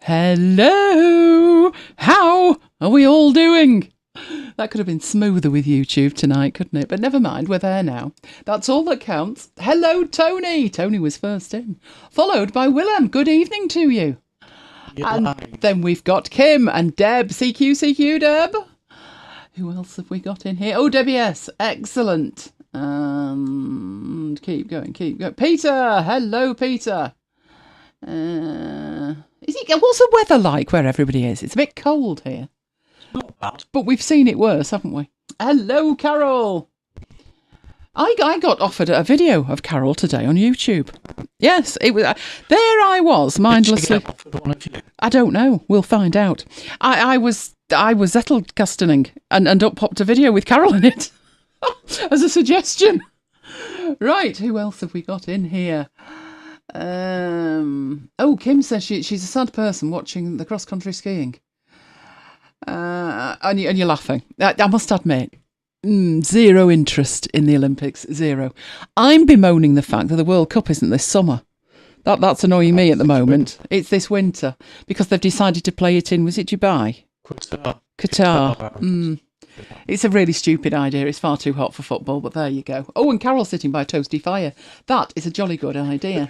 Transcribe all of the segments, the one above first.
Hello! How are we all doing? That could have been smoother with YouTube tonight, couldn't it? But never mind, we're there now. That's all that counts. Hello, Tony! Tony was first in. Followed by Willem. Good evening to you. And then we've got Kim and Deb. CQ, Deb. Who else have we got in here? Oh, Debbie S. Excellent. And keep going. Peter! Hello, Peter. What's the weather like where everybody is? It's a bit cold here. Not bad. But we've seen it worse, haven't we? Hello, Carol. I got offered a video of Carol today on YouTube. Yes, it was. There I was, mindlessly. Did she get offered one of you? I don't know. We'll find out. I was Zettelkastening and up popped a video with Carol in it as a suggestion. Right, who else have we got in here? Kim says she's a sad person watching the cross-country skiing. And you're laughing. I must admit, zero interest in the Olympics, zero. I'm bemoaning the fact that the World Cup isn't this summer. That's annoying me at the moment. It's this winter because they've decided to play it in, was it Dubai? Qatar. It's a really stupid idea. It's far too hot for football, but there you go. Oh, and Carol's sitting by a toasty fire. That is a jolly good idea.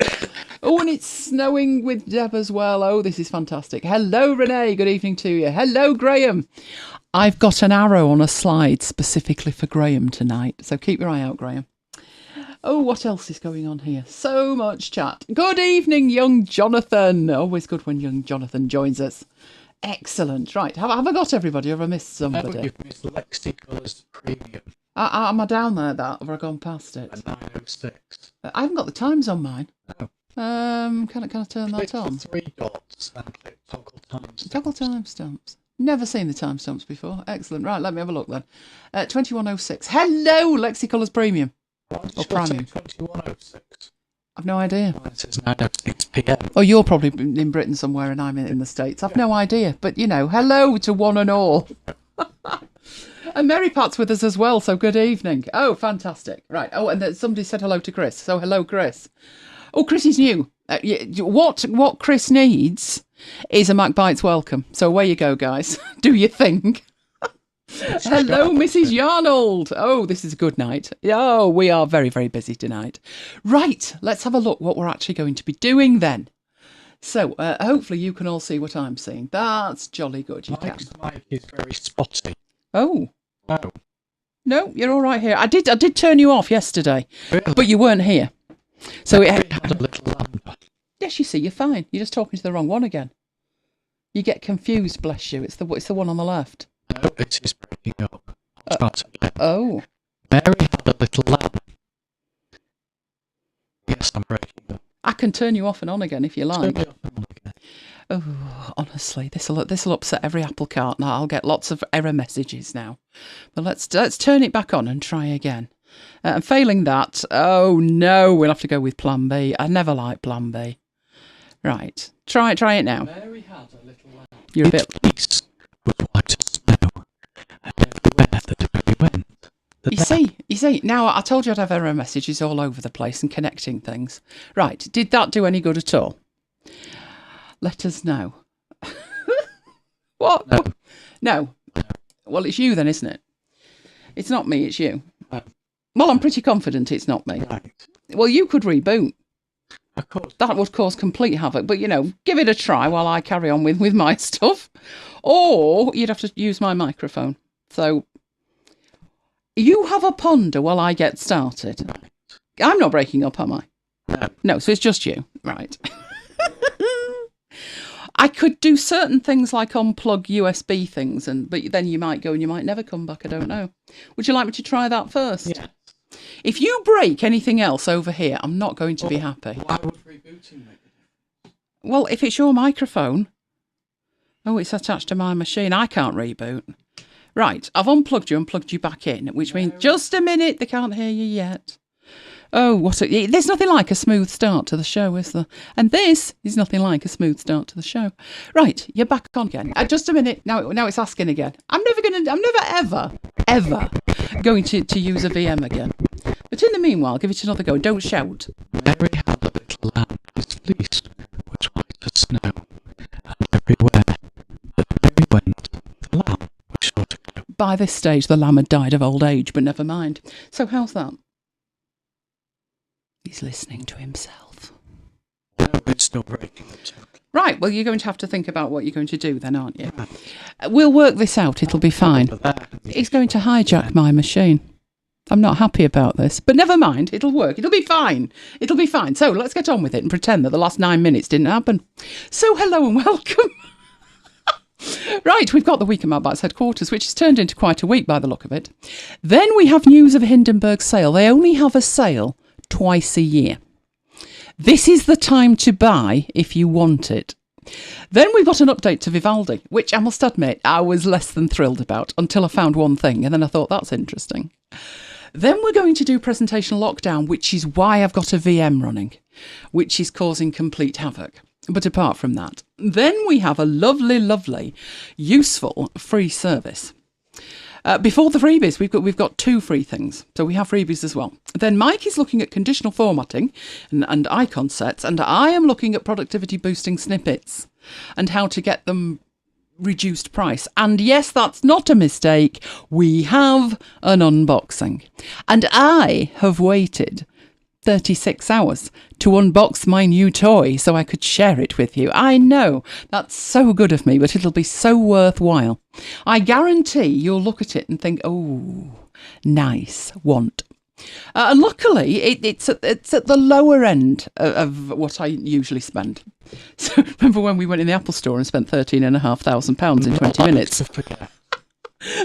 Oh, and it's snowing with Deb as well. Oh, this is fantastic. Hello, Renee. Good evening to you. Hello, Graham. I've got an arrow on a slide specifically for Graham tonight, so keep your eye out, Graham. Oh, what else is going on here? So much chat. Good evening, young Jonathan. Always good when young Jonathan joins us. Excellent. Right. Have I got everybody or have I missed somebody? No, you've missed Colors Premium. Am I down there, that? Or have I gone past it? At 9:06. I haven't got the times on mine. No. Can I turn that on? Click the 3 dots and click toggle timestamps. Toggle timestamps. Never seen the timestamps before. Excellent. Right, let me have a look then. 21:06. Hello, Colors Premium. Why did Or you Premium. 21:06? I've no idea. It says 9:06 PM. Oh, you're probably in Britain somewhere and I'm in the States. I've no idea. But, hello to one and all. And Mary Pat's with us as well, so good evening. Oh, fantastic. Right. Oh, and then somebody said hello to Chris. So hello, Chris. Oh, Chris is new. What Chris needs is a MacBites welcome. So away you go, guys. Do your thing. Hello, Mrs. Yarnold. Oh, this is a good night. Oh, we are very, very busy tonight. Right, let's have a look what we're actually going to be doing then. So, hopefully you can all see what I'm seeing. That's jolly good. You Mike's mic is very spotty. Oh. Oh. No, you're all right here. I did turn you off yesterday, Really? but you weren't here. So it had a little lamp. Yes, you see, you're fine. You're just talking to the wrong one again. You get confused, bless you. It's the one on the left. No, it is breaking up. Oh. Mary had a little lamp. Yes, I'm breaking up. I can turn you off and on again if you like. Turn me off and on again. Oh, honestly, this'll upset every apple cart. Now I'll get lots of error messages now. But let's turn it back on and try again. And failing that, oh no, we'll have to go with Plan B. I never like Plan B. Right, try it now. Mary had a little lamp. You're a bit. Its face was white as snow, and everywhere that Mary went. You see, now I told you I'd have error messages all over the place and connecting things. Right, did that do any good at all? Let us know. What? No. Well, it's you then, isn't it? It's not me, it's you. Well, I'm pretty confident it's not me. Right. Well, you could reboot. Of course. That would cause complete havoc, but, give it a try while I carry on with my stuff. Or you'd have to use my microphone. So you have a ponder while I get started. Right. I'm not breaking up, am I? No. No, so it's just you. Right. I could do certain things like unplug USB things, but then you might go and you might never come back. I don't know. Would you like me to try that first? Yes. If you break anything else over here, I'm not going to be happy. Why would rebooting make a difference? Well, if it's your microphone. Oh, it's attached to my machine. I can't reboot. Right, I've unplugged you back in, which means just a minute, they can't hear you yet. Oh, there's nothing like a smooth start to the show, is there? And this is nothing like a smooth start to the show. Right, you're back on again. Just a minute. Now it's asking again. I'm never, ever going to use a VM again. But in the meanwhile, give it another go. Don't shout. Mary had a little lamb. His fleece was white as snow, and by this stage the lamb had died of old age, but never mind. So how's that? He's listening to himself. No, it's not breaking. Right, well, you're going to have to think about what you're going to do then, aren't you? We'll work this out, it'll be fine. He's going to hijack my machine. I'm not happy about this, but never mind, it'll work, it'll be fine. It'll be fine. So let's get on with it and pretend that the last 9 minutes didn't happen. So hello and welcome. Right, we've got the week at MacBites headquarters, which has turned into quite a week by the look of it. Then we have news of a Hindenburg sale. They only have a sale twice a year. This is the time to buy if you want it. Then we've got an update to Vivaldi, which I must admit I was less than thrilled about until I found one thing and then I thought that's interesting. Then we're going to do presentation lockdown, which is why I've got a VM running, which is causing complete havoc. But apart from that, then we have a lovely, lovely, useful free service. Before the freebies, we've got 2 free things. So we have freebies as well. Then Mike is looking at conditional formatting and icon sets, and I am looking at productivity boosting snippets and how to get them reduced price. And yes, that's not a mistake. We have an unboxing. And I have waited 36 hours to unbox my new toy so I could share it with you. I know, that's so good of me, but it'll be so worthwhile. I guarantee you'll look at it and think, oh, nice, want. And luckily, it's at the lower end of what I usually spend. So remember when we went in the Apple store and spent £13,500 in 20 minutes?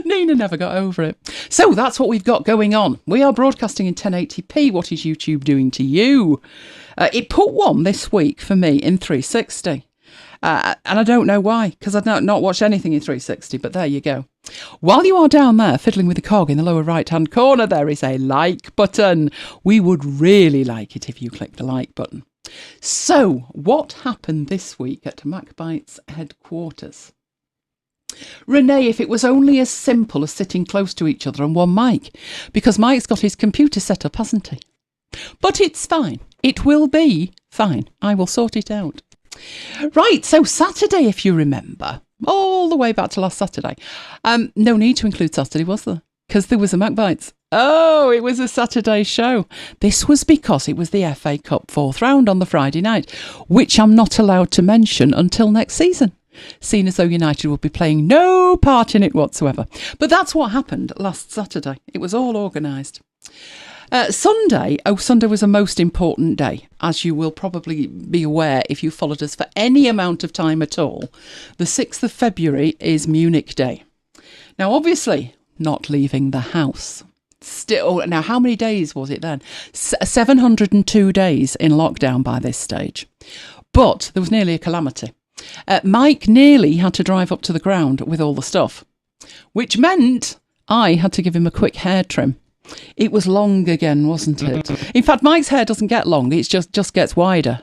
Nina never got over it. So that's what we've got going on. We are broadcasting in 1080p. What is YouTube doing to you? It put one this week for me in 360. And I don't know why, because I've not watched anything in 360, but there you go. While you are down there fiddling with the cog in the lower right-hand corner, there is a like button. We would really like it if you click the like button. So, what happened this week at MacBites headquarters? Renee, if it was only as simple as sitting close to each other on one mic, because Mike's got his computer set up, hasn't he? But it's fine. It will be fine. I will sort it out. Right, so Saturday, if you remember, all the way back to last Saturday. No need to include Saturday, was there? Because there was a MacBites. Oh, it was a Saturday show. This was because it was the FA Cup 4th round on the Friday night, which I'm not allowed to mention until next season, seen as though United will be playing no part in it whatsoever. But that's what happened last Saturday. It was all organised. Sunday was a most important day, as you will probably be aware if you followed us for any amount of time at all. The 6th of February is Munich Day. Now, obviously, not leaving the house. Still, now, how many days was it then? 702 days in lockdown by this stage. But there was nearly a calamity. Mike nearly had to drive up to the ground with all the stuff, which meant I had to give him a quick hair trim. It was long again, wasn't it? In fact, Mike's hair doesn't get long, it just gets wider.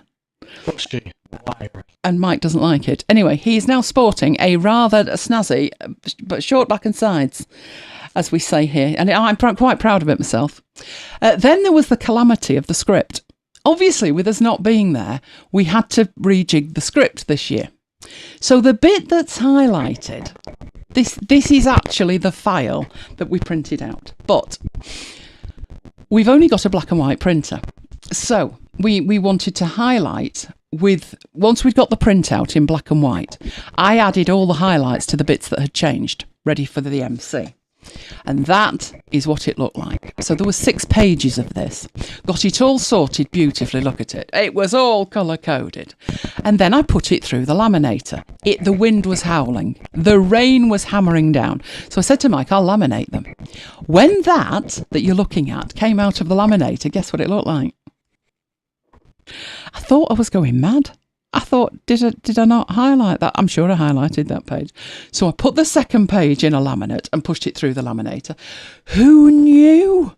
And Mike doesn't like it. Anyway, he is now sporting a rather snazzy, but short back and sides, as we say here. And I'm quite proud of it myself. Then there was the calamity of the script. Obviously, with us not being there, we had to rejig the script this year. So the bit that's highlighted, this is actually the file that we printed out. But we've only got a black and white printer. So we wanted to highlight once we'd got the printout in black and white, I added all the highlights to the bits that had changed, ready for the MC. And that is what it looked like. So there were 6 pages of this. Got it all sorted beautifully. Look at it. It was all colour-coded. And then I put it through the laminator. The wind was howling. The rain was hammering down. So I said to Mike, I'll laminate them. When that you're looking at came out of the laminator, guess what it looked like? I thought I was going mad. I thought, did I not highlight that? I'm sure I highlighted that page. So I put the second page in a laminate and pushed it through the laminator. Who knew?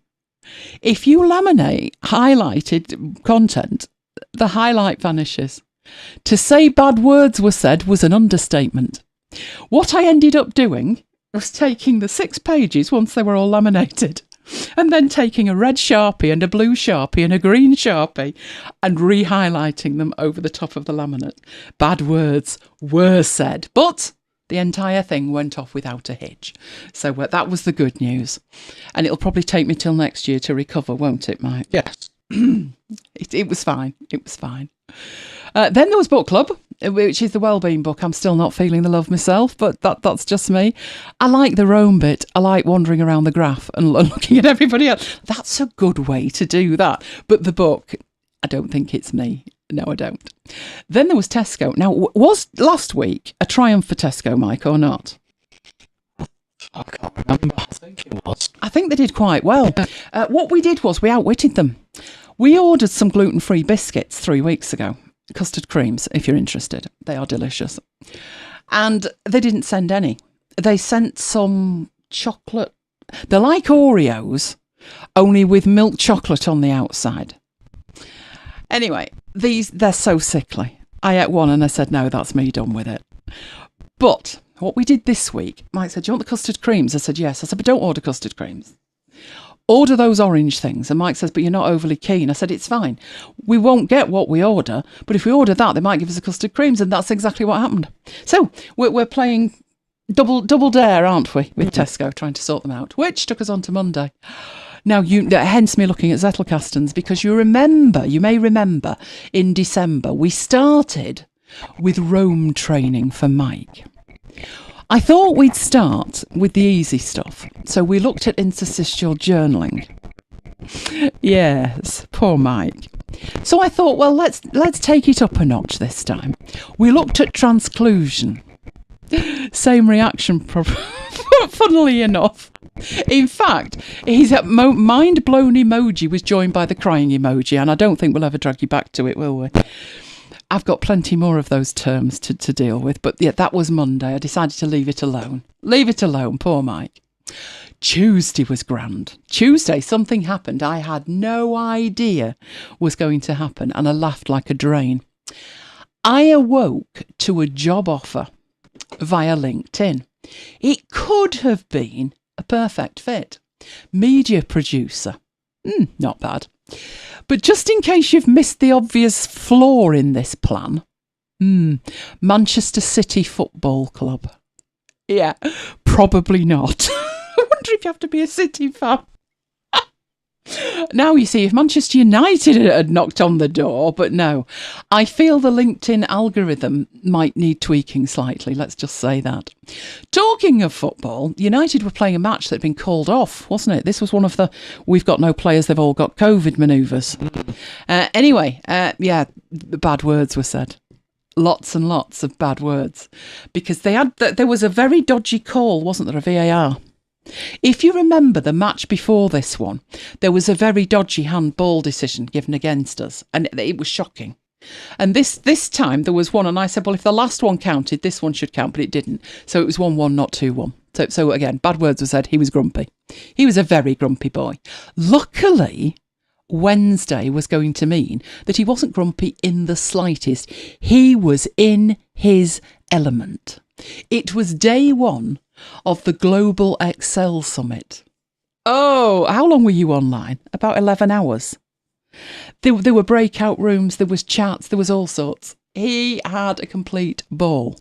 If you laminate highlighted content, the highlight vanishes. To say bad words were said was an understatement. What I ended up doing was taking the 6 pages once they were all laminated, and then taking a red Sharpie and a blue Sharpie and a green Sharpie and re-highlighting them over the top of the laminate. Bad words were said, but The entire thing went off without a hitch. So that was the good news. And it'll probably take me till next year to recover, won't it, Mike? Yes. It was fine. It was fine. Then there was book club, which is the wellbeing book. I'm still not feeling the love myself, but that's just me. I like the roam bit. I like wandering around the graph and looking at everybody else. That's a good way to do that. But the book, I don't think it's me. No, I don't. Then there was Tesco. Now, was last week a triumph for Tesco, Mike, or not? I can't remember. I think it was. I think they did quite well. What we did was we outwitted them. We ordered some gluten-free biscuits 3 weeks ago. Custard creams, if you're interested. They are delicious. And they didn't send any. They sent some chocolate. They're like Oreos, only with milk chocolate on the outside. Anyway, they're so sickly. I ate one and I said, no, that's me done with it. But what we did this week, Mike said, do you want the custard creams? I said, yes. I said, but don't order custard creams. Order those orange things. And Mike says, but you're not overly keen. I said, it's fine. We won't get what we order, but if we order that, they might give us the custard creams. And that's exactly what happened. So we're playing double dare, aren't we, with Tesco, trying to sort them out, which took us on to Monday. Now, hence me looking at Zettelkasten's, because you may remember, in December, we started with Rome training for Mike. I thought we'd start with the easy stuff. So we looked at interstitial journaling. Yes, poor Mike. So I thought, well, let's take it up a notch this time. We looked at transclusion. Same reaction, funnily enough. In fact, his mind-blown emoji was joined by the crying emoji, and I don't think we'll ever drag you back to it, will we? I've got plenty more of those terms to deal with, but yeah, that was Monday. I decided to leave it alone. Leave it alone, poor Mike. Tuesday was grand. Tuesday, something happened I had no idea was going to happen, and I laughed like a drain. I awoke to a job offer via LinkedIn. It could have been a perfect fit. Media producer. Not bad. But just in case you've missed the obvious flaw in this plan, Manchester City Football Club. Yeah, probably not. I wonder if you have to be a City fan. Now, you see, if Manchester United had knocked on the door, but no. I feel the LinkedIn algorithm might need tweaking slightly, let's just say that. Talking of football, United were playing a match that had been called off, wasn't it? This was one of the we've got no players, they've all got COVID manoeuvres. Anyway, bad words were said. Lots and lots of bad words. Because there was a very dodgy call, wasn't there, a VAR? If you remember the match before this one, there was a very dodgy handball decision given against us, and it was shocking. And this time there was one, and I said, well, if the last one counted, this one should count, but it didn't. So it was 1-1, not 2-1. So again, bad words were said. He was grumpy. He was a very grumpy boy. Luckily, Wednesday was going to mean that he wasn't grumpy in the slightest. He was in his element. It was day one of the Global Excel Summit. Oh, how long were you online? About 11 hours. There were breakout rooms, there was chats, there was all sorts. He had a complete ball.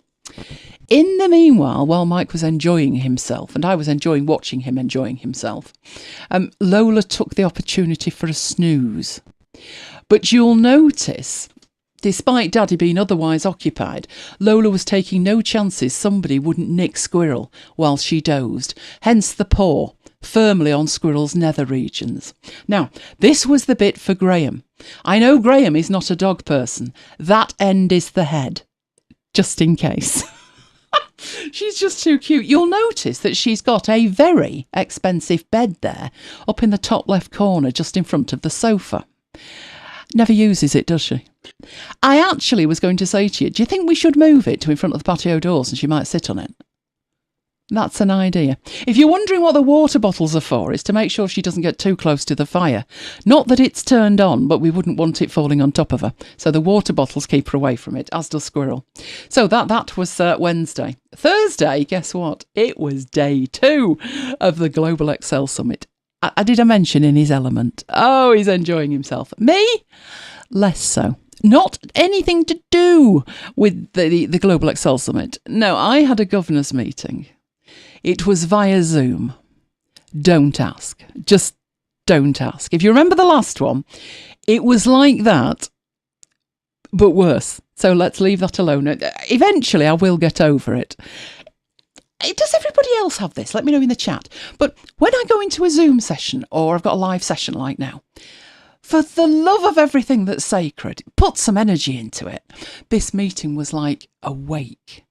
In the meanwhile, while Mike was enjoying himself, and I was enjoying watching him enjoying himself, Lola took the opportunity for a snooze. But you'll notice, despite Daddy being otherwise occupied, Lola was taking no chances somebody wouldn't nick Squirrel while she dozed, hence the paw firmly on Squirrel's nether regions. Now, this was the bit for Graham. I know Graham is not a dog person. That end is the head, just in case. She's just too cute. You'll notice that she's got a very expensive bed there, up in the top left corner, just in front of the sofa. Never uses it, does she? I actually was going to say to you, do you think we should move it to in front of the patio doors and she might sit on it? That's an idea. If you're wondering what the water bottles are for, it's to make sure she doesn't get too close to the fire. Not that it's turned on, but we wouldn't want it falling on top of her. So the water bottles keep her away from it, as does Squirrel. So that was Wednesday. Thursday, guess what? It was day 2 of the Global Excel Summit. Did I mention in his element? Oh, he's enjoying himself. Me? Less so. Not anything to do with the Global Excel Summit. No, I had a governor's meeting. It was via Zoom. Don't ask. Just don't ask. If you remember the last one, it was like that, but worse. So let's leave that alone. Eventually, I will get over it. Does everybody else have this? Let me know in the chat. But when I go into a Zoom session, or I've got a live session like now, for the love of everything that's sacred, put some energy into it. This meeting was like a wake.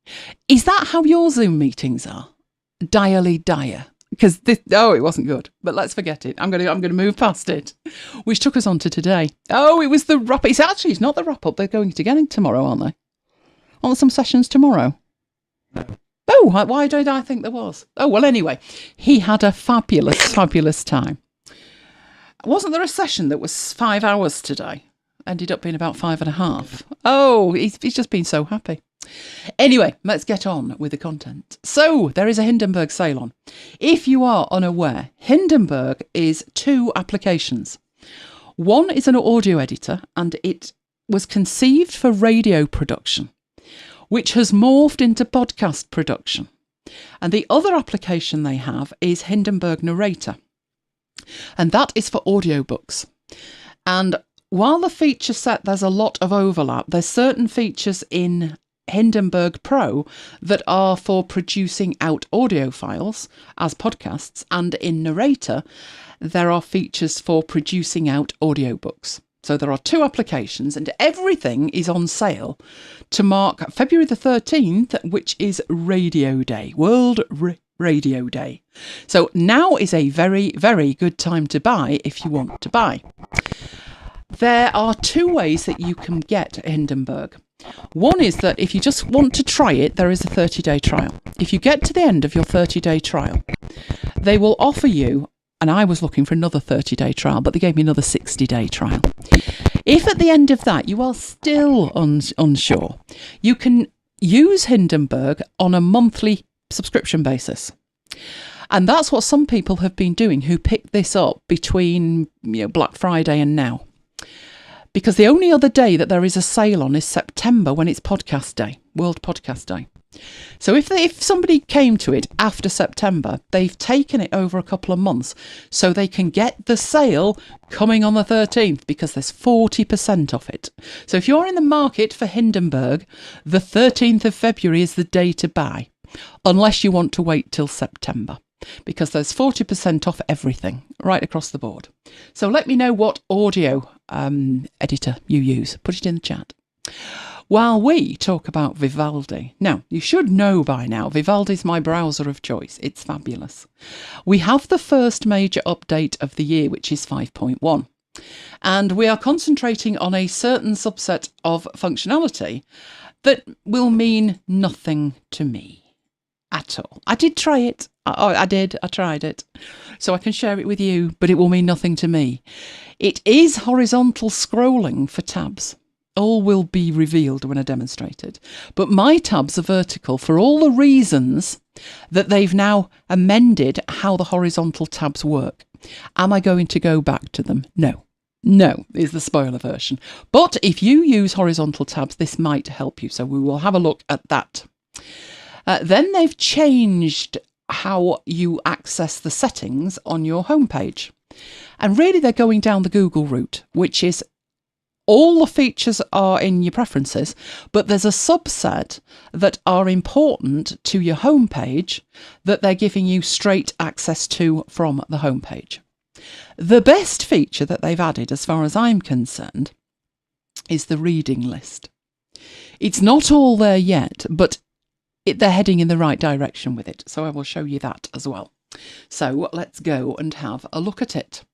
Is that how your Zoom meetings are? Direly dire. Because it wasn't good. But let's forget it. I'm gonna move past it. Which took us on to today. Oh, it was the wrap up. It's not the wrap up. They're going to get it tomorrow, aren't they? Aren't some sessions tomorrow? No. Oh, why did I think there was? Oh, well, anyway, he had a fabulous, fabulous time. Wasn't there a session that was 5 hours today? Ended up being about 5.5. Oh, he's just been so happy. Anyway, let's get on with the content. So, there is a Hindenburg sale on. If you are unaware, Hindenburg is 2 applications. One is an audio editor, and it was conceived for radio production, which has morphed into podcast production. And the other application they have is Hindenburg Narrator. And that is for audiobooks. And while the feature set, there's a lot of overlap, there's certain features in Hindenburg Pro that are for producing out audio files as podcasts, and in Narrator, there are features for producing out audiobooks. So there are 2 applications, and everything is on sale to mark February the 13th, which is Radio Day, World Radio Day. So now is a very, very good time to buy if you want to buy. There are 2 ways that you can get Hindenburg. One is that if you just want to try it, there is a 30-day trial. If you get to the end of your 30-day trial, they will offer you, and I was looking for another 30-day trial, but they gave me another 60-day trial. If at the end of that you are still unsure, you can use Hindenburg on a monthly subscription basis. And that's what some people have been doing who picked this up between Black Friday and now. Because the only other day that there is a sale on is September, when it's Podcast Day, World Podcast Day. So if somebody came to it after September, they've taken it over a couple of months so they can get the sale coming on the 13th, because there's 40% off it. So if you're in the market for Hindenburg, the 13th of February is the day to buy, unless you want to wait till September, because there's 40% off everything right across the board. So let me know what audio editor you use. Put it in the chat. While we talk about Vivaldi. Now, you should know by now, Vivaldi's my browser of choice. It's fabulous. We have the first major update of the year, which is 5.1. And we are concentrating on a certain subset of functionality that will mean nothing to me at all. I did try it. I tried it. So I can share it with you, but it will mean nothing to me. It is horizontal scrolling for tabs. All will be revealed when I demonstrate it. But my tabs are vertical for all the reasons that they've now amended how the horizontal tabs work. Am I going to go back to them? No. No is the spoiler version. But if you use horizontal tabs, this might help you. So we will have a look at that. Then they've changed how you access the settings on your homepage. And really they're going down the Google route, which is all the features are in your preferences, but there's a subset that are important to your homepage that they're giving you straight access to from the homepage. The best feature that they've added, as far as I'm concerned, is the reading list. It's not all there yet, but they're heading in the right direction with it. So I will show you that as well. So let's go and have a look at it.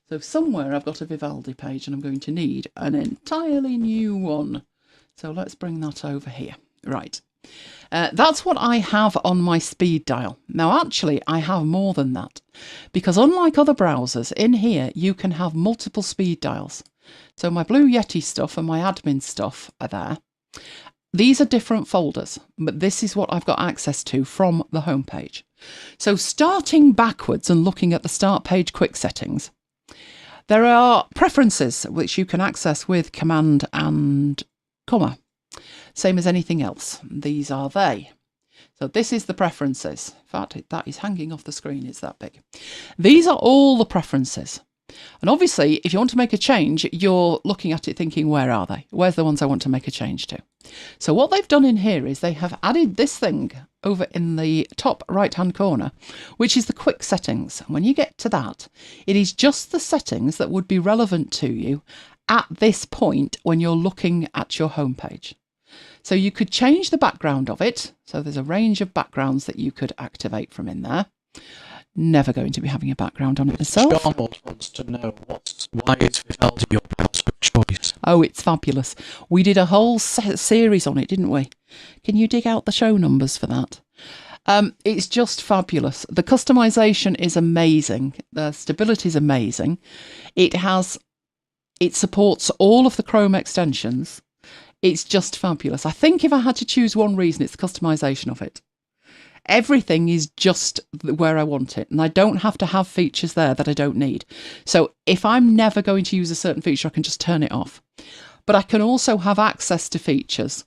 So somewhere I've got a Vivaldi page and I'm going to need an entirely new one. So let's bring that over here. Right. That's what I have on my speed dial. Now, actually, I have more than that, because unlike other browsers, in here, you can have multiple speed dials. So my Blue Yeti stuff and my admin stuff are there. These are different folders, but this is what I've got access to from the homepage. So starting backwards and looking at the start page quick settings, There are preferences which you can access with Command and comma. Same as anything else. These are they. So this is the preferences. In fact, that is hanging off the screen. It's that big. These are all the preferences. And obviously, if you want to make a change, you're looking at it thinking, where are they? Where's the ones I want to make a change to? So what they've done in here is they have added this thing over in the top right-hand corner, which is the quick settings. When you get to that, it is just the settings that would be relevant to you at this point when you're looking at your homepage. So you could change the background of it. So there's a range of backgrounds that you could activate from in there. Never going to be having a background on it myself. Charlotte wants to know why is Vivaldi your browser of choice? Oh, it's fabulous. We did a whole series on it, didn't we? Can you dig out the show numbers for that? It's just fabulous. The customization is amazing. The stability is amazing. It supports all of the Chrome extensions. It's just fabulous. I think if I had to choose one reason, it's the customization of it. Everything is just where I want it, and I don't have to have features there that I don't need. So if I'm never going to use a certain feature, I can just turn it off. But I can also have access to features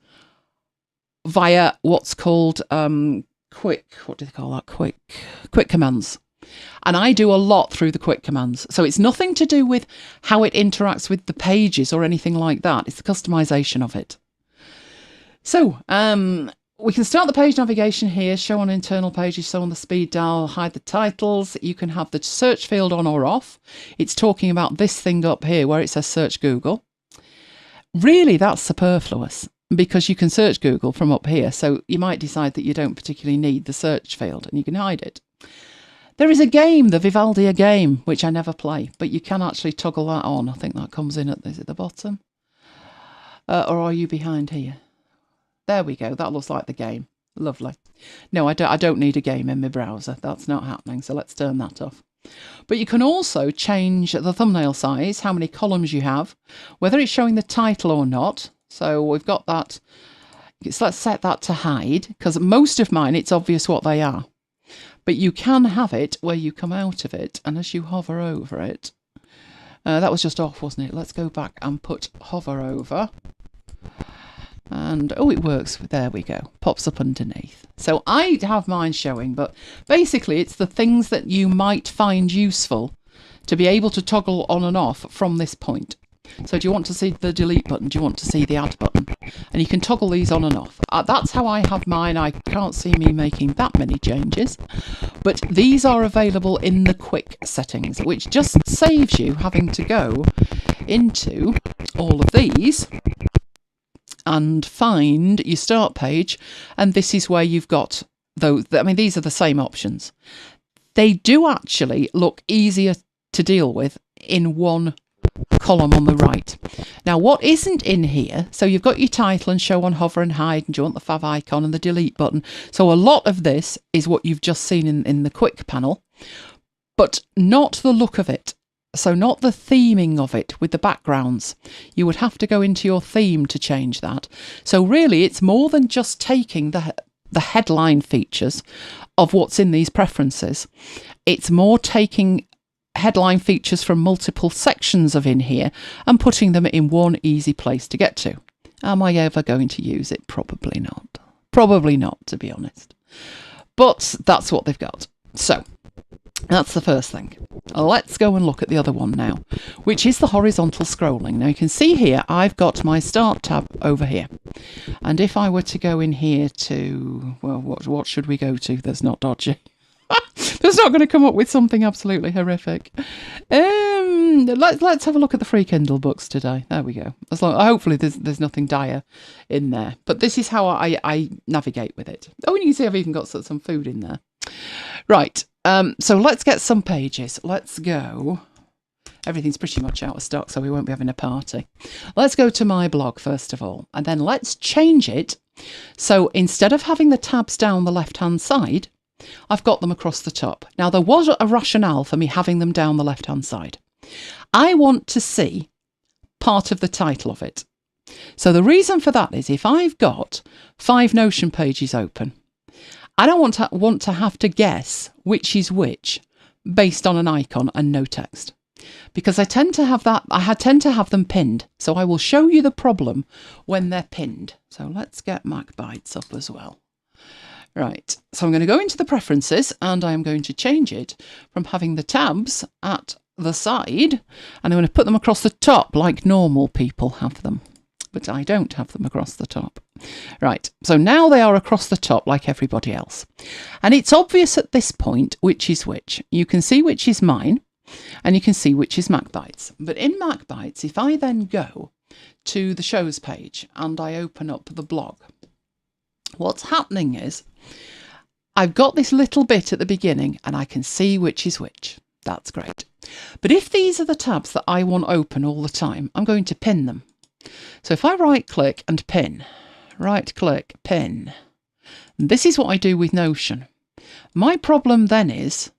via what's called quick commands. And I do a lot through the quick commands. So it's nothing to do with how it interacts with the pages or anything like that. It's the customization of it. So, we can start the page navigation here, show on internal pages, show on the speed dial, hide the titles. You can have the search field on or off. It's talking about this thing up here where it says search Google. Really, that's superfluous because you can search Google from up here. So you might decide that you don't particularly need the search field and you can hide it. There is a game, the Vivaldi game, which I never play, but you can actually toggle that on. I think that comes in at the bottom. Or are you behind here? There we go. That looks like the game. Lovely. No, I don't need a game in my browser. That's not happening. So let's turn that off. But you can also change the thumbnail size, how many columns you have, whether it's showing the title or not. So we've got that. So let's set that to hide because most of mine, it's obvious what they are. But you can have it where you come out of it. And as you hover over it, that was just off, wasn't it? Let's go back and put hover over. And, oh, it works. There we go. Pops up underneath. So I have mine showing, but basically it's the things that you might find useful to be able to toggle on and off from this point. So do you want to see the delete button? Do you want to see the add button? And you can toggle these on and off. That's how I have mine. I can't see me making that many changes. But these are available in the quick settings, which just saves you having to go into all of these and find your start page, and this is where you've got those. I mean, these are the same options. They do actually look easier to deal with in one column on the right. Now, what isn't in here, so you've got your title and show on, hover and hide, and do you want the fav icon and the delete button. So a lot of this is what you've just seen in the quick panel, but not the look of it. So not the theming of it with the backgrounds. You would have to go into your theme to change that. So really, it's more than just taking the headline features of what's in these preferences. It's more taking headline features from multiple sections of in here and putting them in one easy place to get to. Am I ever going to use it? Probably not. Probably not, to be honest. But that's what they've got. So that's the first thing. Let's go and look at the other one now, which is the horizontal scrolling. Now you can see here, I've got my start tab over here. And if I were to go in here to, well, what should we go to that's not dodgy? That's not going to come up with something absolutely horrific. Let's have a look at the free Kindle books today. There we go. Hopefully there's nothing dire in there. But this is how I navigate with it. Oh, and you can see I've even got some food in there. Right. So let's get some pages. Let's go. Everything's pretty much out of stock, so we won't be having a party. Let's go to my blog first of all, and then let's change it. So instead of having the tabs down the left-hand side, I've got them across the top. Now, there was a rationale for me having them down the left-hand side. I want to see part of the title of it. So the reason for that is if I've got 5 Notion pages open, I don't want to have to guess which is which based on an icon and no text. because I tend to have them pinned. So I will show you the problem when they're pinned. So let's get MacBites up as well. Right, so I'm going to go into the preferences and I'm going to change it from having the tabs at the side, and I'm going to put them across the top like normal people have them. But I don't have them across the top. Right, so now they are across the top like everybody else. And it's obvious at this point which is which. You can see which is mine, and you can see which is MacBites. But in MacBites, if I then go to the shows page and I open up the blog, what's happening is I've got this little bit at the beginning and I can see which is which. That's great. But if these are the tabs that I want open all the time, I'm going to pin them. So if I right click and pin, right click, pin, this is what I do with Notion. My problem then is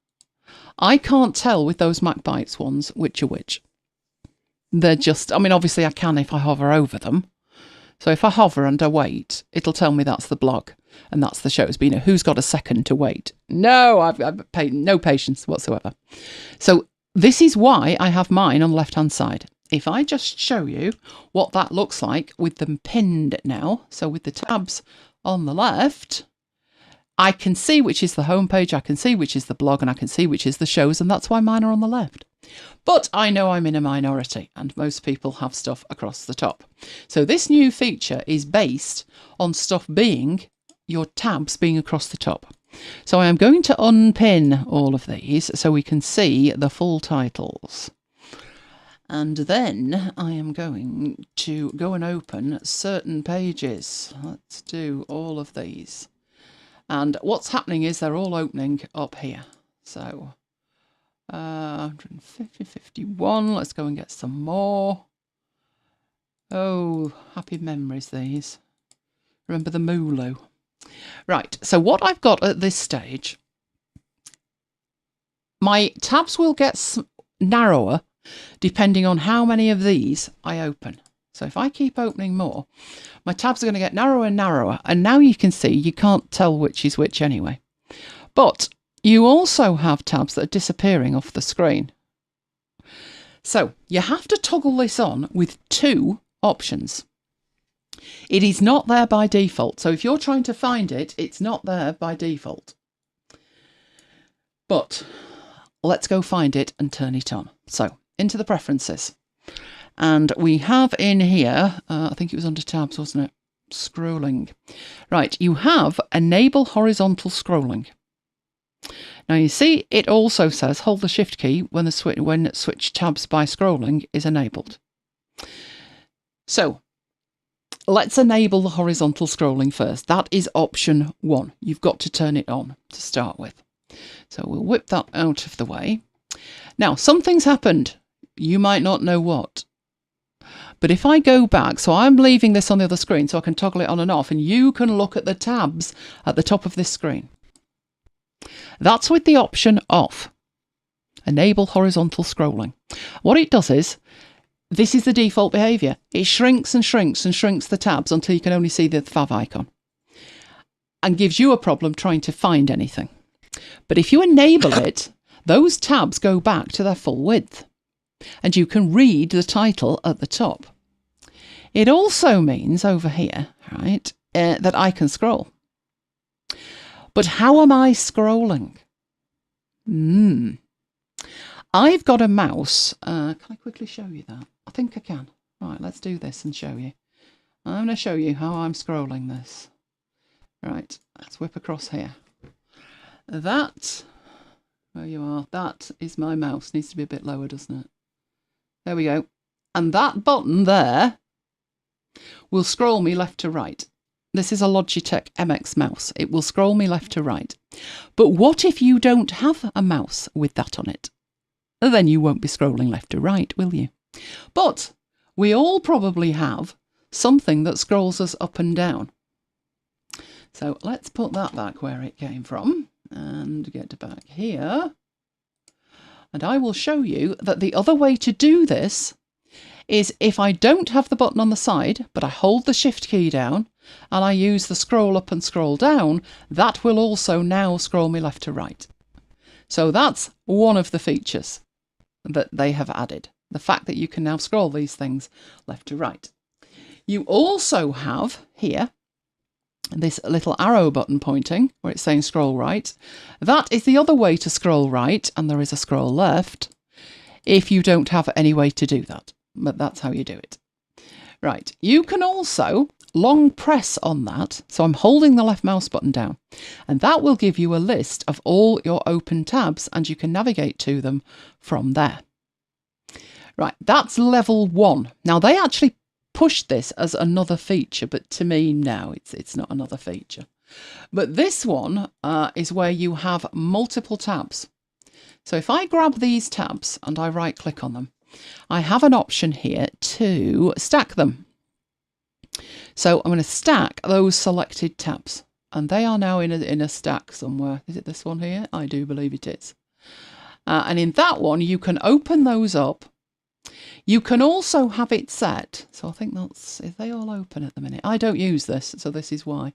I can't tell with those MacBites ones which are which. They're just, I mean, obviously I can if I hover over them. So if I hover and I wait, it'll tell me that's the blog and that's the shows. But you know, who's got a second to wait? No, I've paid no patience whatsoever. So this is why I have mine on the left-hand side. If I just show you what that looks like with them pinned now, so with the tabs on the left, I can see which is the homepage, I can see which is the blog, and I can see which is the shows, and that's why mine are on the left. But I know I'm in a minority, and most people have stuff across the top. So this new feature is based on stuff being, your tabs being across the top. So I am going to unpin all of these so we can see the full titles. And then I am going to go and open certain pages. Let's do all of these. And what's happening is they're all opening up here. So 150, 51. Let's go and get some more. Oh, happy memories these. Remember the Mooloo. Right, so what I've got at this stage, my tabs will get narrower depending on how many of these I open. So if I keep opening more, my tabs are going to get narrower and narrower. And now you can see you can't tell which is which anyway. But you also have tabs that are disappearing off the screen. So you have to toggle this on with two options. It is not there by default. So if you're trying to find it, it's not there by default. But let's go find it and turn it on. So into the preferences. And we have in here, I think it was under tabs, wasn't it? Scrolling. Right, you have enable horizontal scrolling. Now you see it also says hold the shift key when switch tabs by scrolling is enabled. So let's enable the horizontal scrolling first. That is option 1. You've got to turn it on to start with. So we'll whip that out of the way. Now something's happened. You might not know what. But if I go back, so I'm leaving this on the other screen so I can toggle it on and off, and you can look at the tabs at the top of this screen. That's with the option off. Enable horizontal scrolling. What it does is, this is the default behaviour. It shrinks and shrinks and shrinks the tabs until you can only see the fav icon. And gives you a problem trying to find anything. But if you enable it, those tabs go back to their full width. And you can read the title at the top. It also means over here, right, that I can scroll. But how am I scrolling? I've got a mouse. Can I quickly show you that? I think I can. Right, let's do this and show you. I'm going to show you how I'm scrolling this. Right, let's whip across here. That, where you are, that is my mouse. Needs to be a bit lower, doesn't it? There we go. And that button there will scroll me left to right. This is a Logitech MX mouse. It will scroll me left to right. But what if you don't have a mouse with that on it? Then you won't be scrolling left to right, will you? But we all probably have something that scrolls us up and down. So let's put that back where it came from and get back here. And I will show you that the other way to do this is if I don't have the button on the side, but I hold the shift key down and I use the scroll up and scroll down, that will also now scroll me left to right. So that's one of the features. that they have added. The fact that you can now scroll these things left to right. You also have here this little arrow button pointing where it's saying scroll right. That is the other way to scroll right, and there is a scroll left if you don't have any way to do that. But that's how you do it. Right, you can also long press on that. So I'm holding the left mouse button down, and that will give you a list of all your open tabs, and you can navigate to them from there. Right, that's level 1. Now they actually pushed this as another feature, but to me, no, it's not another feature. But this one is where you have multiple tabs. So if I grab these tabs and I right click on them, I have an option here to stack them. So I'm going to stack those selected tabs, and they are now in a stack somewhere. Is it this one here? I do believe it is. And in that one, you can open those up. You can also have it set. So I think is they all open at the minute? I don't use this, so this is why.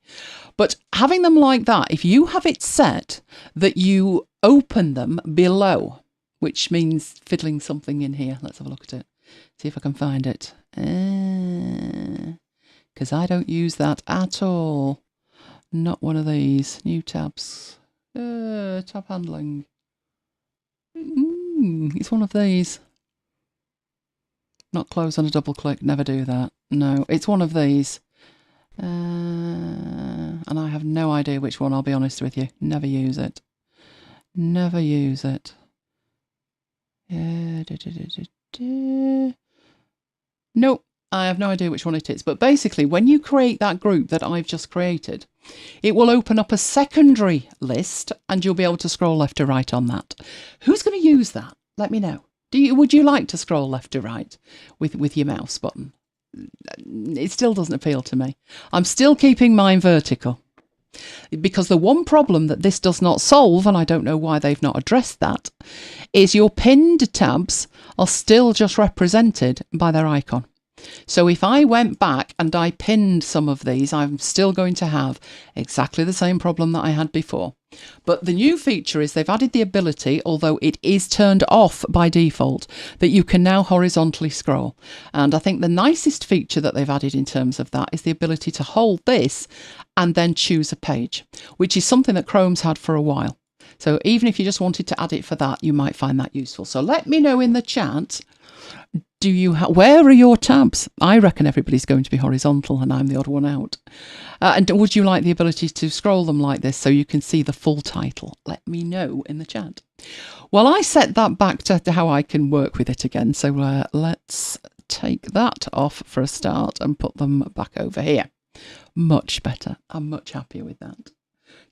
But having them like that, if you have it set that you open them below, which means fiddling something in here. Let's have a look at it. See if I can find it. Because I don't use that at all. Not one of these. New tabs. Tab handling. It's one of these. Not close on a double click. Never do that. No, it's one of these. And I have no idea which one, I'll be honest with you. Never use it. Never use it. Nope, I have no idea which one it is. But basically, when you create that group that I've just created, it will open up a secondary list, and you'll be able to scroll left to right on that. Who's going to use that? Let me know. Would you like to scroll left to right with your mouse button? It still doesn't appeal to me. I'm still keeping mine vertical. Because the one problem that this does not solve, and I don't know why they've not addressed that, is your pinned tabs are still just represented by their icon. So if I went back and I pinned some of these, I'm still going to have exactly the same problem that I had before. But the new feature is they've added the ability, although it is turned off by default, that you can now horizontally scroll. And I think the nicest feature that they've added in terms of that is the ability to hold this and then choose a page, which is something that Chrome's had for a while. So even if you just wanted to add it for that, you might find that useful. So let me know in the chat, where are your tabs? I reckon everybody's going to be horizontal and I'm the odd one out. And would you like the ability to scroll them like this so you can see the full title? Let me know in the chat. Well, I set that back to how I can work with it again. So let's take that off for a start and put them back over here. Much better. I'm much happier with that.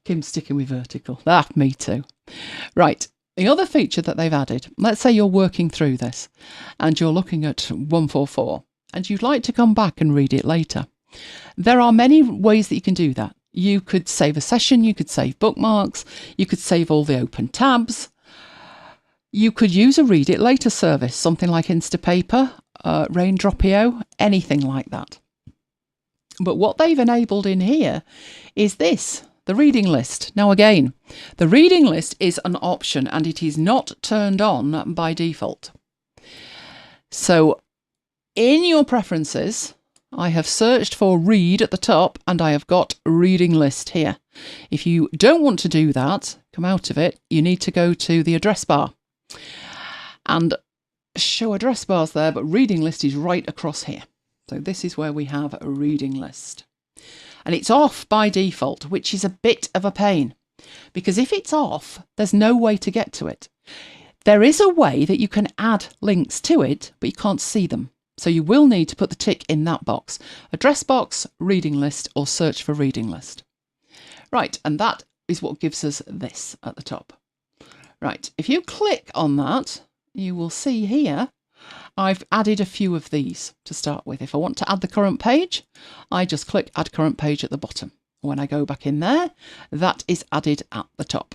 Kim's sticking with vertical. Me too. Right. The other feature that they've added, let's say you're working through this and you're looking at 144 and you'd like to come back and read it later. There are many ways that you can do that. You could save a session, you could save bookmarks, you could save all the open tabs. You could use a read it later service, something like Instapaper, Raindropio, anything like that. But what they've enabled in here is this. The reading list. Now again, the reading list is an option and it is not turned on by default. So in your preferences, I have searched for read at the top and I have got reading list here. If you don't want to do that, come out of it, you need to go to the address bar and show address bars there, but reading list is right across here. So this is where we have a reading list. And it's off by default, which is a bit of a pain because if it's off, there's no way to get to it. There is a way that you can add links to it, but you can't see them. So you will need to put the tick in that box. Address box, reading list, or search for reading list. Right, and that is what gives us this at the top. Right, if you click on that, you will see here I've added a few of these to start with. If I want to add the current page, I just click add current page at the bottom. When I go back in there, that is added at the top.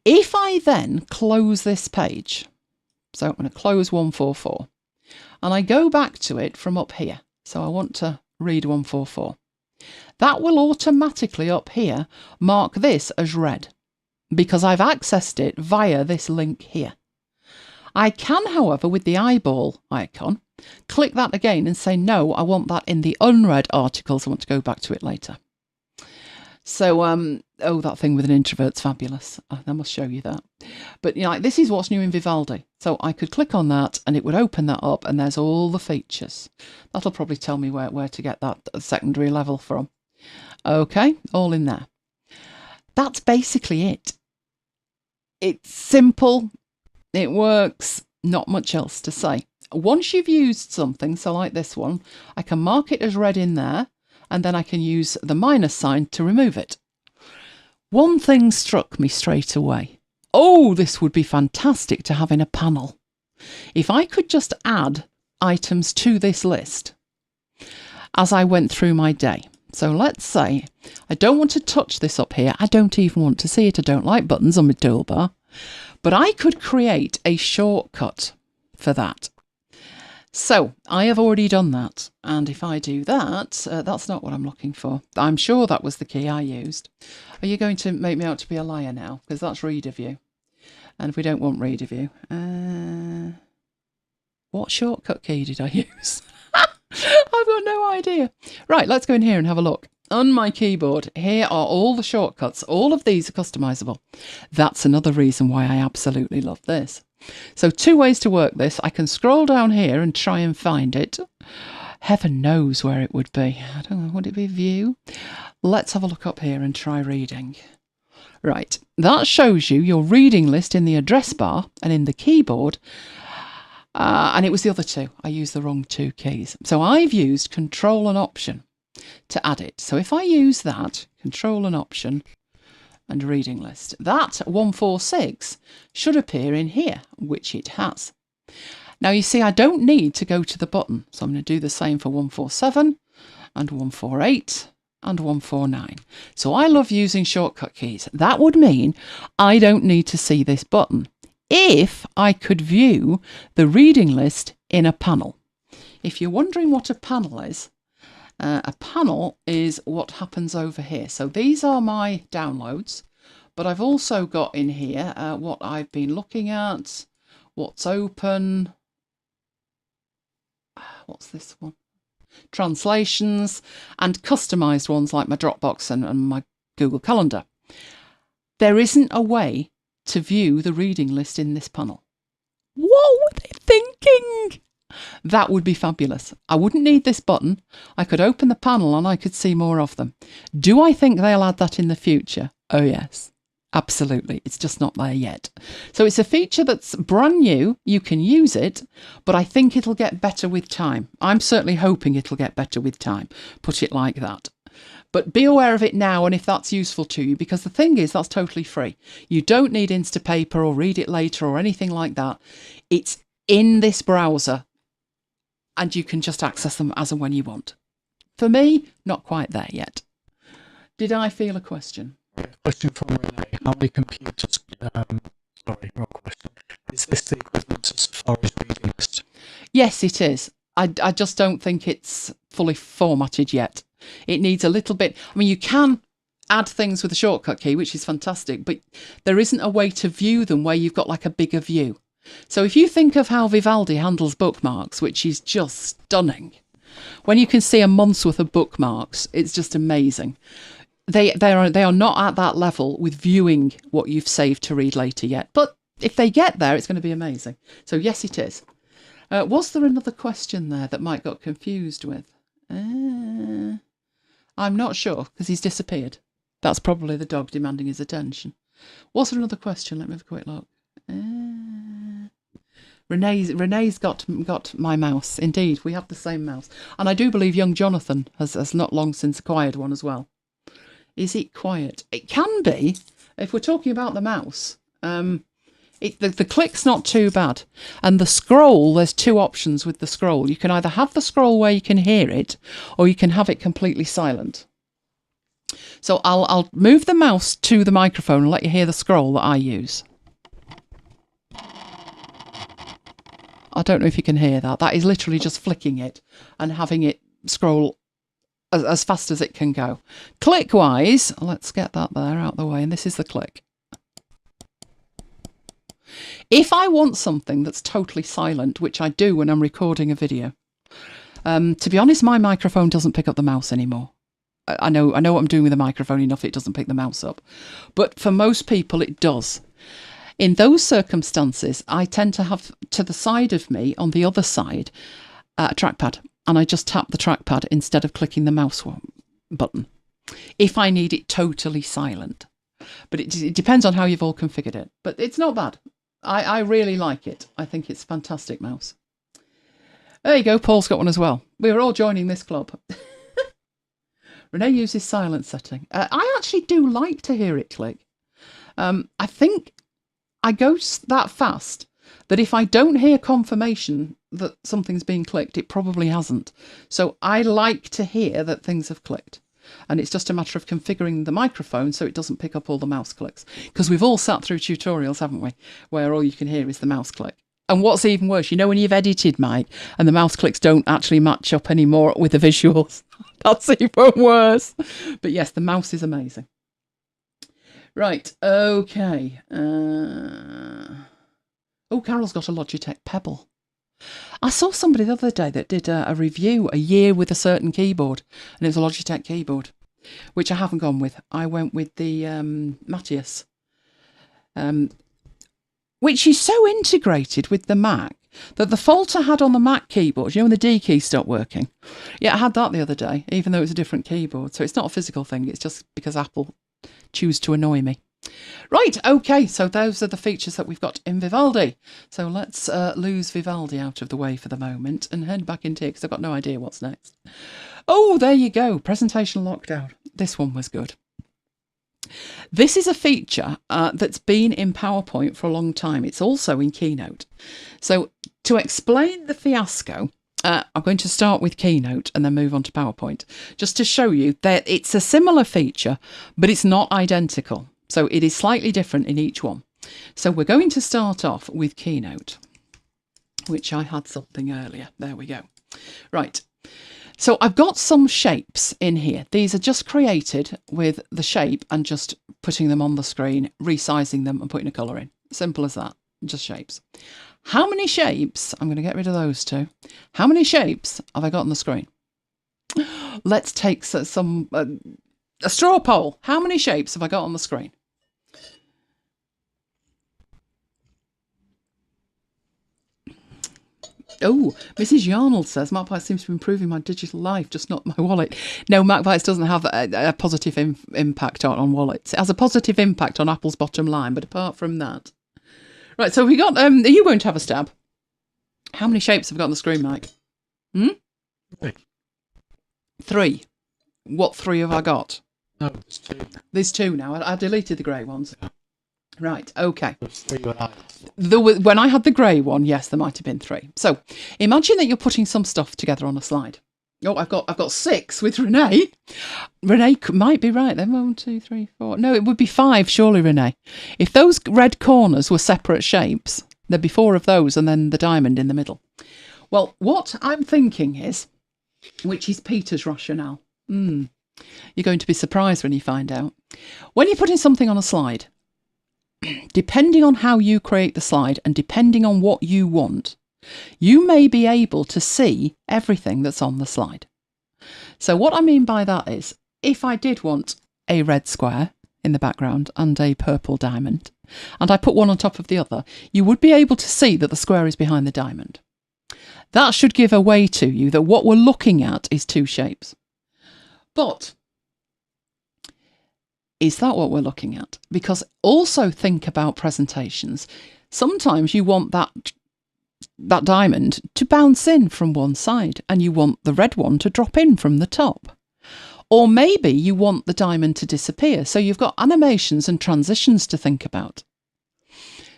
If I then close this page, so I'm going to close 144, and I go back to it from up here. So I want to read 144. That will automatically up here mark this as read because I've accessed it via this link here. I can, however, with the eyeball icon, click that again and say, no, I want that in the unread articles. I want to go back to it later. So, oh, that thing with an introvert's fabulous. I must show you that. But, you know, like, this is what's new in Vivaldi. So I could click on that and it would open that up and there's all the features. That'll probably tell me where to get that secondary level from. Okay, all in there. That's basically it. It's simple. It works. Not much else to say. Once you've used something, so like this one, I can mark it as read in there, and then I can use the minus sign to remove it. One thing struck me straight away. Oh, this would be fantastic to have in a panel. If I could just add items to this list as I went through my day. So let's say I don't want to touch this up here. I don't even want to see it. I don't like buttons on my toolbar. But I could create a shortcut for that. So I have already done that. And if I do that, that's not what I'm looking for. I'm sure that was the key I used. Are you going to make me out to be a liar now? Because that's reader view. And if we don't want reader view, what shortcut key did I use? I've got no idea. Right, let's go in here and have a look. On my keyboard, here are all the shortcuts. All of these are customizable. That's another reason why I absolutely love this. So 2 ways to work this. I can scroll down here and try and find it. Heaven knows where it would be. I don't know, would it be view? Let's have a look up here and try reading. Right, that shows you your reading list in the address bar and in the keyboard. And it was the other 2. I used the wrong 2 keys. So I've used Control and Option to add it. So if I use that, Control and Option and reading list, that 146 should appear in here, which it has. Now you see, I don't need to go to the button. So I'm going to do the same for 147 and 148 and 149. So I love using shortcut keys. That would mean I don't need to see this button if I could view the reading list in a panel. If you're wondering what a panel is what happens over here. So these are my downloads, but I've also got in here what I've been looking at, what's open, what's this one? Translations, and customized ones like my Dropbox and my Google Calendar. There isn't a way to view the reading list in this panel. What were they thinking? That would be fabulous. I wouldn't need this button. I could open the panel and I could see more of them. Do I think they'll add that in the future? Oh yes, absolutely. It's just not there yet. So it's a feature that's brand new. You can use it, but I think it'll get better with time. I'm certainly hoping it'll get better with time. Put it like that. But be aware of it now, and if that's useful to you, because the thing is, that's totally free. You don't need Instapaper or read it later or anything like that. It's in this browser, and you can just access them as and when you want. For me, not quite there yet. Did I feel a question? Question from Renee. How many computers, sorry, wrong question. Is this the equivalent to Safari's reading list? Yes, it is. I just don't think it's fully formatted yet. It needs a little bit. I mean, you can add things with a shortcut key, which is fantastic, but there isn't a way to view them where you've got like a bigger view. So if you think of how Vivaldi handles bookmarks, which is just stunning, when you can see a month's worth of bookmarks, it's just amazing. They are not at that level with viewing what you've saved to read later yet. But if they get there, it's going to be amazing. So yes, it is. Was there another question there that Mike got confused with? I'm not sure, because he's disappeared. That's probably the dog demanding his attention. Was there another question? Let me have a quick look. Renee's got my mouse. Indeed, we have the same mouse. And I do believe young Jonathan has not long since acquired one as well. Is it quiet? It can be, if we're talking about the mouse. The click's not too bad. And the scroll, there's 2 options with the scroll. You can either have the scroll where you can hear it, or you can have it completely silent. So I'll move the mouse to the microphone and let you hear the scroll that I use. I don't know if you can hear that. That is literally just flicking it and having it scroll as fast as it can go. Click-wise, let's get that there out the way. And this is the click. If I want something that's totally silent, which I do when I'm recording a video, to be honest, my microphone doesn't pick up the mouse anymore. I know what I'm doing with the microphone enough, it doesn't pick the mouse up. But for most people, it does. In those circumstances, I tend to have to the side of me, on the other side, a trackpad. And I just tap the trackpad instead of clicking the mouse button, if I need it totally silent. But it depends on how you've all configured it. But it's not bad. I really like it. I think it's a fantastic mouse. There you go, Paul's got one as well. We're all joining this club. Renee uses silent setting. I actually do like to hear it click. I think I go that fast that if I don't hear confirmation that something's been clicked, it probably hasn't. So I like to hear that things have clicked. And it's just a matter of configuring the microphone so it doesn't pick up all the mouse clicks. Because we've all sat through tutorials, haven't we, where all you can hear is the mouse click. And what's even worse, you know, when you've edited, Mike, and the mouse clicks don't actually match up anymore with the visuals. That's even worse. But yes, the mouse is amazing. Right, okay. Oh, Carol's got a Logitech Pebble. I saw somebody the other day that did a review, a year with a certain keyboard, and it was a Logitech keyboard, which I haven't gone with. I went with the Matthias, which is so integrated with the Mac that the fault I had on the Mac keyboard, you know, when the D key stopped working, yeah, I had that the other day, even though it was a different keyboard. So it's not a physical thing, it's just because Apple choose to annoy me. Right, okay, so those are the features that we've got in Vivaldi. So let's lose Vivaldi out of the way for the moment and head back into here because I've got no idea what's next. Oh, there you go, presentation lockdown. This one was good. This is a feature that's been in PowerPoint for a long time. It's also in Keynote. So to explain the fiasco, I'm going to start with Keynote and then move on to PowerPoint, just to show you that it's a similar feature, but it's not identical. So it is slightly different in each one. So we're going to start off with Keynote, which I had something earlier. There we go. Right. So I've got some shapes in here. These are just created with the shape and just putting them on the screen, resizing them and putting a colour in. Simple as that. Just shapes. How many shapes? I'm going to get rid of those two. How many shapes have I got on the screen? Let's take some a straw poll. How many shapes have I got on the screen? Oh, Mrs. Yarnold says, MacBites seems to be improving my digital life, just not my wallet. No, MacBites doesn't have a positive impact on wallets. It has a positive impact on Apple's bottom line, but apart from that. Right, so we got, are you going to have a stab? How many shapes have we got on the screen, Mike? Three. What three have I got? No, there's two. There's two now. I deleted the grey ones. Yeah. Right, okay. There's three when I When I had the grey one, yes, there might have been three. So imagine that you're putting some stuff together on a slide. Oh, I've got six with Renee. Renee might be right then. 1, 2, 3, 4. No, it would be 5, surely, Renee. If those red corners were separate shapes, there'd be 4 of those and then the diamond in the middle. Well, what I'm thinking is, which is Peter's rationale. You're going to be surprised when you find out. When you're putting something on a slide, depending on how you create the slide and depending on what you want, you may be able to see everything that's on the slide. So what I mean by that is, if I did want a red square in the background and a purple diamond, and I put one on top of the other, you would be able to see that the square is behind the diamond. That should give away to you that what we're looking at is two shapes. But is that what we're looking at? Because also think about presentations. Sometimes you want that diamond to bounce in from one side and you want the red one to drop in from the top. Or maybe you want the diamond to disappear. So you've got animations and transitions to think about.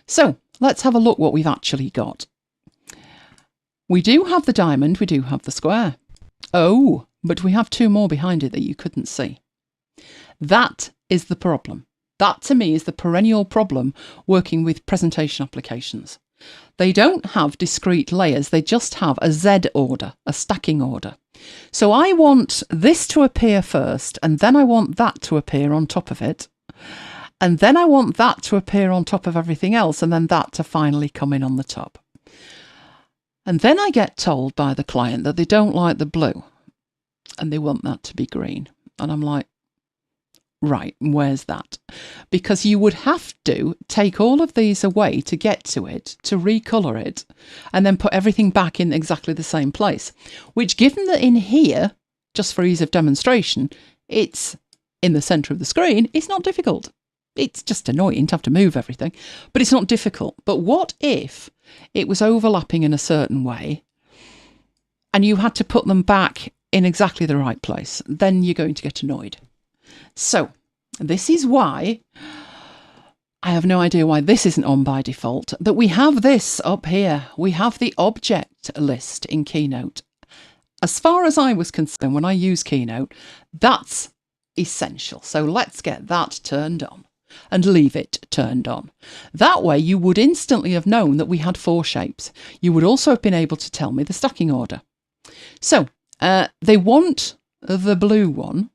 So let's have a look what we've actually got. We do have the diamond, we do have the square. Oh, but we have 2 more behind it that you couldn't see. That is the problem. That to me is the perennial problem working with presentation applications. They don't have discrete layers, they just have a Z order, a stacking order. So I want this to appear first and then I want that to appear on top of it. And then I want that to appear on top of everything else, and then that to finally come in on the top. And then I get told by the client that they don't like the blue and they want that to be green. And I'm like, right, where's that? Because you would have to take all of these away to get to it, to recolour it, and then put everything back in exactly the same place. Which, given that in here, just for ease of demonstration, it's in the centre of the screen, it's not difficult. It's just annoying to have to move everything, but it's not difficult. But what if it was overlapping in a certain way and you had to put them back in exactly the right place? Then you're going to get annoyed. So this is why I have no idea why this isn't on by default, that we have this up here. We have the object list in Keynote. As far as I was concerned, when I use Keynote, that's essential. So let's get that turned on and leave it turned on. That way you would instantly have known that we had 4 shapes. You would also have been able to tell me the stacking order. So they want the blue one,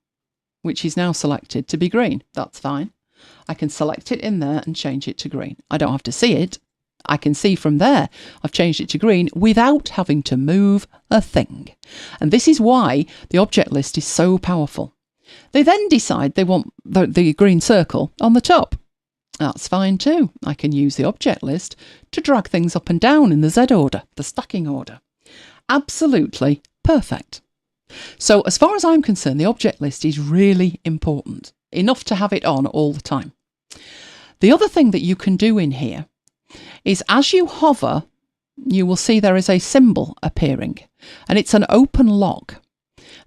which is now selected, to be green. That's fine. I can select it in there and change it to green. I don't have to see it. I can see from there I've changed it to green without having to move a thing. And this is why the object list is so powerful. They then decide they want the green circle on the top. That's fine too. I can use the object list to drag things up and down in the Z order, the stacking order. Absolutely perfect. So as far as I'm concerned, the object list is really important, enough to have it on all the time. The other thing that you can do in here is, as you hover, you will see there is a symbol appearing, and it's an open lock.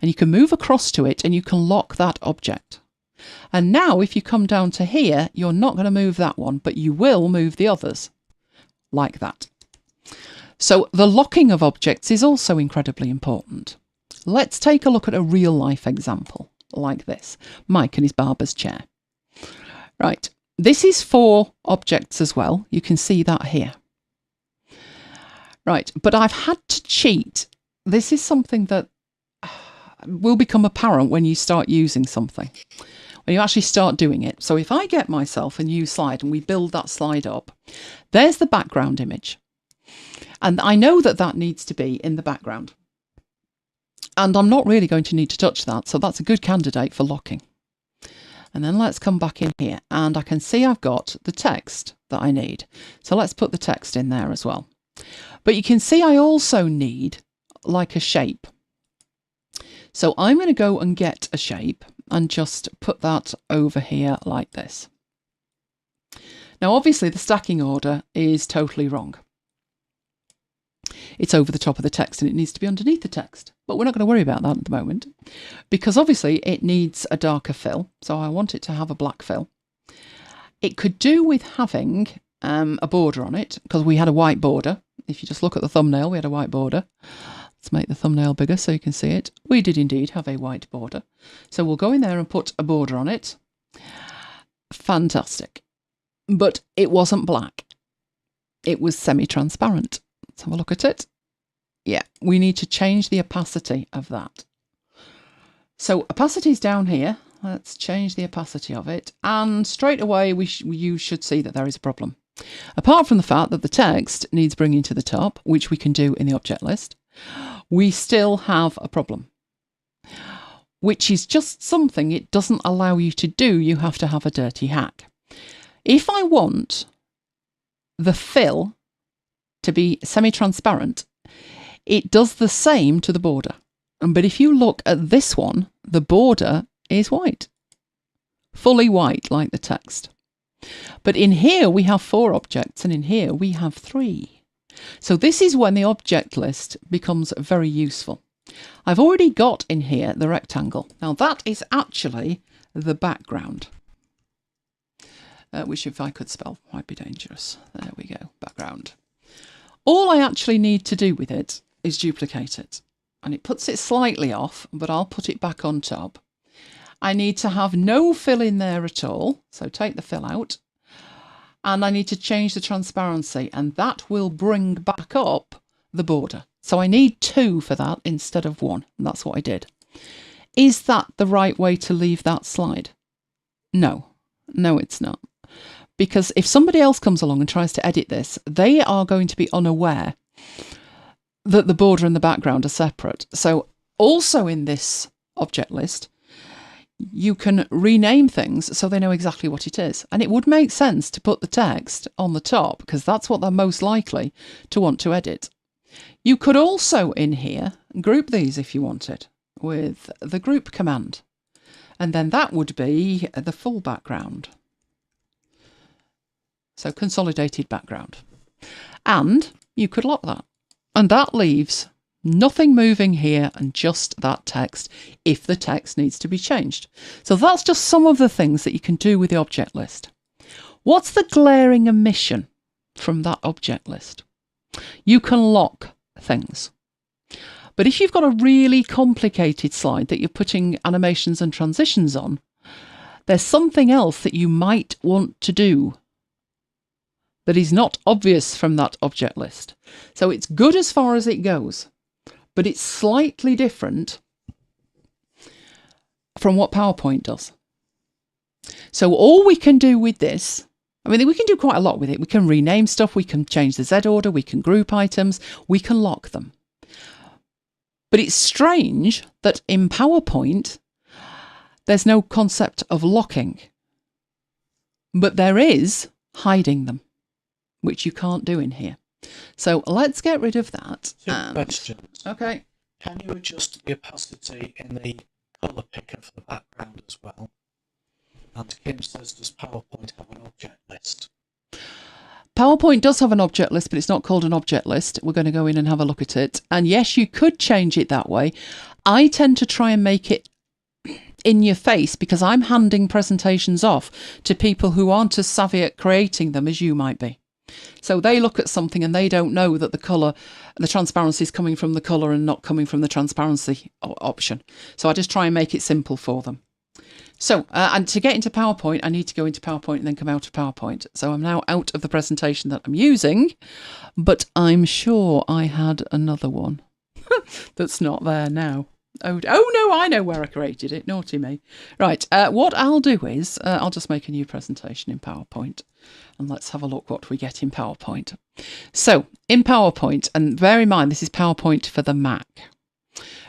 And you can move across to it and you can lock that object. And now if you come down to here, you're not going to move that one, but you will move the others like that. So the locking of objects is also incredibly important. Let's take a look at a real life example like this. Mike and his barber's chair. Right, this is 4 objects as well. You can see that here. Right, but I've had to cheat. This is something that will become apparent when you start using something, when you actually start doing it. So if I get myself a new slide and we build that slide up, there's the background image. And I know that that needs to be in the background. And I'm not really going to need to touch that. So that's a good candidate for locking. And then let's come back in here and I can see I've got the text that I need. So let's put the text in there as well. But you can see I also need like a shape. So I'm going to go and get a shape and just put that over here like this. Now, obviously, the stacking order is totally wrong. It's over the top of the text and it needs to be underneath the text. But we're not going to worry about that at the moment because obviously it needs a darker fill. So I want it to have a black fill. It could do with having a border on it because we had a white border. If you just look at the thumbnail, we had a white border. Let's make the thumbnail bigger so you can see it. We did indeed have a white border. So we'll go in there and put a border on it. Fantastic. But it wasn't black. It was semi-transparent. Let's have a look at it. Yeah, we need to change the opacity of that. So opacity is down here. Let's change the opacity of it. And straight away, you should see that there is a problem. Apart from the fact that the text needs bringing to the top, which we can do in the object list, we still have a problem, which is just something it doesn't allow you to do. You have to have a dirty hack. If I want the fill to be semi-transparent, it does the same to the border. But if you look at this one, the border is white, fully white like the text. But in here we have 4 objects and in here we have 3. So this is when the object list becomes very useful. I've already got in here the rectangle. Now that is actually the background, which if I could spell might be dangerous. There we go, background. All I actually need to do with it is duplicate it. And it puts it slightly off, but I'll put it back on top. I need to have no fill in there at all. So take the fill out. And I need to change the transparency, and that will bring back up the border. So I need 2 for that instead of 1, and that's what I did. Is that the right way to leave that slide? No, it's not. because if somebody else comes along and tries to edit this, they are going to be unaware that the border and the background are separate. So also in this object list, you can rename things so they know exactly what it is. And it would make sense to put the text on the top because that's what they're most likely to want to edit. You could also in here group these if you wanted with the group command. And then that would be the full background. So consolidated background. And you could lock that. And that leaves nothing moving here and just that text if the text needs to be changed. So that's just some of the things that you can do with the object list. What's the glaring omission from that object list? You can lock things. But if you've got a really complicated slide that you're putting animations and transitions on, there's something else that you might want to do that is not obvious from that object list. So it's good as far as it goes, but it's slightly different from what PowerPoint does. So all we can do with this, I mean, we can do quite a lot with it. We can rename stuff, we can change the Z order, we can group items, we can lock them. But it's strange that in PowerPoint, there's no concept of locking, but there is hiding them, which you can't do in here. So let's get rid of that. Two questions. Okay. Can you adjust the opacity in the colour picker for the background as well? And Kim says, does PowerPoint have an object list? PowerPoint does have an object list, but it's not called an object list. We're going to go in and have a look at it. And yes, you could change it that way. I tend to try and make it in your face because I'm handing presentations off to people who aren't as savvy at creating them as you might be. So they look at something and they don't know that the transparency is coming from the colour and not coming from the transparency option. So I just try and make it simple for them. So, and to get into PowerPoint, I need to go into PowerPoint and then come out of PowerPoint. So I'm now out of the presentation that I'm using, but I'm sure I had another one that's not there now. Oh no, I know where I created it. Naughty me. Right, what I'll do is I'll just make a new presentation in PowerPoint and let's have a look what we get in PowerPoint. So in PowerPoint, and bear in mind this is PowerPoint for the Mac.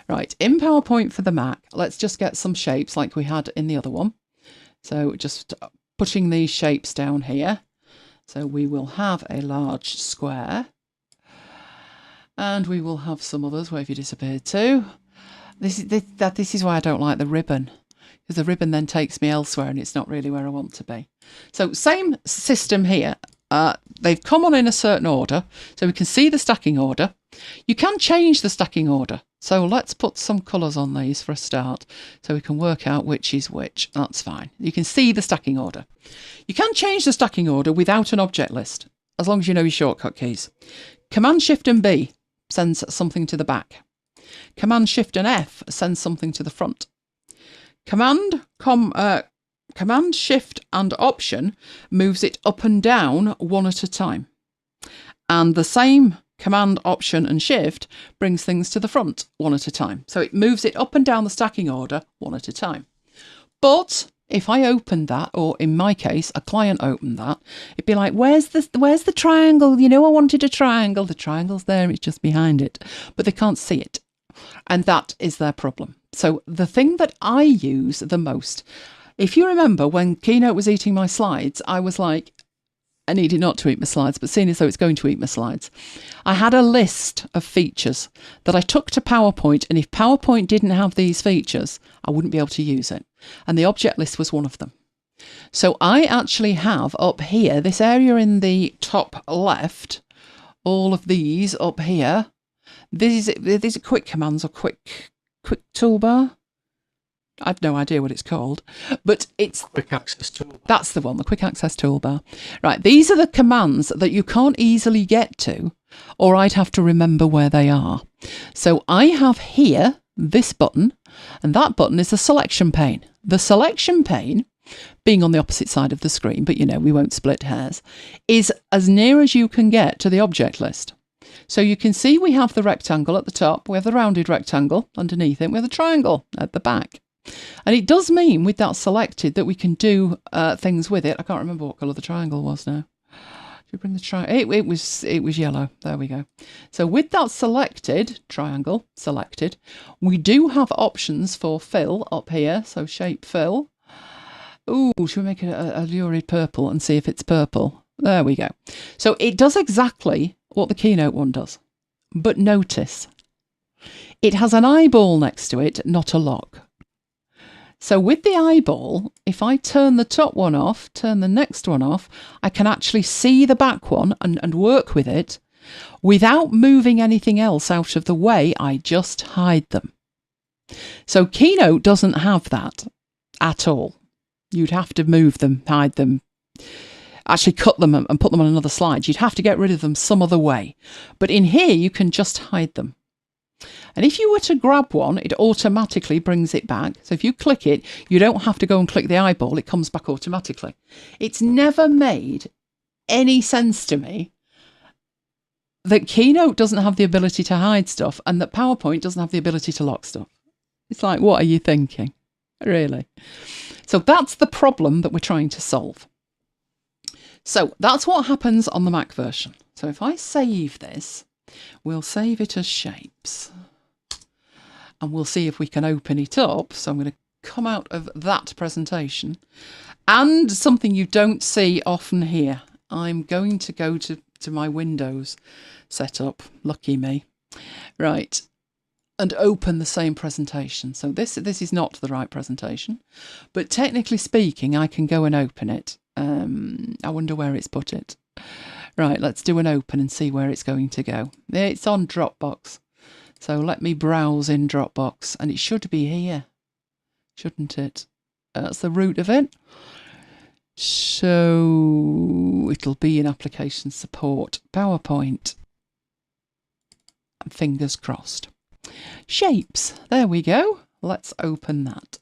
Right, in PowerPoint for the Mac, let's just get some shapes like we had in the other one. So just putting these shapes down here. So we will have a large square and we will have some others. Where have you disappeared to? This is why I don't like the ribbon, because the ribbon then takes me elsewhere and it's not really where I want to be. So same system here. They've come on in a certain order, so we can see the stacking order. You can change the stacking order. So let's put some colours on these for a start, so we can work out which is which. That's fine. You can see the stacking order. You can change the stacking order without an object list, as long as you know your shortcut keys. Command Shift and B sends something to the back. Command Shift and F sends something to the front. Command Shift and Option moves it up and down one at a time. And the same Command Option and Shift brings things to the front one at a time. So it moves it up and down the stacking order one at a time. But if I opened that, or in my case, a client opened that, it'd be like, where's the triangle? You know, I wanted a triangle. The triangle's there, it's just behind it. But they can't see it. And that is their problem. So the thing that I use the most, if you remember when Keynote was eating my slides, I was like, I needed not to eat my slides, but seeing as though it's going to eat my slides, I had a list of features that I took to PowerPoint, and if PowerPoint didn't have these features, I wouldn't be able to use it. And the object list was one of them. So I actually have up here, this area in the top left, all of these up here. These are quick commands or quick toolbar. I've no idea what it's called, but it's Quick access toolbar. That's the one, the quick access toolbar. Right, these are the commands that you can't easily get to, or I'd have to remember where they are. So I have here this button, and that button is the selection pane. The selection pane, being on the opposite side of the screen, but you know, we won't split hairs, is as near as you can get to the object list. So you can see we have the rectangle at the top, we have the rounded rectangle underneath it, we have the triangle at the back. And it does mean with that selected that we can do things with it. I can't remember what colour the triangle was now. Should we bring the triangle? It was yellow. There we go. So with that selected, triangle selected, we do have options for fill up here. So shape fill. Ooh, should we make it a lurid purple and see if it's purple? There we go. So it does exactly what the Keynote one does. But notice, it has an eyeball next to it, not a lock. So with the eyeball, if I turn the top one off, turn the next one off, I can actually see the back one and work with it without moving anything else out of the way. I just hide them. So Keynote doesn't have that at all. You'd have to move them, hide them, actually cut them and put them on another slide. You'd have to get rid of them some other way. But in here, you can just hide them. And if you were to grab one, it automatically brings it back. So if you click it, you don't have to go and click the eyeball. It comes back automatically. It's never made any sense to me that Keynote doesn't have the ability to hide stuff and that PowerPoint doesn't have the ability to lock stuff. It's like, what are you thinking? Really? So that's the problem that we're trying to solve. So that's what happens on the Mac version. So if I save this, we'll save it as shapes. And we'll see if we can open it up. So I'm going to come out of that presentation. And something you don't see often here. I'm going to go to my Windows setup. Lucky me. Right. And open the same presentation. So this is not the right presentation. But technically speaking, I can go and open it. I wonder where it's put it. Right, let's do an open and see where it's going to go. It's on Dropbox. So let me browse in Dropbox. And it should be here, shouldn't it? That's the root of it. So it'll be in application support. PowerPoint. Fingers crossed. Shapes. There we go. Let's open that.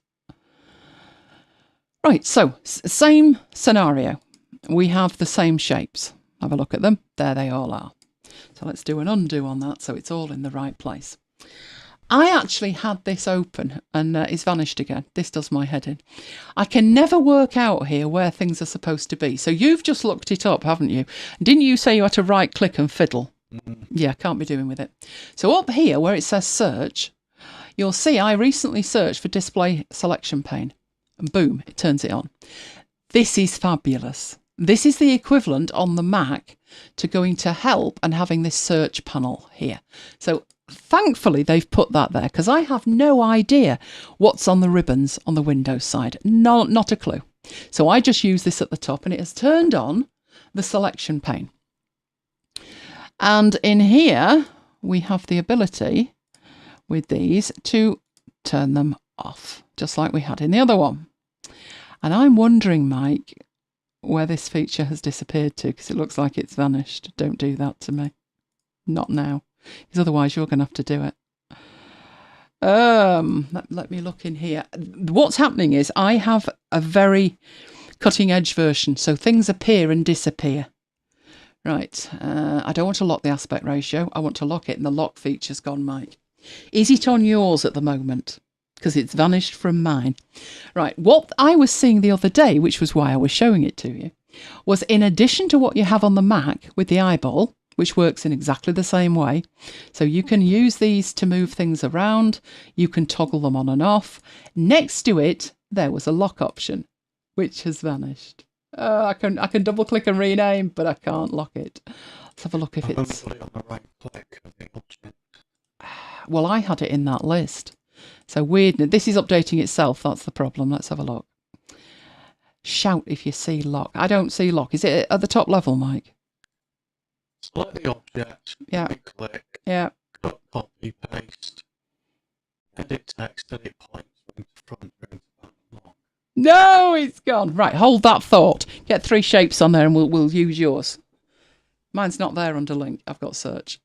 Right, so same scenario. We have the same shapes. Have a look at them. There they all are. So let's do an undo on that so it's all in the right place. I actually had this open and it's vanished again. This does my head in. I can never work out here where things are supposed to be. So you've just looked it up, haven't you? Didn't you say you had to right click and fiddle? Yeah, can't be doing with it. So up here where it says search, you'll see I recently searched for display selection pane. And boom, it turns it on. This is fabulous. This is the equivalent on the Mac to going to help and having this search panel here. So thankfully they've put that there because I have no idea what's on the ribbons on the Windows side. No, not a clue. So I just use this at the top and it has turned on the selection pane. And in here we have the ability with these to turn them off, just like we had in the other one. And I'm wondering, Mike, where this feature has disappeared to, because it looks like it's vanished. Don't do that to me. Not now, because otherwise you're going to have to do it. Let me look in here. What's happening is I have a very cutting edge version, so things appear and disappear. Right, I don't want to lock the aspect ratio. I want to lock it, and the lock feature's gone, Mike. Is it on yours at the moment? Because it's vanished from mine. Right, what I was seeing the other day, which was why I was showing it to you, was in addition to what you have on the Mac with the eyeball, which works in exactly the same way. So you can use these to move things around. You can toggle them on and off. Next to it, there was a lock option, which has vanished. I can double click and rename, but I can't lock it. Let's have a look if it's... Put it on the right click of the option. Well, I had it in that list. So weird. This is updating itself. That's the problem. Let's have a look. Shout if you see lock. I don't see lock. Is it at the top level, Mike? Select the object. Yeah. Right click. Yeah. Cut, copy, paste. Edit text, edit points. Bring to front, bring to back. Lock. No, it's gone. Right, hold that thought. Get 3 shapes on there and we'll use yours. Mine's not there under link. I've got search.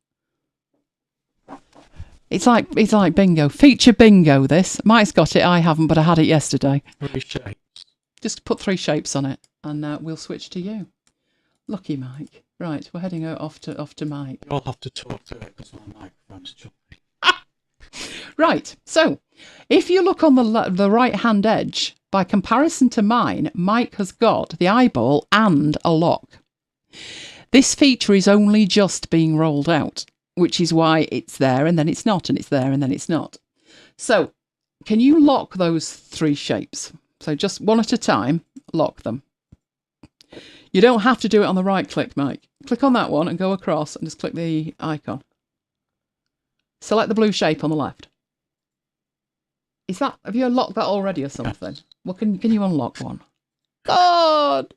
It's like bingo. Feature bingo, this. Mike's got it, I haven't, but I had it yesterday. 3 shapes. Just put 3 shapes on it and we'll switch to you. Lucky Mike. Right, we're heading off to Mike. You'll have to talk to it because my microphone's choppy. Right, so If you look on the right-hand edge, by comparison to mine, Mike has got the eyeball and a lock. This feature is only just being rolled out, which is why it's there and then it's not, and it's there and then it's not. So, can you lock those 3 shapes? So just one at a time, lock them. You don't have to do it on the right click, Mike. Click on that one and go across and just click the icon. Select the blue shape on the left. Have you unlocked that already or something? Well, can you unlock one? God!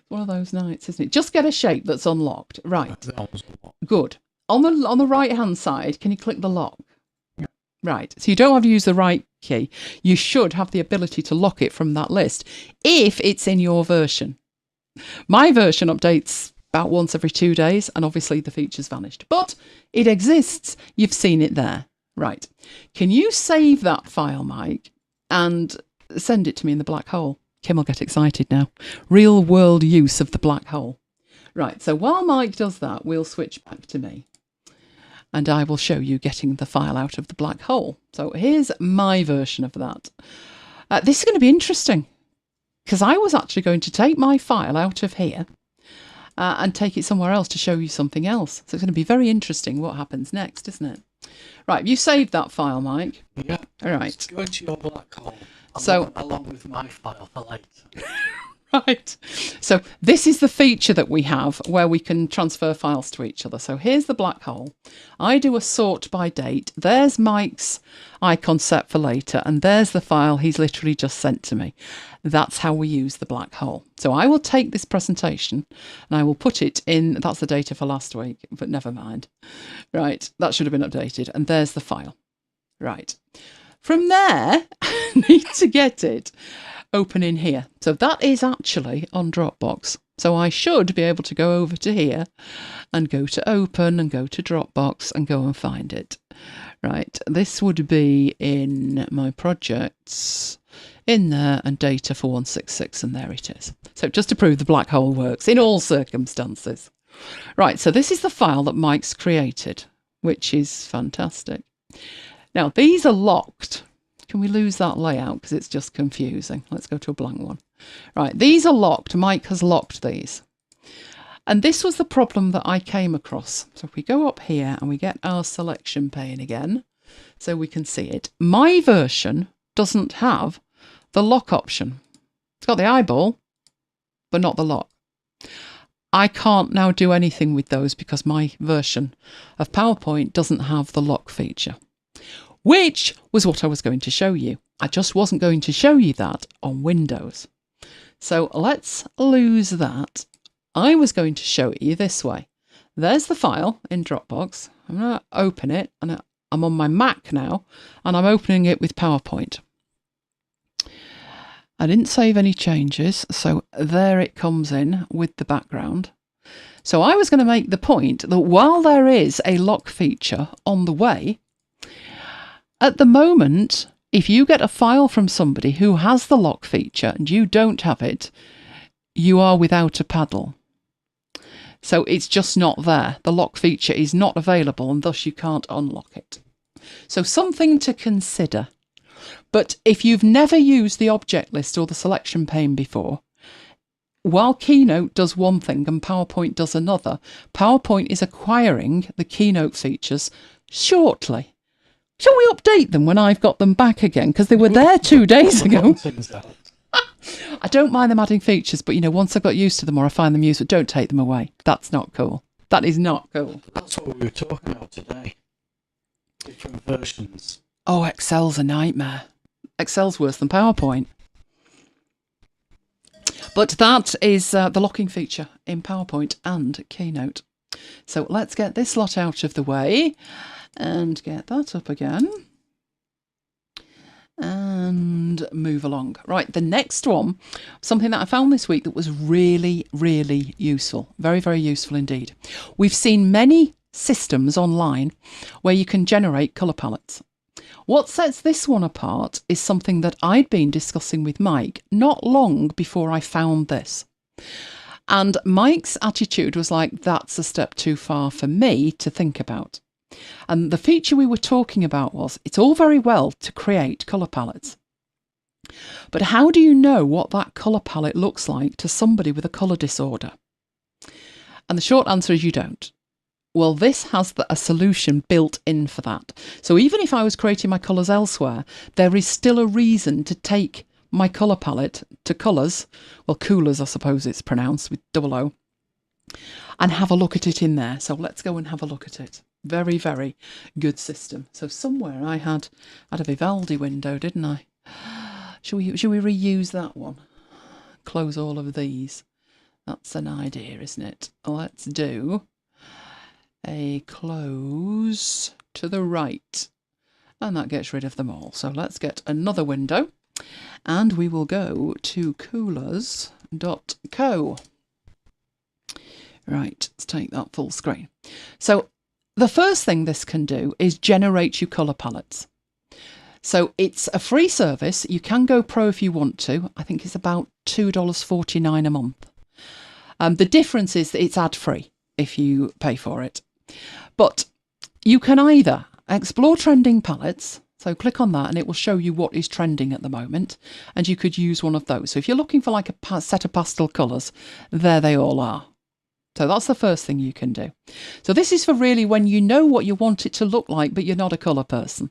One of those nights, isn't it? Just get a shape that's unlocked. Right. Good. On the right-hand side, can you click the lock? Right. So you don't have to use the right key. You should have the ability to lock it from that list if it's in your version. My version updates about once every 2 days, and obviously the feature's vanished. But it exists. You've seen it there. Right. Can you save that file, Mike, and send it to me in the black hole? Kim will get excited now. Real world use of the black hole. Right. So while Mike does that, we'll switch back to me. And I will show you getting the file out of the black hole. So here's my version of that. This is going to be interesting, because I was actually going to take my file out of here and take it somewhere else to show you something else. So it's going to be very interesting what happens next, isn't it? Right, you saved that file, Mike. Yeah. All right. Let's go into your black hole. Along with my file for later. Right. So this is the feature that we have where we can transfer files to each other. So here's the black hole. I do a sort by date. There's Mike's icon set for later, and there's the file he's literally just sent to me. That's how we use the black hole. So I will take this presentation and I will put it in. That's the data for last week, but never mind. Right. That should have been updated. And there's the file. Right. From there, I need to get it open in here. So that is actually on Dropbox. So I should be able to go over to here and go to open and go to Dropbox and go and find it. Right, this would be in my projects, in there, and data for 166, and there it is. So just to prove the black hole works in all circumstances. Right, so this is the file that Mike's created, which is fantastic. Now, these are locked. Can we lose that layout because it's just confusing? Let's go to a blank one. Right, these are locked. Mike has locked these. And this was the problem that I came across. So if we go up here and we get our selection pane again, so we can see it. My version doesn't have the lock option. It's got the eyeball, but not the lock. I can't now do anything with those because my version of PowerPoint doesn't have the lock feature, which was what I was going to show you. I just wasn't going to show you that on Windows. So let's lose that. I was going to show it you this way. There's the file in Dropbox. I'm going to open it, and I'm on my Mac now, and I'm opening it with PowerPoint. I didn't save any changes, so there it comes in with the background. So I was going to make the point that while there is a lock feature on the way, at the moment, if you get a file from somebody who has the lock feature and you don't have it, you are without a paddle. So it's just not there. The lock feature is not available, and thus you can't unlock it. So something to consider. But if you've never used the object list or the selection pane before, while Keynote does one thing and PowerPoint does another, PowerPoint is acquiring the Keynote features shortly. Shall we update them when I've got them back again? Because they were there 2 days ago. I don't mind them adding features, but, you know, once I've got used to them or I find them useful, don't take them away. That's not cool. That is not cool. That's what we were talking about today. Different versions. Oh, Excel's a nightmare. Excel's worse than PowerPoint. But that is the locking feature in PowerPoint and Keynote. So let's get this lot out of the way and get that up again. And move along. Right, the next one, something that I found this week that was really, really useful. Very, very useful indeed. We've seen many systems online where you can generate colour palettes. What sets this one apart is something that I'd been discussing with Mike not long before I found this. And Mike's attitude was like, that's a step too far for me to think about. And the feature we were talking about was, it's all very well to create colour palettes, but how do you know what that colour palette looks like to somebody with a colour disorder? And the short answer is you don't. Well, this has a solution built in for that. So even if I was creating my colours elsewhere, there is still a reason to take my colour palette to Colours, well, Coolors I suppose it's pronounced with double O, and have a look at it in there. So let's go and have a look at it. Very, very good system. So somewhere I had a Vivaldi window, didn't I? Should we reuse that one? Close all of these. That's an idea, isn't it? Let's do a close to the right. And that gets rid of them all. So let's get another window. And we will go to coolors.co. Right, let's take that full screen. So the first thing this can do is generate you colour palettes. So it's a free service. You can go pro if you want to. I think it's about $2.49 a month. The difference is that it's ad-free if you pay for it. But you can either explore trending palettes. So click on that and it will show you what is trending at the moment. And you could use one of those. So if you're looking for like a set of pastel colours, there they all are. So that's the first thing you can do. So this is for really when you know what you want it to look like, but you're not a colour person.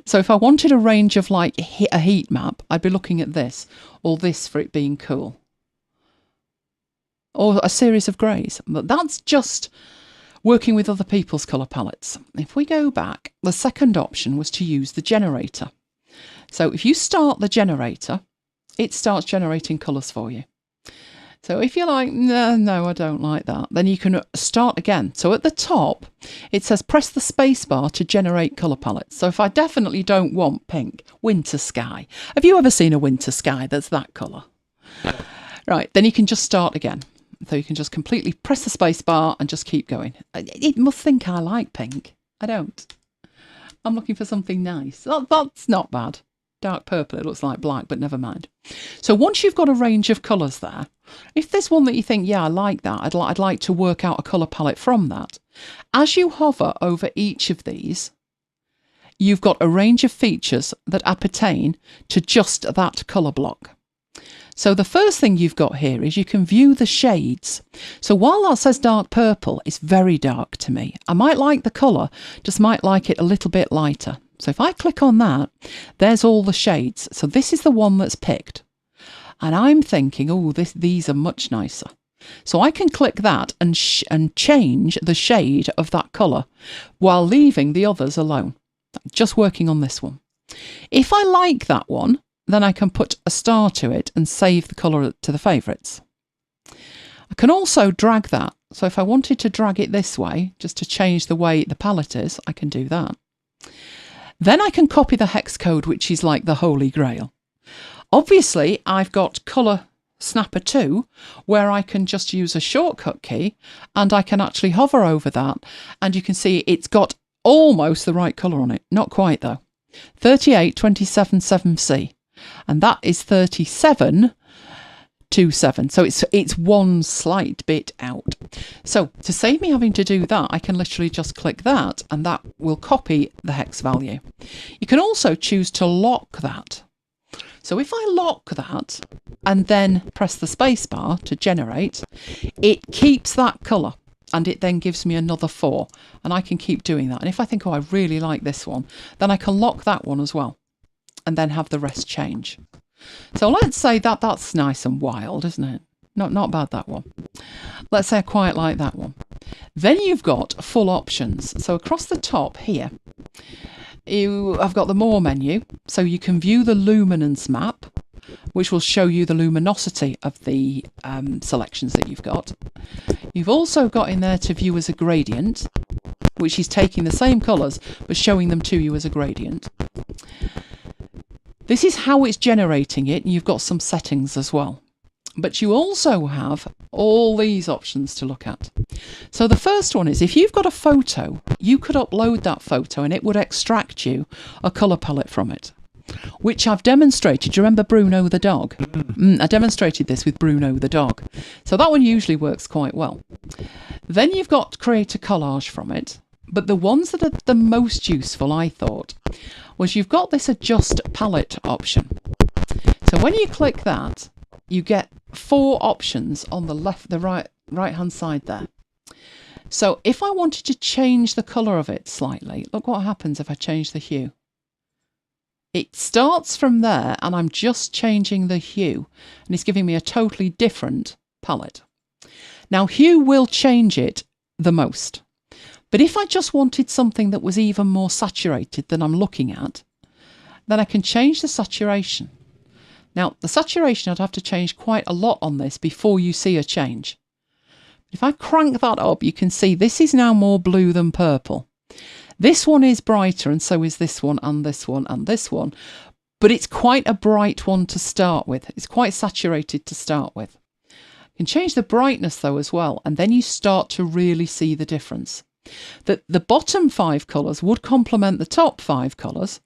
So if I wanted a range of like a heat map, I'd be looking at this, or this for it being cool. Or a series of greys. But that's just working with other people's colour palettes. If we go back, the second option was to use the generator. So if you start the generator, it starts generating colours for you. So if you're like, no, I don't like that, then you can start again. So at the top, it says press the space bar to generate colour palettes. So if I definitely don't want pink, winter sky. Have you ever seen a winter sky that's that colour? Right, then you can just start again. So you can just completely press the space bar and just keep going. It must think I like pink. I don't. I'm looking for something nice. That's not bad. Dark purple, it looks like black, but never mind. So once you've got a range of colours there, if there's one that you think, yeah, I like that, I'd like to work out a colour palette from that, as you hover over each of these, you've got a range of features that appertain to just that colour block. So the first thing you've got here is you can view the shades. So while that says dark purple, it's very dark to me. I might like the colour, just might like it a little bit lighter. So if I click on that, there's all the shades. So this is the one that's picked. And I'm thinking, oh, these are much nicer. So I can click that and change the shade of that colour while leaving the others alone. Just working on this one. If I like that one, then I can put a star to it and save the colour to the favourites. I can also drag that. So if I wanted to drag it this way, just to change the way the palette is, I can do that. Then I can copy the hex code, which is like the holy grail. Obviously, I've got Colour Snapper 2, where I can just use a shortcut key and I can actually hover over that and you can see it's got almost the right colour on it. Not quite though. 38277C. And that is 3727. So it's one slight bit out. So to save me having to do that, I can literally just click that and that will copy the hex value. You can also choose to lock that. So if I lock that and then press the space bar to generate, it keeps that colour and it then gives me another 4 and I can keep doing that. And if I think, oh, I really like this one, then I can lock that one as well and then have the rest change. So let's say that's nice and wild, isn't it? Not bad, that one. Let's say I quite like that one. Then you've got full options. So across the top here, I've got the More menu. So you can view the luminance map, which will show you the luminosity of the selections that you've got. You've also got in there to view as a gradient, which is taking the same colours, but showing them to you as a gradient. This is how it's generating it, and you've got some settings as well. But you also have all these options to look at. So the first one is if you've got a photo, you could upload that photo and it would extract you a colour palette from it, which I've demonstrated. Do you remember Bruno the dog? I demonstrated this with Bruno the dog. So that one usually works quite well. Then you've got create a collage from it. But the ones that are the most useful, I thought, was you've got this adjust palette option. So when you click that, you get 4 options on the right hand side there. So if I wanted to change the colour of it slightly, look what happens if I change the hue. It starts from there and I'm just changing the hue and it's giving me a totally different palette. Now hue will change it the most, but if I just wanted something that was even more saturated than I'm looking at, then I can change the saturation. Now the saturation I'd have to change quite a lot on this before you see a change. If I crank that up, you can see this is now more blue than purple. This one is brighter and so is this one and this one and this one, but it's quite a bright one to start with. It's quite saturated to start with. You can change the brightness though as well, and then you start to really see the difference. That the bottom 5 colours would complement the top 5 colours,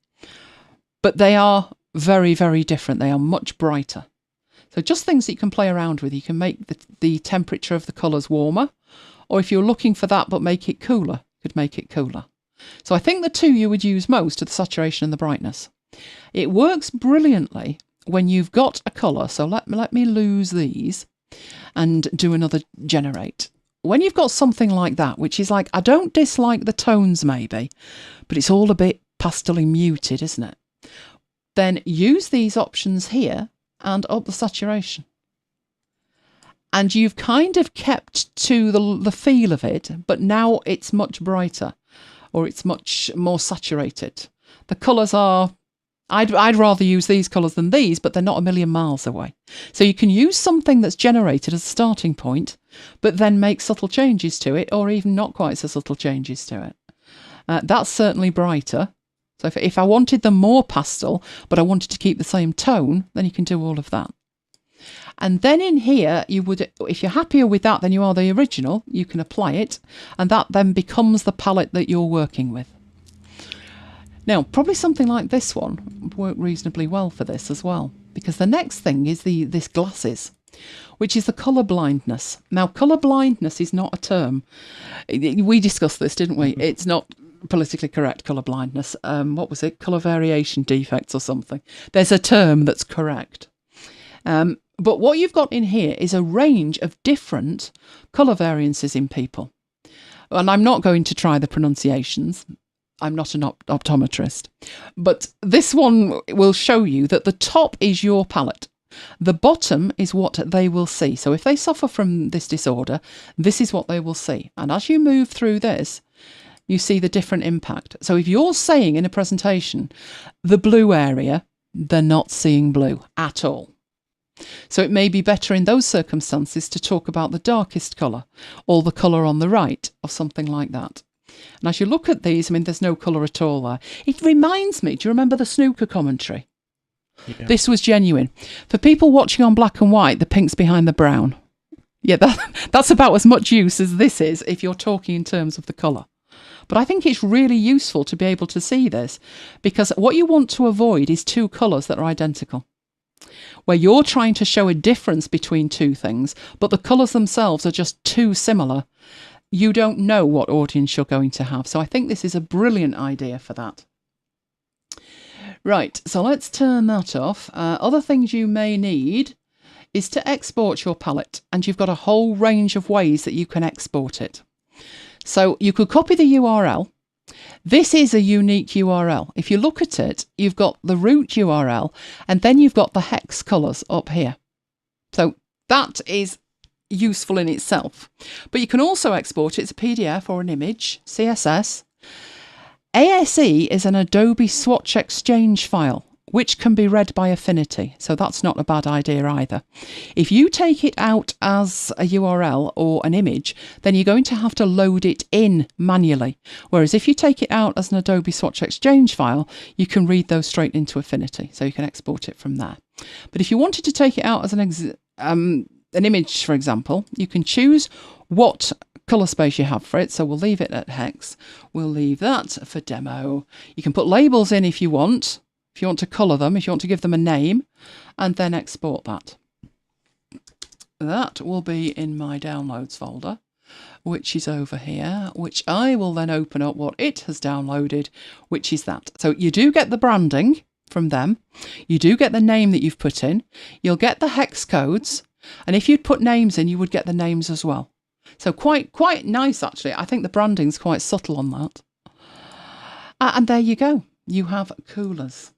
but they are very, very different. They are much brighter. So just things that you can play around with. You can make the temperature of the colours warmer, or if you're looking for that but make it cooler, you could make it cooler. So I think the 2 you would use most are the saturation and the brightness. It works brilliantly when you've got a colour. So let me lose these and do another generate. When you've got something like that, which is like, I don't dislike the tones maybe, but it's all a bit pastel-y muted, isn't it? Then use these options here and up the saturation. And you've kind of kept to the feel of it, but now it's much brighter. Or it's much more saturated. The colours are, I'd rather use these colours than these, but they're not a million miles away. So you can use something that's generated as a starting point, but then make subtle changes to it, or even not quite so subtle changes to it. That's certainly brighter. So if I wanted them more pastel, but I wanted to keep the same tone, then you can do all of that. And then in here, you would, if you're happier with that than you are the original, you can apply it, and that then becomes the palette that you're working with. Now, probably something like this one would work reasonably well for this as well, because the next thing is this glasses, which is the colour blindness. Now, colour blindness is not a term. We discussed this, didn't we? It's not politically correct, colour blindness. What was it? Colour variation defects or something. There's a term that's correct. But what you've got in here is a range of different colour variances in people. And I'm not going to try the pronunciations. I'm not an optometrist. But this one will show you that the top is your palette. The bottom is what they will see. So if they suffer from this disorder, this is what they will see. And as you move through this, you see the different impact. So if you're saying in a presentation, the blue area, they're not seeing blue at all. So it may be better in those circumstances to talk about the darkest colour or the colour on the right or something like that. And as you look at these, I mean, there's no colour at all there. It reminds me, do you remember the snooker commentary? Yeah. This was genuine. For people watching on black and white, the pink's behind the brown. Yeah, that's about as much use as this is if you're talking in terms of the colour. But I think it's really useful to be able to see this, because what you want to avoid is 2 colours that are identical, where you're trying to show a difference between 2 things, but the colours themselves are just too similar. You don't know what audience you're going to have. So I think this is a brilliant idea for that. Right, so let's turn that off. Other things you may need is to export your palette, and you've got a whole range of ways that you can export it. So you could copy the URL. This is a unique URL. If you look at it, you've got the root URL, and then you've got the hex colours up here. So that is useful in itself. But you can also export it as a PDF or an image, CSS. ASE is an Adobe Swatch Exchange file, which can be read by Affinity. So that's not a bad idea either. If you take it out as a URL or an image, then you're going to have to load it in manually. Whereas if you take it out as an Adobe Swatch Exchange file, you can read those straight into Affinity. So you can export it from there. But if you wanted to take it out as an image, for example, you can choose what colour space you have for it. So we'll leave it at hex. We'll leave that for demo. You can put labels in if you want to colour them, if you want to give them a name, and then export that. That will be in my downloads folder. which is over here, which I will then open up what it has downloaded, which is that. So you do get the branding from them. You do get the name that you've put in. You'll get the hex codes. And if you'd put names in, you would get the names as well. So quite nice, actually. I think the branding's quite subtle on that. And there you go. You have Coolors.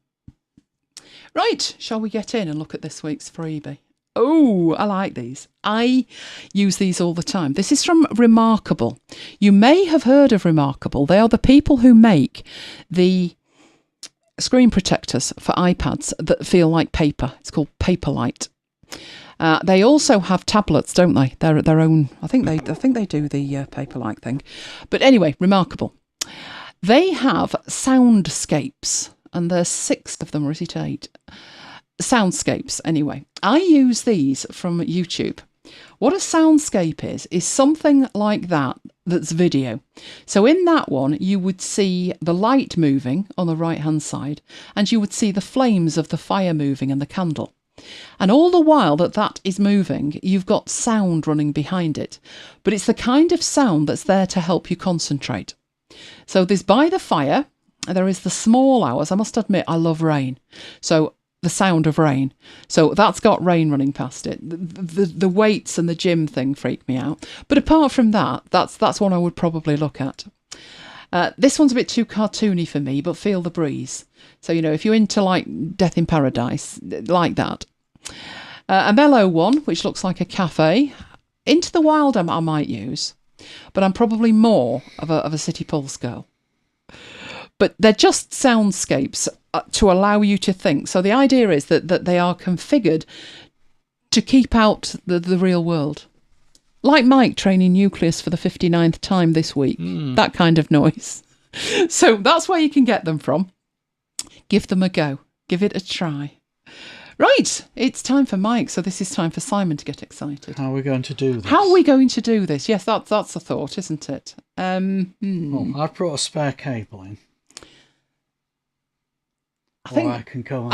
Right, shall we get in and look at this week's freebie? Oh, I like these. I use these all the time. This is from Remarkable. You may have heard of Remarkable. They are the people who make the screen protectors for iPads that feel like paper. It's called Paperlite. They also have tablets, don't they? They're their own. I think they do the Paperlite thing. But anyway, Remarkable. They have soundscapes, and there's 6 of them, or is it 8? Soundscapes, anyway. I use these from YouTube. What a soundscape is something like that that's video. So in that one, you would see the light moving on the right-hand side, and you would see the flames of the fire moving and the candle. And all the while that is moving, you've got sound running behind it. But it's the kind of sound that's there to help you concentrate. So there's by the fire, there is the small hours. I must admit, I love rain. So the sound of rain. So that's got rain running past it. The weights and the gym thing freak me out. But apart from that, that's one I would probably look at. This one's a bit too cartoony for me, but feel the breeze. So, you know, if you're into like Death in Paradise, like that. A mellow one, which looks like a cafe. Into the Wild I might use, but I'm probably more of a City Pulse girl. But they're just soundscapes to allow you to think. So the idea is that they are configured to keep out the real world. Like Mike training Nucleus for the 59th time this week. That kind of noise. So that's where you can get them from. Give them a go. Give it a try. Right, it's time for Mike, so this is time for Simon to get excited. How are we going to do this? How are we going to do this? Yes, that's a thought, isn't it? Well, I've brought a spare cable in. I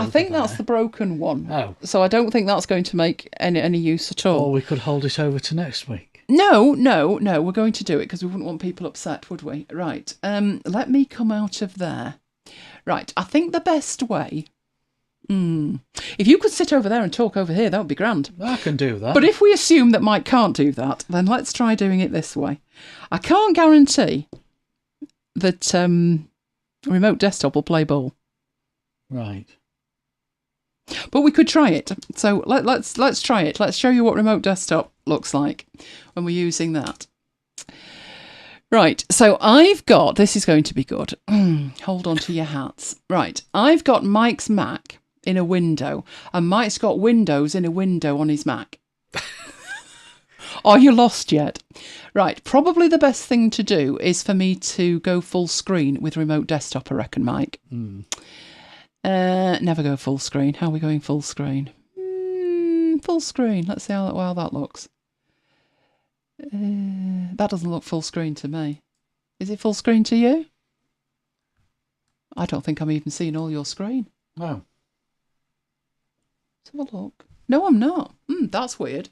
think that's the broken one. Oh. So I don't think that's going to make any use at all. Or we could hold it over to next week. No, we're going to do it because we wouldn't want people upset, would we? Right, let me come out of there. Right, I think the best way... If you could sit over there and talk over here, that would be grand. I can do that. But if we assume that Mike can't do that, then let's try doing it this way. I can't guarantee that remote desktop will play ball. Right. But we could try it. So let's try it. Let's show you what remote desktop looks like when we're using that. Right, so I've got... This is going to be good. Hold on to your hats. Right, I've got Mike's Mac in a window, and Mike's got Windows in a window on his Mac. Are you lost yet? Right, probably the best thing to do is for me to go full screen with remote desktop, I reckon, Mike. Never go full screen. How are we going full screen? Full screen. Let's see how well that looks. That doesn't look full screen to me. Is it full screen to you? I don't think I'm even seeing all your screen. No. Let's have a look. No, I'm not. That's weird.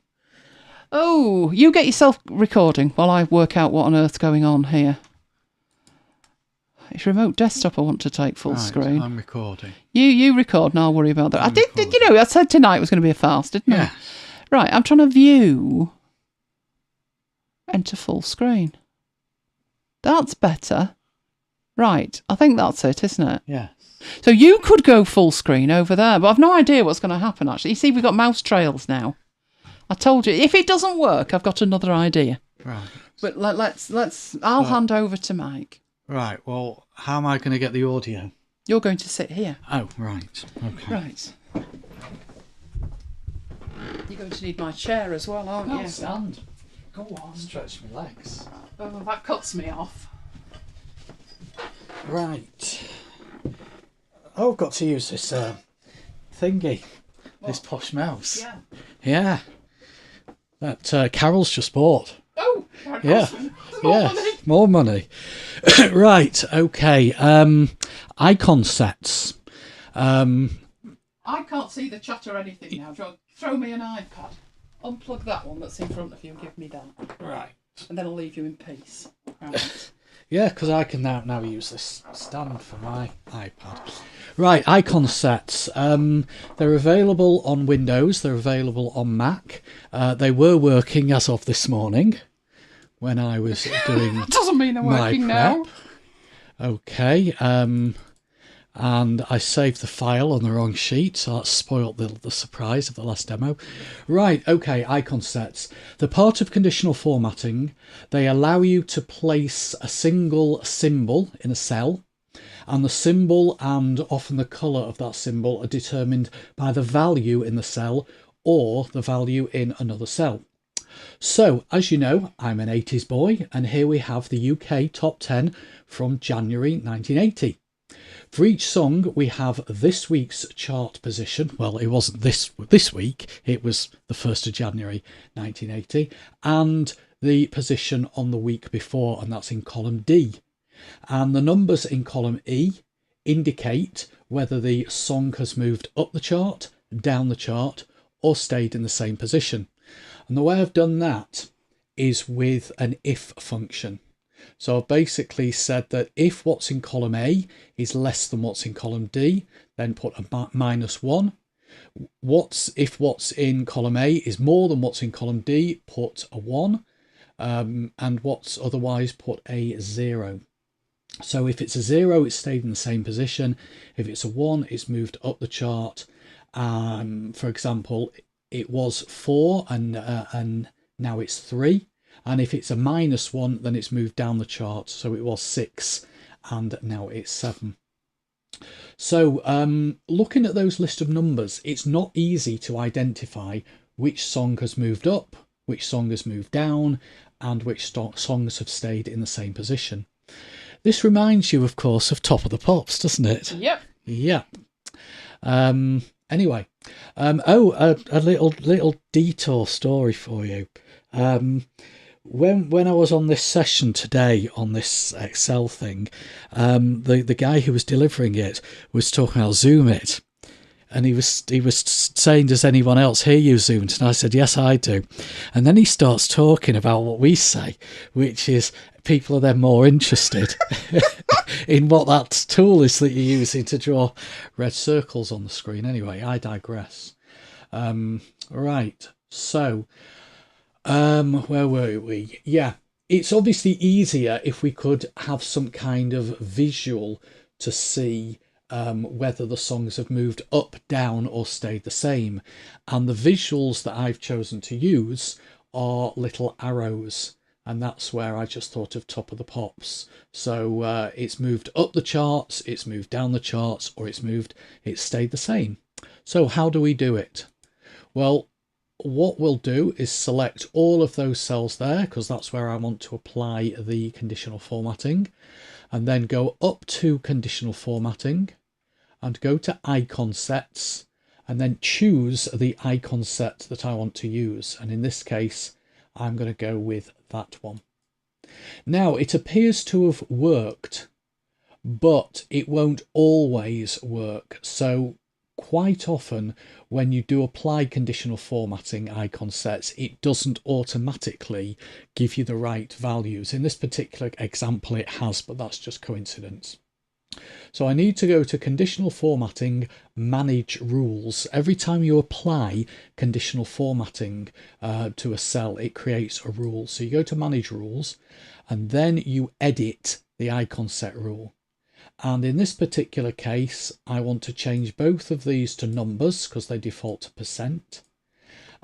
Oh, you get yourself recording while I work out what on earth's going on here. It's remote desktop I want to take full screen. I'm recording. You record and I'll worry about that. I said tonight was going to be a fast, didn't I? Right, I'm trying to view. Enter full screen. That's better. Right, I think that's it, isn't it? Yeah. So you could go full screen over there, but I've no idea what's going to happen, actually. You see, we've got mouse trails now. I told you, if it doesn't work, I've got another idea. Right. But I'll hand over to Mike. Right, well, how am I going to get the audio? You're going to sit here. Oh, right. Okay. Right. You're going to need my chair as well, aren't you? Stand. Go on. Stretch my legs. Oh, that cuts me off. Right. Oh, I've got to use this thingy. What? This posh mouse. Yeah. That Carol's just bought. Oh, more money. Right, okay. Icon sets. I can't see the chat or anything now. Throw me an iPad. Unplug that one that's in front of you and give me that. Right. And then I'll leave you in peace. Right. Yeah, because I can now use this stand for my iPad. Right, icon sets. They're available on Windows. They're available on Mac. They were working as of this morning when I was doing Doesn't mean they're working now. Okay. And I saved the file on the wrong sheet, so that spoiled the surprise of the last demo. Right, okay, icon sets. They're part of conditional formatting. They allow you to place a single symbol in a cell, and the symbol and often the colour of that symbol are determined by the value in the cell or the value in another cell. So, as you know, I'm an 80s boy, and here we have the UK Top 10 from January 1980. For each song, we have this week's chart position. Well, it wasn't this week. It was the 1st of January 1980. And the position on the week before, and that's in column D. And the numbers in column E indicate whether the song has moved up the chart, down the chart, or stayed in the same position. And the way I've done that is with an if function. So I've basically said that if what's in column A is less than what's in column D, then put a -1. If what's in column A is more than what's in column D, put a 1. And what's otherwise, put a 0. So if it's a 0, it's stayed in the same position. If it's a 1, it's moved up the chart. For example, it was 4 and now it's 3. And if it's a -1, then it's moved down the chart. So it was 6 and now it's 7. So looking at those list of numbers, it's not easy to identify which song has moved up, which song has moved down, and which songs have stayed in the same position. This reminds you, of course, of Top of the Pops, doesn't it? Yep. Yeah. Anyway, a little detour story for you. When I was on this session today on this Excel thing, the guy who was delivering it was talking about Zoom it, and he was saying, "Does anyone else hear you zoomed?" And I said, "Yes, I do." And then he starts talking about what we say, which is people are then more interested in what that tool is that you're using to draw red circles on the screen. Anyway, I digress. Right, so. Where were we? Yeah, it's obviously easier if we could have some kind of visual to see whether the songs have moved up, down, or stayed the same. And the visuals that I've chosen to use are little arrows, and that's where I just thought of Top of the Pops. So it's moved up the charts, it's moved down the charts, or it's stayed the same. So how do we do it? Well, what we'll do is select all of those cells there, because that's where I want to apply the conditional formatting, and then go up to conditional formatting and go to icon sets, and then choose the icon set that I want to use. And in this case, I'm going to go with that one. Now, it appears to have worked, but it won't always work. So quite often when you do apply conditional formatting icon sets, it doesn't automatically give you the right values. In this particular example it has, but that's just coincidence. So I need to go to conditional formatting, manage rules. Every time you apply conditional formatting to a cell, it creates a rule. So you go to manage rules, and then you edit the icon set rule. And in this particular case, I want to change both of these to numbers because they default to %.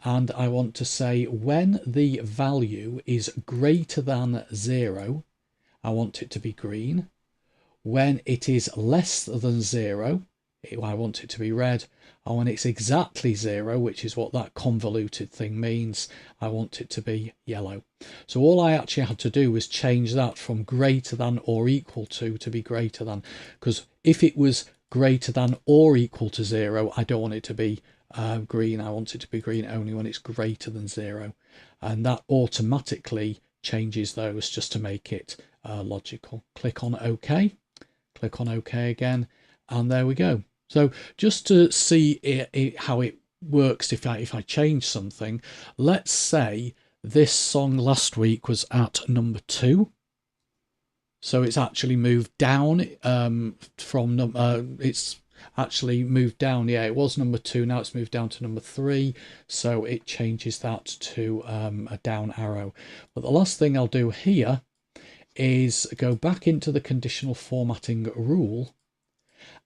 And I want to say when the value is greater than 0, I want it to be green. When it is less than 0, I want it to be red. And when it's exactly 0, which is what that convoluted thing means, I want it to be yellow. So all I actually had to do was change that from greater than or equal to be greater than, because if it was greater than or equal to 0, I don't want it to be green. I want it to be green only when it's greater than 0. And that automatically changes those just to make it logical. Click on OK. Click on OK again, and there we go. So just to see how it works, if I change something, let's say This song last week was at number 2. So it's actually moved down it's actually moved down. Yeah, it was number 2. Now it's moved down to number 3. So it changes that to a down arrow. But the last thing I'll do here is go back into the conditional formatting rule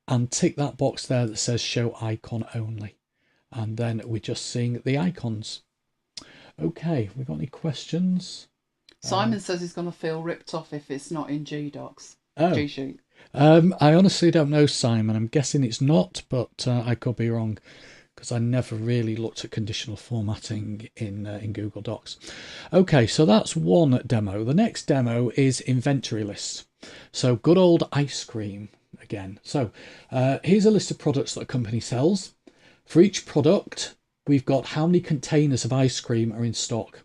and tick that box there that says show icon only. And then we're just seeing the icons. Okay, we got any questions? Simon says he's going to feel ripped off if it's not in G-Docs. Oh. G-Sheet. I honestly don't know, Simon. I'm guessing it's not, but I could be wrong because I never really looked at conditional formatting in Google Docs. Okay, so that's one demo. The next demo is inventory lists. So good old ice cream again. So here's a list of products that a company sells. For each product, we've got how many containers of ice cream are in stock.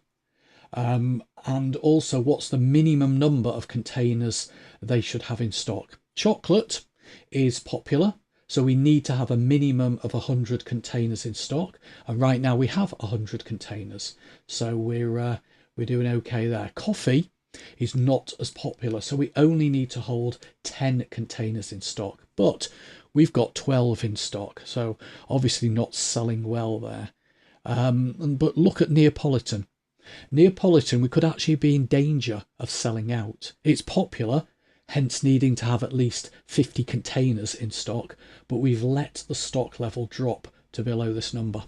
And also what's the minimum number of containers they should have in stock. Chocolate is popular, so we need to have a minimum of 100 containers in stock. And right now we have 100 containers, so we're doing okay there. Coffee is not as popular, so we only need to hold 10 containers in stock. But we've got 12 in stock, so obviously not selling well there. But look at Neapolitan. Neapolitan, we could actually be in danger of selling out. It's popular, hence needing to have at least 50 containers in stock, but we've let the stock level drop to below this number.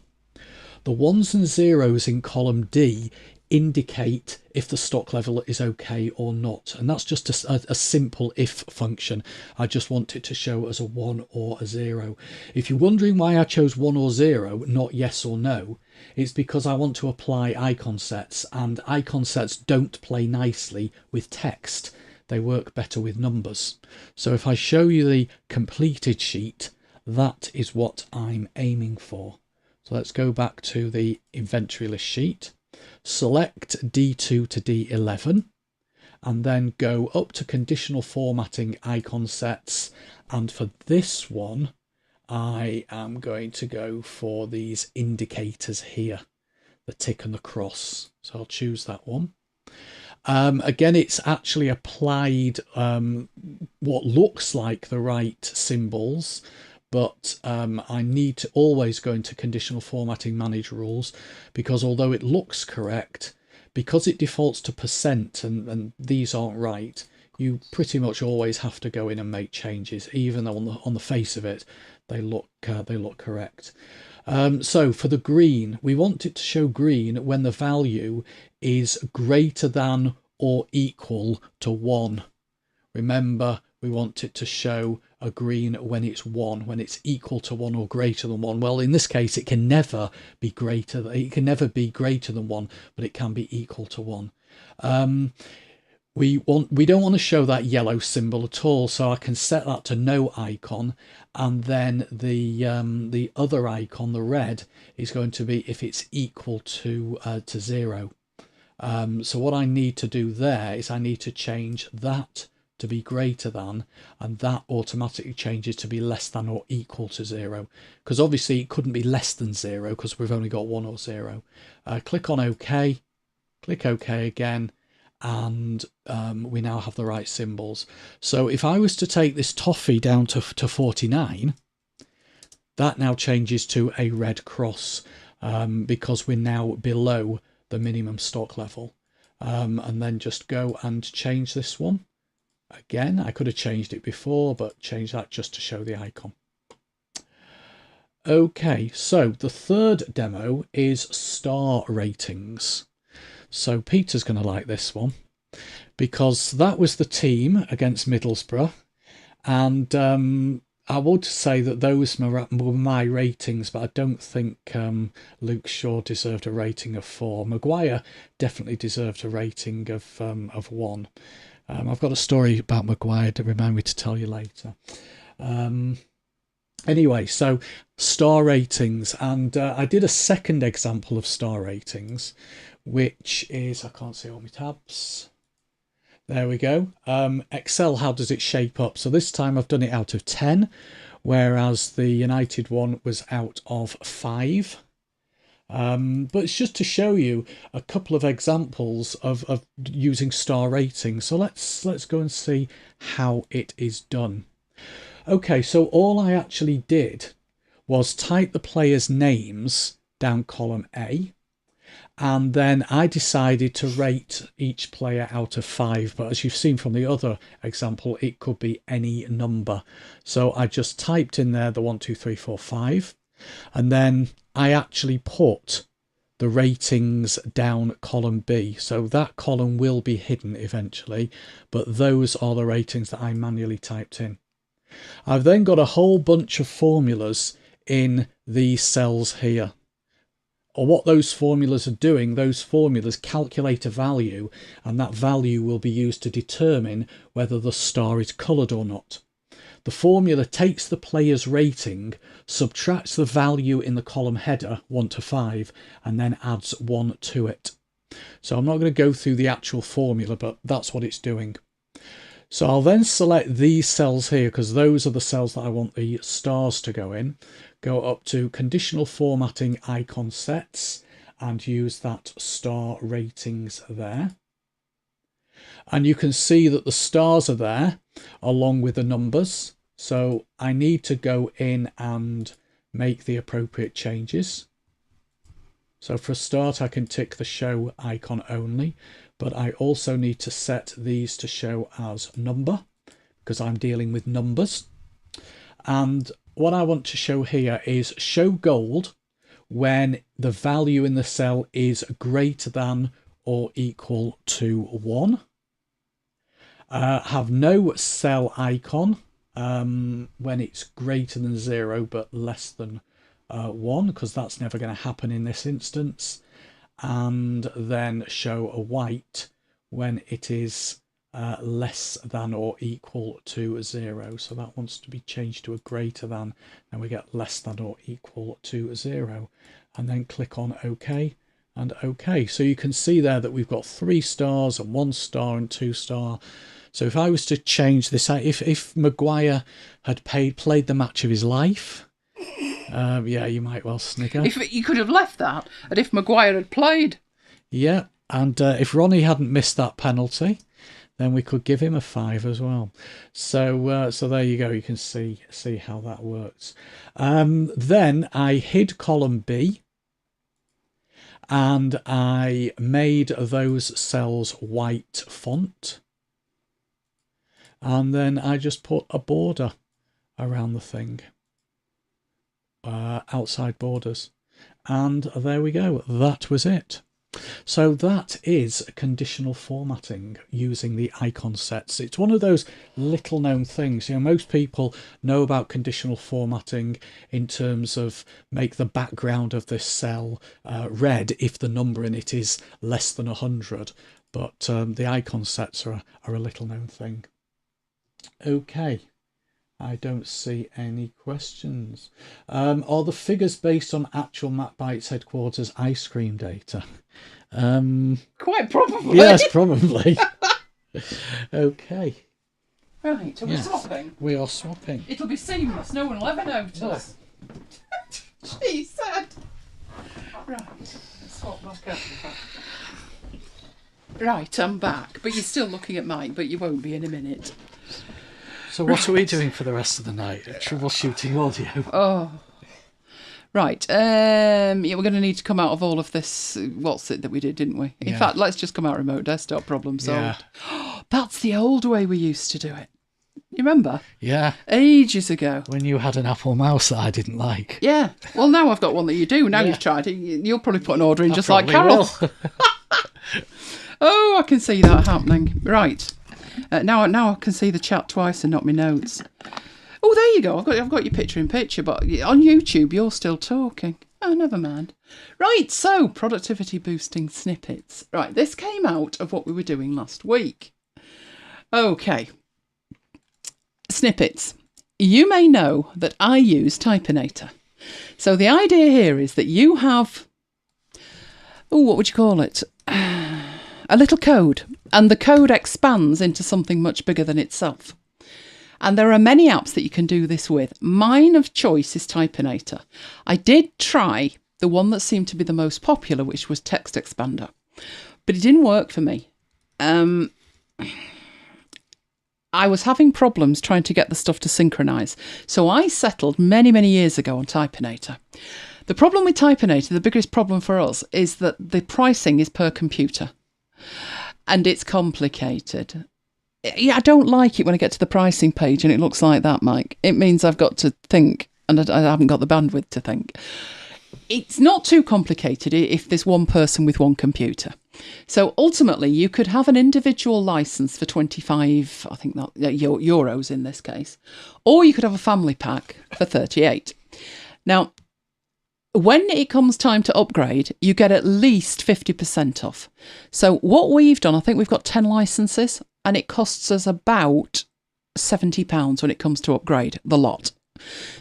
The 1s and 0s in column D indicate if the stock level is okay or not, and that's just a simple if function. I just want it to show as a 1 or a 0. If you're wondering why I chose 1 or 0, not yes or no, it's because I want to apply icon sets, and icon sets don't play nicely with text. They work better with numbers. So if I show you the completed sheet, that is what I'm aiming for. So let's go back to the inventory list sheet. Select D2 to D11 and then go up to conditional formatting icon sets, and for this one I am going to go for these indicators here, the tick and the cross. So I'll choose that one. Again, it's actually applied what looks like the right symbols, but I need to always go into conditional formatting manage rules, because although it looks correct, because it defaults to percent and these aren't right, you pretty much always have to go in and make changes, even though on the face of it they look correct. So for the green, we want it to show green when the value is greater than or equal to 1. Remember, we want it to show a green when it's 1, when it's equal to 1 or greater than 1. Well, in this case, it can never be greater than 1, but it can be equal to 1. We don't want to show that yellow symbol at all, so I can set that to no icon, and then the other icon, the red, is going to be if it's equal to 0. So what I need to do there is I need to change that to be greater than, and that automatically changes to be less than or equal to 0, because obviously it couldn't be less than 0 because we've only got 1 or 0. Click on OK, click OK again, and we now have the right symbols. So if I was to take this toffee down to 49, that now changes to a red cross, because we're now below the minimum stock level. And then just go and change this one. Again, I could have changed it before, but change that just to show the icon. Okay, so the third demo is star ratings. So Peter's going to like this one, because that was the team against Middlesbrough, and I would say that those were my ratings, but I don't think Luke Shaw deserved a rating of 4. Maguire definitely deserved a rating of 1. I've got a story about Maguire to remind me to tell you later. Anyway, so star ratings, and I did a second example of star ratings, which is, I can't see all my tabs. There we go. Excel, how does it shape up? So this time I've done it out of 10, whereas the United one was out of 5. But it's just to show you a couple of examples of using star ratings. So let's go and see how it is done. Okay, so all I actually did was type the players' names down column A, and then I decided to rate each player out of 5. But as you've seen from the other example, it could be any number. So I just typed in there the 1, 2, 3, 4, 5, and then I actually put the ratings down column B. So that column will be hidden eventually, but those are the ratings that I manually typed in. I've then got a whole bunch of formulas in these cells here. Or what those formulas are doing, those formulas calculate a value, and that value will be used to determine whether the star is coloured or not. The formula takes the player's rating, subtracts the value in the column header, 1 to 5, and then adds 1 to it. So I'm not going to go through the actual formula, but that's what it's doing. So I'll then select these cells here, because those are the cells that I want the stars to go in. Go up to conditional formatting icon sets and use that star ratings there. And you can see that the stars are there along with the numbers. So I need to go in and make the appropriate changes. So for a start, I can tick the show icon only, but I also need to set these to show as number because I'm dealing with numbers. And what I want to show here is show gold when the value in the cell is greater than or equal to 1. Have no cell icon when it's greater than 0 but less than 1, because that's never going to happen in this instance. And then show a white when it is less than or equal to 0. So that wants to be changed to a greater than, and we get less than or equal to 0. And then click on OK and OK. So you can see there that we've got 3 stars and 1 star and 2 star. So if I was to change this, if Maguire had played the match of his life, yeah, you might well snigger. If you could have left that, and if Maguire had played. Yeah, and if Ronnie hadn't missed that penalty, then we could give him a 5 as well. So so there you go. You can see how that works. Then I hid column B, and I made those cells white font. And then I just put a border around the thing. Outside borders, and there we go. That was it. So that is conditional formatting using the icon sets. It's one of those little known things. You know, most people know about conditional formatting in terms of make the background of this cell red if the number in it is less than 100, but the icon sets are a little known thing. Okay. I don't see any questions. Are the figures based on actual MacBites headquarters ice cream data? Quite probably. Yes, probably. Okay. Right, are we swapping? We are swapping. It'll be seamless. No one will ever notice. She said. Right, let's swap back up. Right, I'm back. But you're still looking at Mike, but you won't be in a minute. So what are we doing for the rest of the night? Troubleshooting audio. Oh. Right. Yeah, we're going to need to come out of all of this. What's it that we did, didn't we? In fact, let's just come out remote desktop, problem solved. Yeah. That's the old way we used to do it. You remember? Yeah. Ages ago. When you had an Apple mouse that I didn't like. Yeah. Well, now I've got one that you do. Now you've tried it. You'll probably put an order in just like Carol. Oh, I can see that happening. Right. Now I can see the chat twice and not my notes. Oh, there you go. I've got your picture in picture, but on YouTube you're still talking. Oh, never mind. Right, so productivity boosting snippets. Right, this came out of what we were doing last week. Okay. Snippets. You may know that I use Typinator. So the idea here is that you have, what would you call it? A little code, and the code expands into something much bigger than itself. And there are many apps that you can do this with. Mine of choice is Typinator. I did try the one that seemed to be the most popular, which was Text Expander. But it didn't work for me. I was having problems trying to get the stuff to synchronize. So I settled many, many years ago on Typinator. The problem with Typinator, the biggest problem for us, is that the pricing is per computer. And it's complicated. Yeah, I don't like it when I get to the pricing page and it looks like that, Mike. It means I've got to think, and I haven't got the bandwidth to think. It's not too complicated if there's one person with one computer. So ultimately, you could have an individual license for 25, I think that euros in this case, or you could have a family pack for 38. Now, when it comes time to upgrade, you get at least 50% off. So what we've done, I think we've got 10 licenses, and it costs us about £70 when it comes to upgrade the lot.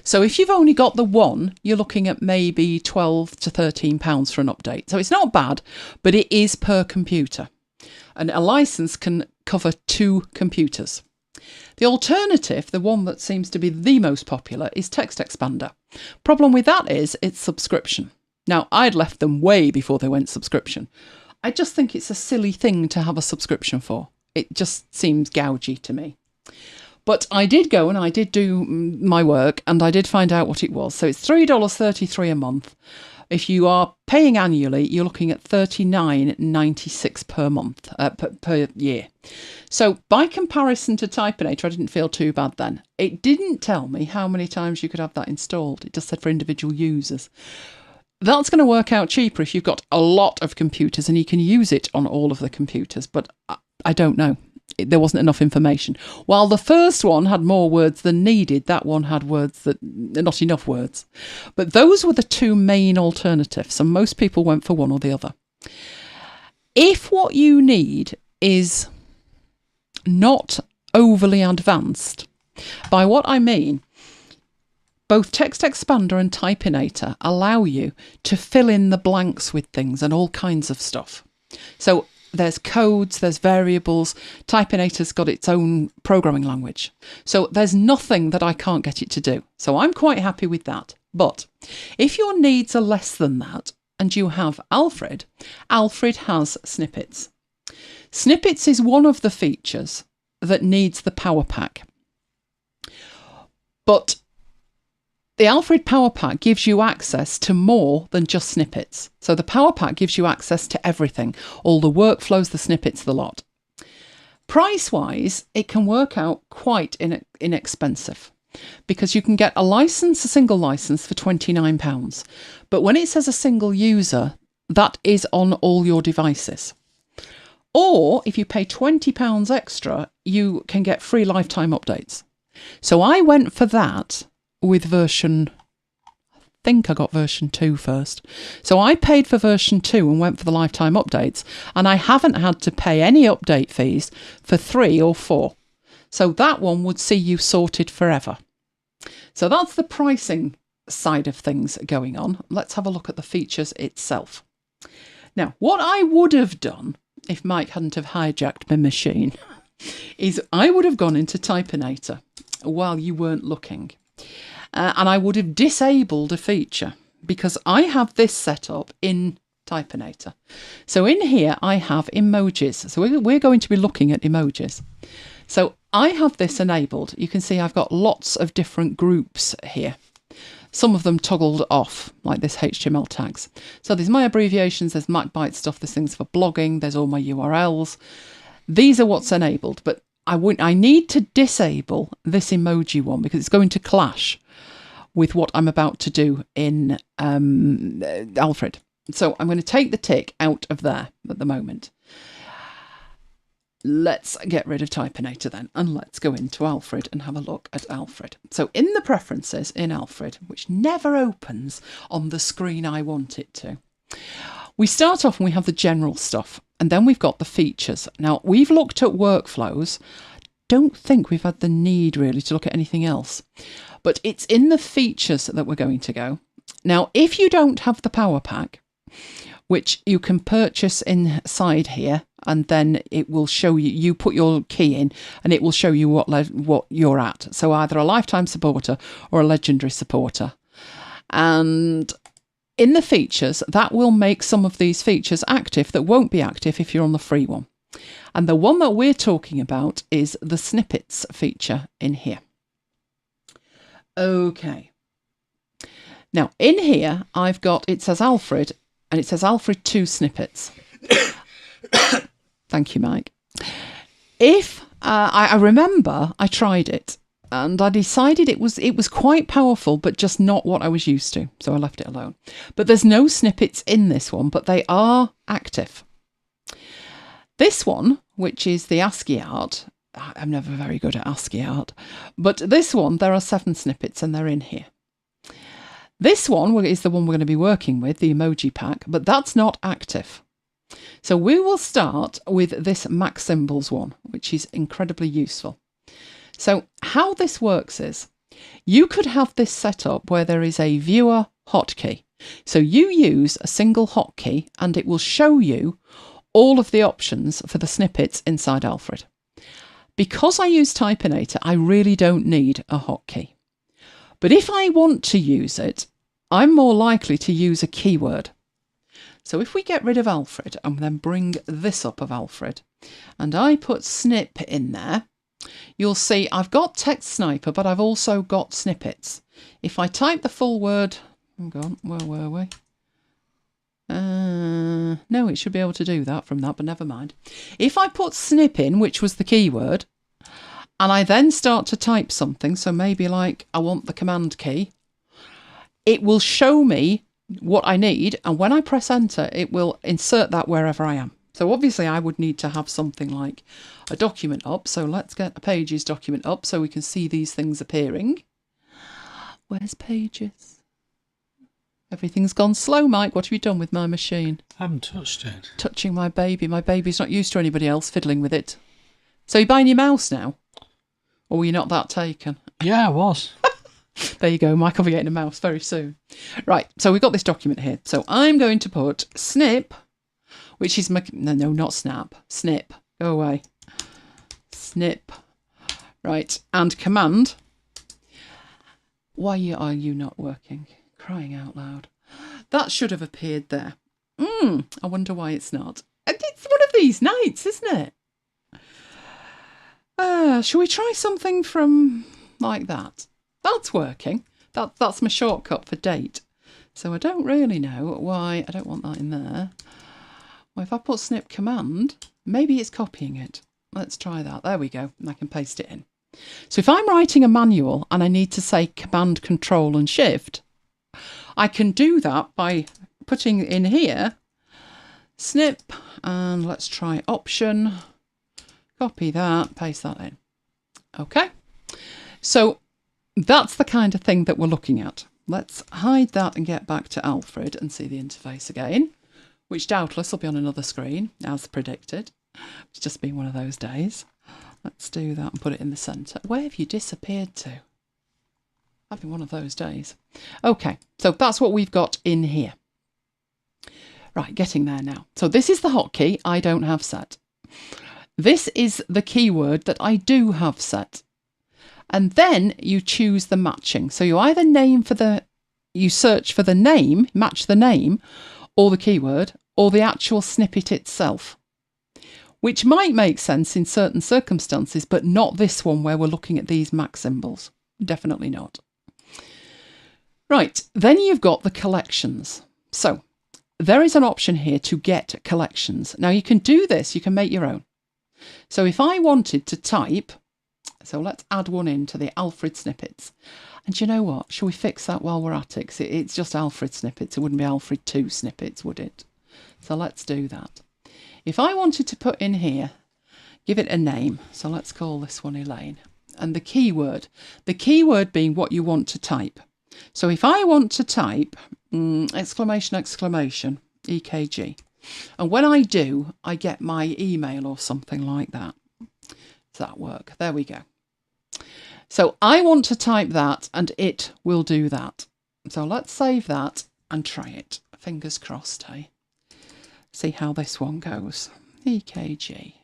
So if you've only got the one, you're looking at maybe £12 to £13 for an update. So it's not bad, but it is per computer. And a license can cover 2 computers. The alternative, the one that seems to be the most popular, is Text Expander. Problem with that is it's subscription. Now, I'd left them way before they went subscription. I just think it's a silly thing to have a subscription for. It just seems gougy to me. But I did go and I did do my work and I did find out what it was. So it's $3.33 a month. If you are paying annually, you're looking at $39.96 per month, per year. So by comparison to Typinator, I didn't feel too bad then. It didn't tell me how many times you could have that installed. It just said for individual users. That's going to work out cheaper if you've got a lot of computers and you can use it on all of the computers. But I don't know. There wasn't enough information. While the first one had more words than needed, that one had words that not enough words. But those were the 2 main alternatives, and most people went for one or the other. If what you need is not overly advanced, by what I mean, both Text Expander and Typinator allow you to fill in the blanks with things and all kinds of stuff. So there's codes, there's variables. Typinator's got its own programming language. So there's nothing that I can't get it to do. So I'm quite happy with that. But if your needs are less than that and you have Alfred, Alfred has Snippets. Snippets is one of the features that needs the power pack. But the Alfred Power Pack gives you access to more than just snippets. So the Power Pack gives you access to everything, all the workflows, the snippets, the lot. Price-wise, it can work out quite inexpensive because you can get a single license for £29. But when it says a single user, that is on all your devices. Or if you pay £20 extra, you can get free lifetime updates. So I went for that with version, I think I got version 2 first. So I paid for version 2 and went for the lifetime updates, and I haven't had to pay any update fees for 3 or 4. So that one would see you sorted forever. So that's the pricing side of things going on. Let's have a look at the features itself. Now, what I would have done if Mike hadn't have hijacked my machine is I would have gone into Typinator while you weren't looking. And I would have disabled a feature because I have this set up in Typinator. So in here, I have emojis. So we're going to be looking at emojis. So I have this enabled. You can see I've got lots of different groups here. Some of them toggled off, like this HTML tags. So there's my abbreviations, there's MacBites stuff, there's things for blogging, there's all my URLs. These are what's enabled, but I need to disable this emoji one because it's going to clash with what I'm about to do in Alfred. So I'm going to take the tick out of there at the moment. Let's get rid of Typinator then, and let's go into Alfred and have a look at Alfred. So in the preferences in Alfred, which never opens on the screen I want it to, we start off and we have the general stuff, and then we've got the features. Now, we've looked at workflows. Don't think we've had the need really to look at anything else, but it's in the features that we're going to go. Now, if you don't have the power pack, which you can purchase inside here, and then it will show you, you put your key in and it will show you what you're at. So either a lifetime supporter or a legendary supporter. And in the features, that will make some of these features active that won't be active if you're on the free one. And the one that we're talking about is the Snippets feature in here. Okay. Now, in here, I've got, it says Alfred, and it says Alfred 2 Snippets. Thank you, Mike. If I remember, I tried it and I decided it was quite powerful, but just not what I was used to. So I left it alone. But there's no snippets in this one, but they are active. This one, which is the ASCII art, I'm never very good at ASCII art, but this one, there are 7 snippets and they're in here. This one is the one we're going to be working with, the emoji pack, but that's not active. So we will start with this Mac Symbols one, which is incredibly useful. So how this works is, you could have this set up where there is a viewer hotkey. So you use a single hotkey and it will show you all of the options for the snippets inside Alfred. Because I use Typinator, I really don't need a hotkey. But if I want to use it, I'm more likely to use a keyword. So if we get rid of Alfred and then bring this up of Alfred, and I put snip in there, you'll see I've got Text Sniper, but I've also got snippets. If I type the full word, hang on, where were we? No, it should be able to do that from that, but never mind. If I put snip in, which was the keyword, and I then start to type something, so maybe like I want the command key, it will show me what I need, and when I press enter, it will insert that wherever I am. So obviously I would need to have something like a document up, so let's get a Pages document up so we can see these things appearing. Where's Pages? Everything's gone slow, Mike. What have you done with my machine? I haven't touched it. Touching my baby. My baby's not used to anybody else fiddling with it. So you're buying your mouse now? Or were you not that taken? Yeah, I was. There you go, Mike will be getting a mouse very soon. Right, so we've got this document here. So I'm going to put snip, which is, no, not snap, snip, go away. Snip, right, and command. Why are you not working? Crying out loud. That should have appeared there. I wonder why it's not. It's one of these nights, isn't it? Shall we try something from like that? That's working. That's my shortcut for date. So I don't really know why I don't want that in there. Well, if I put snip command, maybe it's copying it. Let's try that. There we go. And I can paste it in. So if I'm writing a manual and I need to say command, control and shift, I can do that by putting in here snip, and let's try option, copy that, paste that in. Okay. So that's the kind of thing that we're looking at. Let's hide that and get back to Alfred and see the interface again, which doubtless will be on another screen, as predicted. It's just been one of those days. Let's do that and put it in the centre. Where have you disappeared to? Having one of those days. Okay, so that's what we've got in here. Right, getting there now. So this is the hotkey I don't have set. This is the keyword that I do have set. And then you choose the matching. So you either you search for the name, match the name, or the keyword, or the actual snippet itself. Which might make sense in certain circumstances, but not this one where we're looking at these Mac symbols. Definitely not. Right, then you've got the collections. So there is an option here to get collections. Now you can do this, you can make your own. So if I wanted to type, so let's add one into the Alfred snippets. And you know what? Shall we fix that while we're at it? 'Cause it's just Alfred snippets. It wouldn't be Alfred 2 snippets, would it? So let's do that. If I wanted to put in here, give it a name. So let's call this one Elaine. And the keyword being what you want to type. So if I want to type exclamation, exclamation, EKG. And when I do, I get my email or something like that. Does that work? There we go. So I want to type that and it will do that. So let's save that and try it. Fingers crossed, hey? See how this one goes. EKG.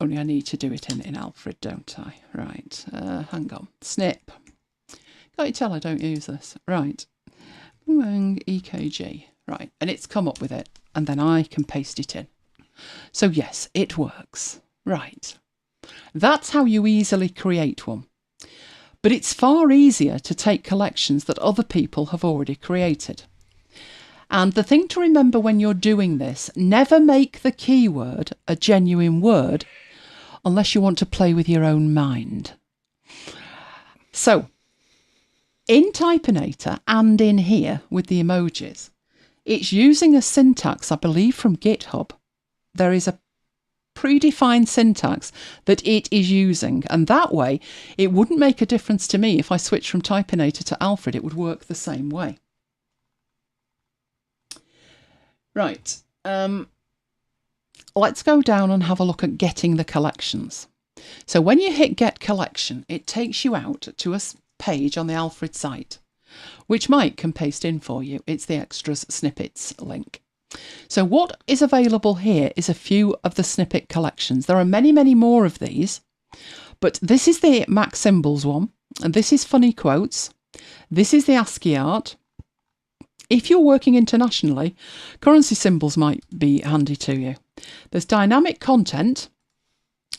Only I need to do it in Alfred, don't I? Right, hang on. Snip. Can't you tell I don't use this? Right. EKG. Right, and it's come up with it, and then I can paste it in. So yes, it works. Right. That's how you easily create one. But it's far easier to take collections that other people have already created. And the thing to remember when you're doing this, never make the keyword a genuine word unless you want to play with your own mind. So, in Typinator and in here with the emojis, it's using a syntax, I believe, from GitHub. There is a predefined syntax that it is using, and that way it wouldn't make a difference to me if I switched from Typinator to Alfred. It would work the same way. Right, let's go down and have a look at getting the collections. So when you hit Get Collection, it takes you out to a page on the Alfred site, which Mike can paste in for you. It's the extras snippets link. So what is available here is a few of the snippet collections. There are many, many more of these, but this is the Mac Symbols one, and this is Funny Quotes. This is the ASCII art. If you're working internationally, currency symbols might be handy to you. There's dynamic content.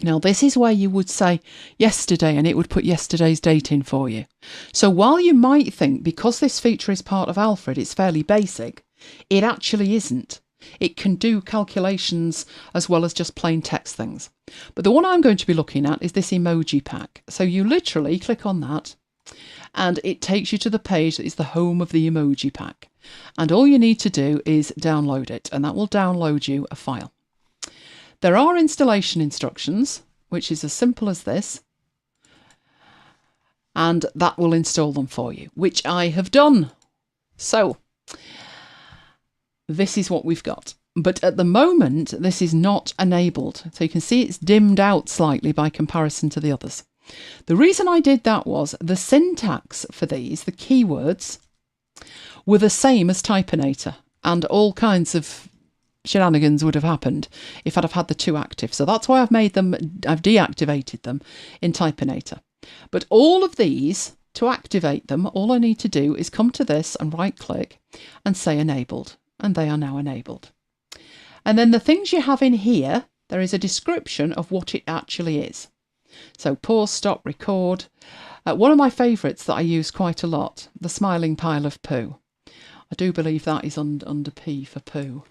Now, this is where you would say yesterday and it would put yesterday's date in for you. So while you might think because this feature is part of Alfred, it's fairly basic, it actually isn't. It can do calculations as well as just plain text things. But the one I'm going to be looking at is this emoji pack. So you literally click on that and it takes you to the page that is the home of the emoji pack. And all you need to do is download it, and that will download you a file. There are installation instructions, which is as simple as this, and that will install them for you, which I have done. So this is what we've got. But at the moment, this is not enabled. So you can see it's dimmed out slightly by comparison to the others. The reason I did that was the syntax for these, the keywords, were the same as Typinator, and all kinds of shenanigans would have happened if I'd have had the two active. So that's why I've deactivated them in Typinator. But all of these, to activate them, all I need to do is come to this and right click and say enabled, and they are now enabled. And then the things you have in here, there is a description of what it actually is. So pause, stop, record. One of my favourites that I use quite a lot, the smiling pile of poo. I do believe that is under P for poo.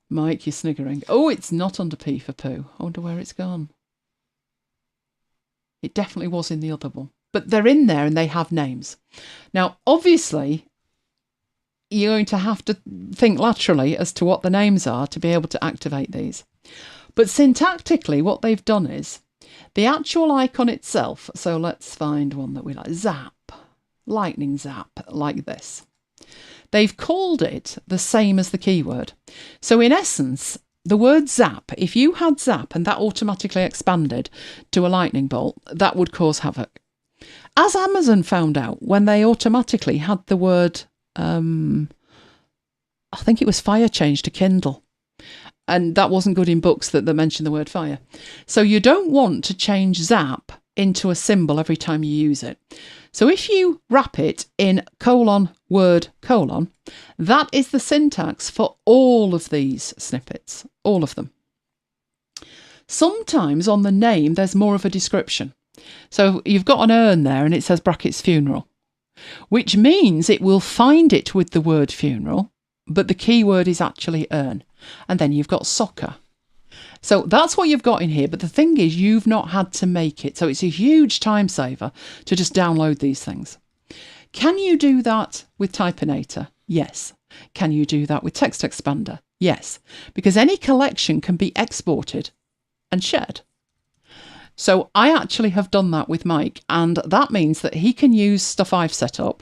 Mike, you're sniggering. Oh, it's not under P for poo. I wonder where it's gone. It definitely was in the other one. But they're in there and they have names. Now, obviously, you're going to have to think laterally as to what the names are to be able to activate these. But syntactically, what they've done is the actual icon itself. So let's find one that we like. Zap. Lightning zap, like this. They've called it the same as the keyword. So in essence, the word zap, if you had zap and that automatically expanded to a lightning bolt, that would cause havoc. As Amazon found out when they automatically had the word, I think it was fire changed to Kindle. And that wasn't good in books that mention the word fire. So you don't want to change zap into a symbol every time you use it. So if you wrap it in word, that is the syntax for all of these snippets, all of them. Sometimes on the name, there's more of a description. So you've got an urn there and it says brackets funeral, which means it will find it with the word funeral, but the keyword is actually urn. And then you've got soccer. So that's what you've got in here. But the thing is, you've not had to make it. So it's a huge time saver to just download these things. Can you do that with Typinator? Yes. Can you do that with Text Expander? Yes. Because any collection can be exported and shared. So I actually have done that with Mike, and that means that he can use stuff I've set up,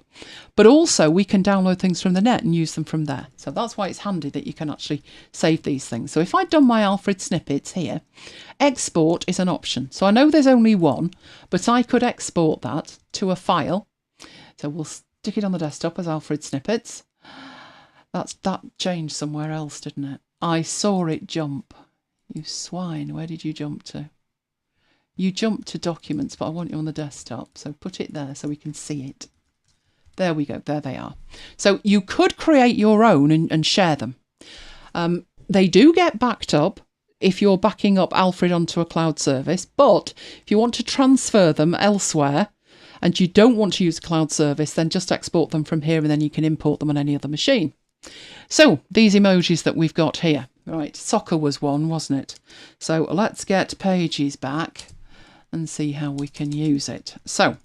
but also we can download things from the net and use them from there. So that's why it's handy that you can actually save these things. So if I'd done my Alfred snippets here, export is an option. So I know there's only one, but I could export that to a file. So we'll stick it on the desktop as Alfred snippets. That changed somewhere else, didn't it? I saw it jump. You swine, where did you jump to? You jumped to documents, but I want you on the desktop. So put it there so we can see it. There we go. There they are. So you could create your own and share them. They do get backed up if you're backing up Alfred onto a cloud service, but if you want to transfer them elsewhere and you don't want to use a cloud service, then just export them from here and then you can import them on any other machine. So these emojis that we've got here, right, soccer was one, wasn't it? So let's get Pages back and see how we can use it. So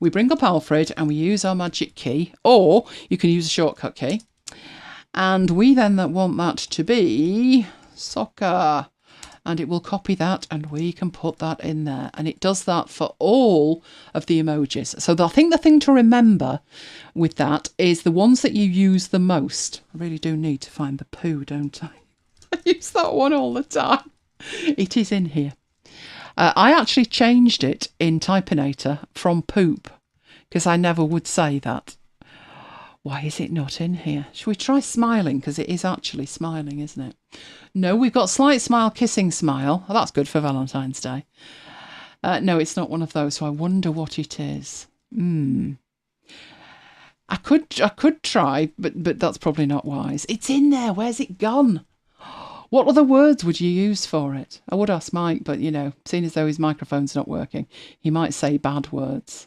we bring up Alfred and we use our magic key, or you can use a shortcut key. And we then want that to be soccer. And it will copy that and we can put that in there. And it does that for all of the emojis. So I think the thing to remember with that is the ones that you use the most. I really do need to find the poo, don't I? I use that one all the time. It is in here. I actually changed it in Typinator from poop because I never would say that. Why is it not in here? Should we try smiling? Because it is actually smiling, isn't it? No, we've got slight smile, kissing smile. Oh, that's good for Valentine's Day. No, it's not one of those, so I wonder what it is. I could try, but that's probably not wise. It's in there. Where's it gone? What other words would you use for it? I would ask Mike, but, seeing as though his microphone's not working, he might say bad words.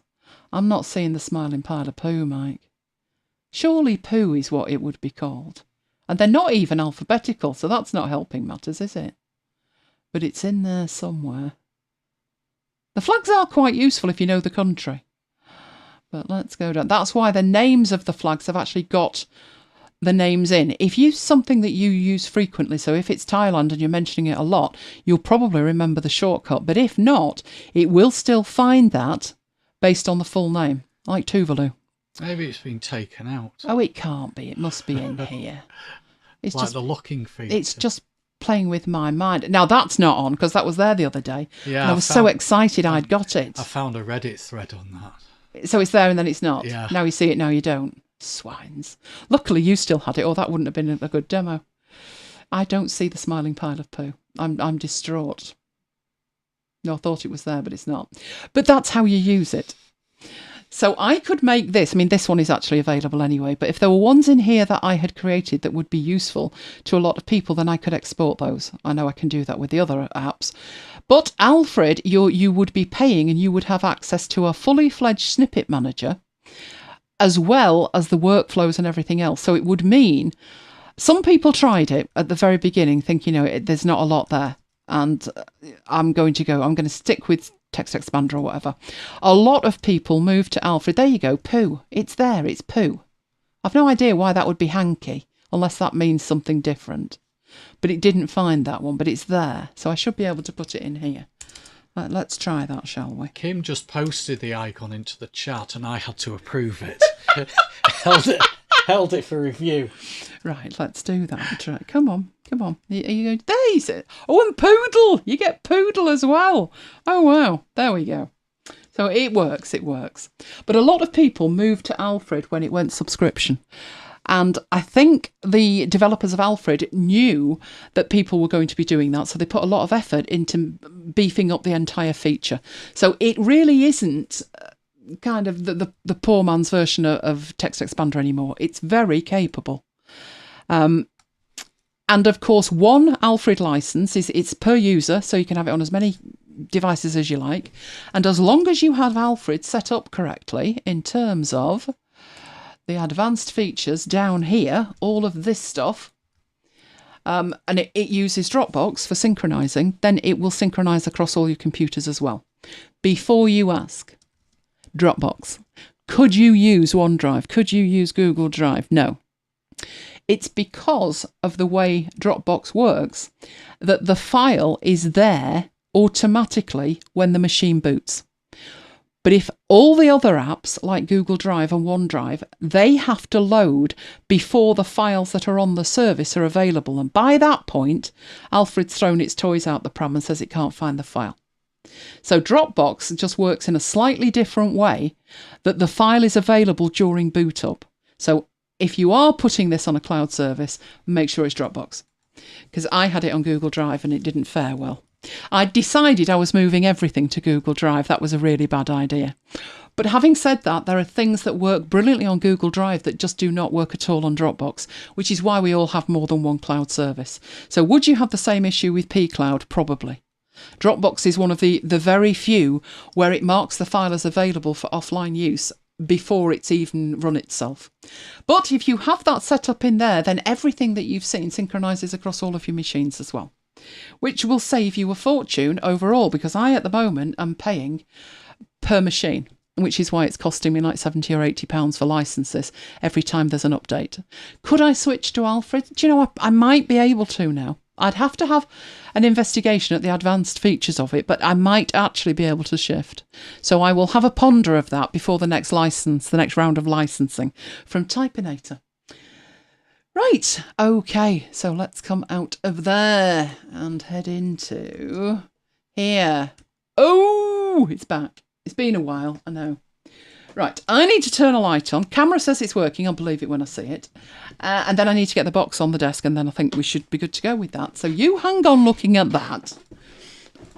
I'm not seeing the smiling pile of poo, Mike. Surely poo is what it would be called. And they're not even alphabetical, so that's not helping matters, is it? But it's in there somewhere. The flags are quite useful if you know the country. But let's go down. That's why the names of the flags have actually got the names in. If you use something that you use frequently, so if it's Thailand and you're mentioning it a lot, you'll probably remember the shortcut. But if not, it will still find that based on the full name, like Tuvalu. Maybe it's been taken out. Oh, it can't be. It must be in here. It's like just the locking feature. It's just playing with my mind. Now, that's not on, because that was there the other day. Yeah, and I was so excited I'd got it. I found a Reddit thread on that. So it's there and then it's not. Yeah. Now you see it, now you don't. Swines. Luckily, you still had it, or that wouldn't have been a good demo. I don't see the smiling pile of poo. I'm distraught. No, I thought it was there, but it's not. But that's how you use it. So I could make this. I mean, this one is actually available anyway, but if there were ones in here that I had created that would be useful to a lot of people, then I could export those. I know I can do that with the other apps. But Alfred, you would be paying and you would have access to a fully fledged snippet manager, as well as the workflows and everything else. So it would mean some people tried it at the very beginning, thinking, there's not a lot there. And I'm going to stick with Text Expander or whatever. A lot of people move to Alfred. There you go, poo. It's there, it's poo. I've no idea why that would be hanky, unless that means something different. But it didn't find that one, but it's there. So I should be able to put it in here. Let's try that, shall we? Kim just posted the icon into the chat and I had to approve it. Held it for review. Right, let's do that. Right, come on. Are you going? There you sit. Oh, and Poodle. You get Poodle as well. Oh, wow. There we go. So it works. But a lot of people moved to Alfred when it went subscription. And I think the developers of Alfred knew that people were going to be doing that. So they put a lot of effort into beefing up the entire feature. So it really isn't kind of the poor man's version of Text Expander anymore. It's very capable. And of course, one Alfred license it's per user, so you can have it on as many devices as you like. And as long as you have Alfred set up correctly in terms of the advanced features down here, all of this stuff, and it uses Dropbox for synchronizing, then it will synchronize across all your computers as well. Before you ask, Dropbox, could you use OneDrive? Could you use Google Drive? No. It's because of the way Dropbox works that the file is there automatically when the machine boots. But if all the other apps like Google Drive and OneDrive, they have to load before the files that are on the service are available. And by that point, Alfred's thrown its toys out the pram and says it can't find the file. So Dropbox just works in a slightly different way, that the file is available during boot up. So if you are putting this on a cloud service, make sure it's Dropbox. Because I had it on Google Drive and it didn't fare well. I decided I was moving everything to Google Drive. That was a really bad idea. But having said that, there are things that work brilliantly on Google Drive that just do not work at all on Dropbox, which is why we all have more than one cloud service. So would you have the same issue with pCloud? Probably. Dropbox is one of the very few where it marks the file as available for offline use before it's even run itself. But if you have that set up in there, then everything that you've seen synchronises across all of your machines as well, which will save you a fortune overall, because I at the moment am paying per machine, which is why it's costing me like £70 or £80 for licenses every time there's an update. Could I switch to Alfred? Do you know, I might be able to now. I'd have to have an investigation at the advanced features of it, but I might actually be able to shift. So I will have a ponder of that before the next round of licensing from Typinator. Right, okay, so let's come out of there and head into here. Oh, it's back. It's been a while, I know. Right, I need to turn a light on. Camera says it's working. I'll believe it when I see it. And then I need to get the box on the desk, and then I think we should be good to go with that. So you hang on looking at that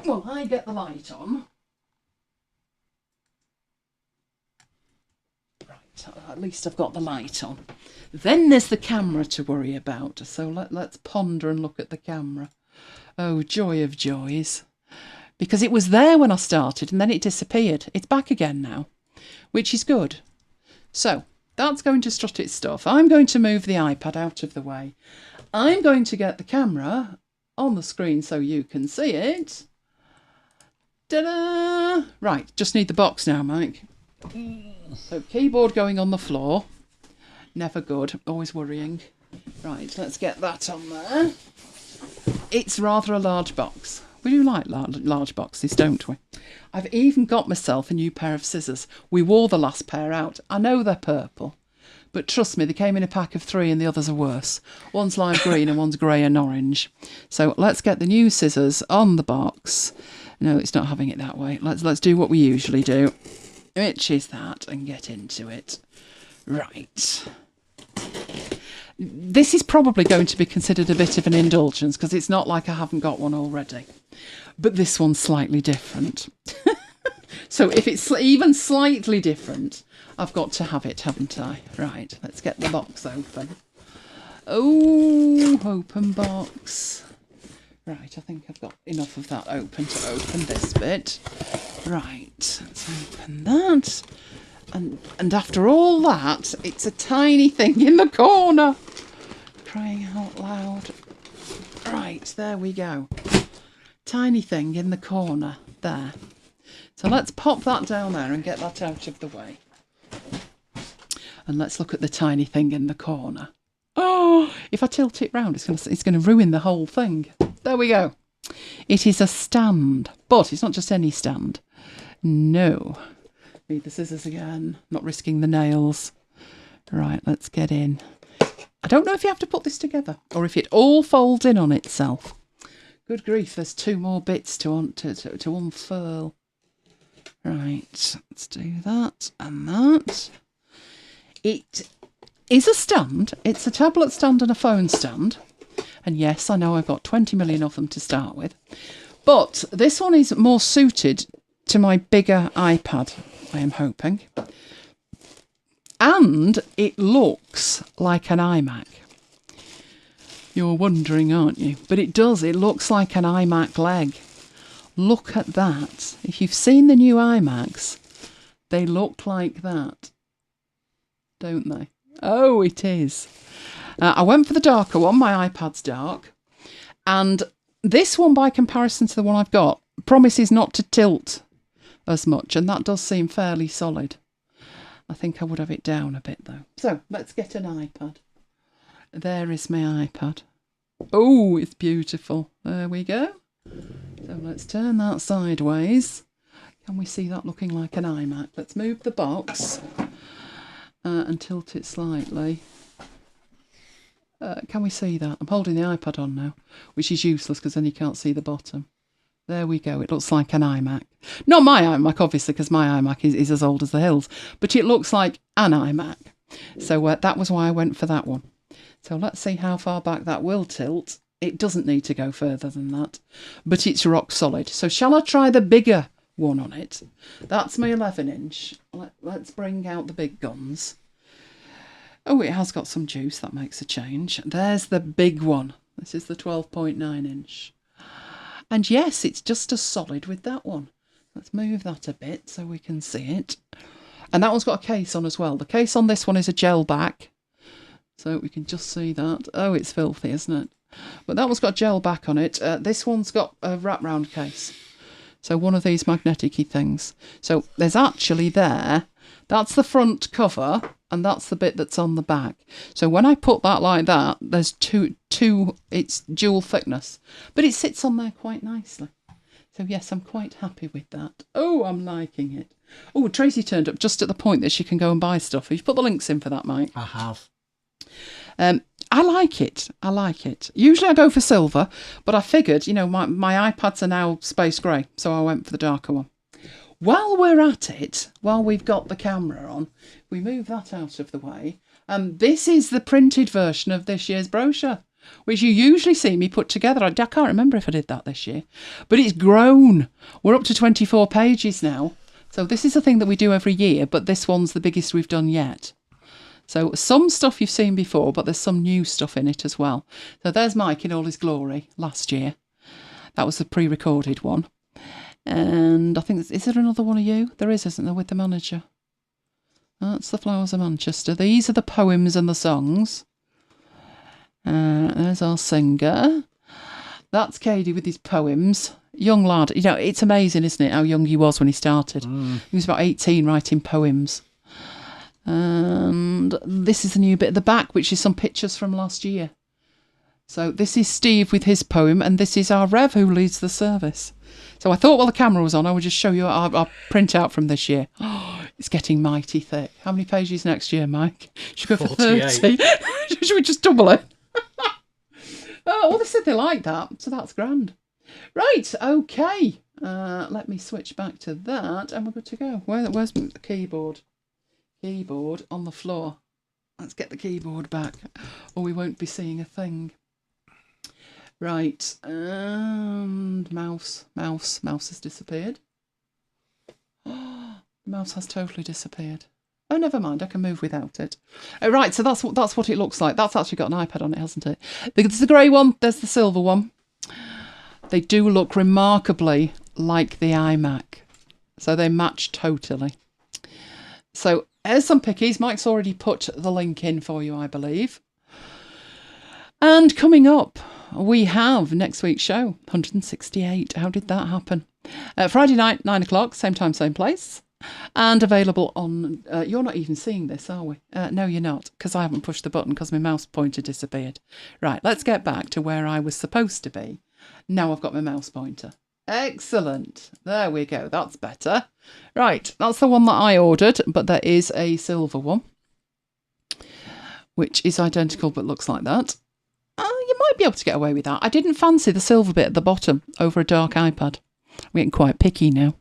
while I get the light on. Right, at least I've got the light on. Then there's the camera to worry about. So let's ponder and look at the camera. Oh, joy of joys. Because it was there when I started, and then it disappeared. It's back again now, which is good. So that's going to strut its stuff. I'm going to move the iPad out of the way. I'm going to get the camera on the screen so you can see it. Ta-da! Right, just need the box now, Mike. So keyboard going on the floor. Never good, always worrying. Right, let's get that on there. It's rather a large box. We do like large boxes, don't we? I've even got myself a new pair of scissors. We wore the last pair out. I know they're purple, but trust me, they came in a pack of 3 and the others are worse. One's lime green and one's grey and orange. So let's get the new scissors on the box. No, it's not having it that way. Let's do what we usually do, which is that, and get into it. Right. This is probably going to be considered a bit of an indulgence because it's not like I haven't got one already. But this one's slightly different. So if it's even slightly different, I've got to have it, haven't I? Right, let's get the box open. Oh, open box. Right, I think I've got enough of that open to open this bit. Right, let's open that. And after all that, it's a tiny thing in the corner. Crying out loud. Right, there we go. Tiny thing in the corner there. So let's pop that down there and get that out of the way. And let's look at the tiny thing in the corner. Oh, if I tilt it round, it's going to ruin the whole thing. There we go. It is a stand, but it's not just any stand. No. Need the scissors again, not risking the nails. Right, let's get in. I don't know if you have to put this together or if it all folds in on itself. Good grief, there's 2 more bits to unfurl. Right, let's do that and that. It is a stand. It's a tablet stand and a phone stand. And yes, I know I've got 20 million of them to start with. But this one is more suited to my bigger iPad, I am hoping. And it looks like an iMac. You're wondering, aren't you? But it does. It looks like an iMac leg. Look at that. If you've seen the new iMacs, they look like that, don't they? Oh, it is. I went for the darker one. My iPad's dark. And this one, by comparison to the one I've got, promises not to tilt as much. And that does seem fairly solid. I think I would have it down a bit, though. So, let's get an iPad. There is my iPad. Oh, it's beautiful. There we go. So, let's turn that sideways. Can we see that looking like an iMac? Let's move the box and tilt it slightly. Can we see that? I'm holding the iPad on now, which is useless because then you can't see the bottom. There we go. It looks like an iMac. Not my iMac, obviously, because my iMac is as old as the hills. But it looks like an iMac. So that was why I went for that one. So let's see how far back that will tilt. It doesn't need to go further than that. But it's rock solid. So shall I try the bigger one on it. That's my 11-inch. Let's bring out the big guns. Oh, it has got some juice. That makes a change. There's the big one. This is the 12.9-inch. And yes, it's just as solid with that one. Let's move that a bit so we can see it. And that one's got a case on as well. The case on this one is a gel back. So we can just see that. Oh, it's filthy, isn't it? But that one's got gel back on it. This one's got a wraparound case. So one of these magnetic-y things. So there's actually there, that's the front cover, and that's the bit that's on the back. So when I put that like that, there's two, it's dual thickness. But it sits on there quite nicely. So yes, I'm quite happy with that. Oh, I'm liking it. Oh, Tracy turned up just at the point that she can go and buy stuff. Have you put the links in for that, Mike? I have. I like it. I like it. Usually I go for silver, but I figured, you know, my iPads are now space grey, so I went for the darker one. While we're at it, while we've got the camera on, we move that out of the way. This is the printed version of this year's brochure, which you usually see me put together. I can't remember if I did that this year, but it's grown. We're up to 24 pages now. So this is a thing that we do every year, but this one's the biggest we've done yet. So some stuff you've seen before, but there's some new stuff in it as well. So there's Mike in all his glory last year. That was the pre-recorded one. And I think, is there another one of you? There is, isn't there, with the manager? That's the Flowers of Manchester. These are the poems and the songs. There's our singer. That's Cady with his poems. Young lad. You know, it's amazing, isn't it, how young he was when he started. He was about 18 writing poems. And this is the new bit at the back, which is some pictures from last year. So this is Steve with his poem, and this is our Rev who leads the service. So I thought while the camera was on, I would just show you our print-out from this year. Oh, it's getting mighty thick. How many pages next year, Mike? Should we go for 30? Should we just double it? Oh, well, they said they like that, so that's grand. Right, okay. Let me switch back to that, and we're good to go. Where's the keyboard? Keyboard on the floor. Let's get the keyboard back, or we won't be seeing a thing. Right, and mouse has disappeared. Oh, the mouse has totally disappeared. Oh, never mind, I can move without it. Right, so that's what it looks like. That's actually got an iPad on it, hasn't it? There's the grey one, there's the silver one. They do look remarkably like the iMac. So they match totally. So here's some pickies. Mike's already put the link in for you, I believe. And coming up, we have next week's show, 168. How did that happen? Friday night, 9 o'clock, same time, same place. And available on... you're not even seeing this, are we? No, you're not, because I haven't pushed the button because my mouse pointer disappeared. Right, let's get back to where I was supposed to be. Now I've got my mouse pointer. Excellent. There we go. That's better. Right, that's the one that I ordered, but there is a silver one, which is identical but looks like that. You might be able to get away with that. I didn't fancy the silver bit at the bottom over a dark iPad. I'm getting quite picky now.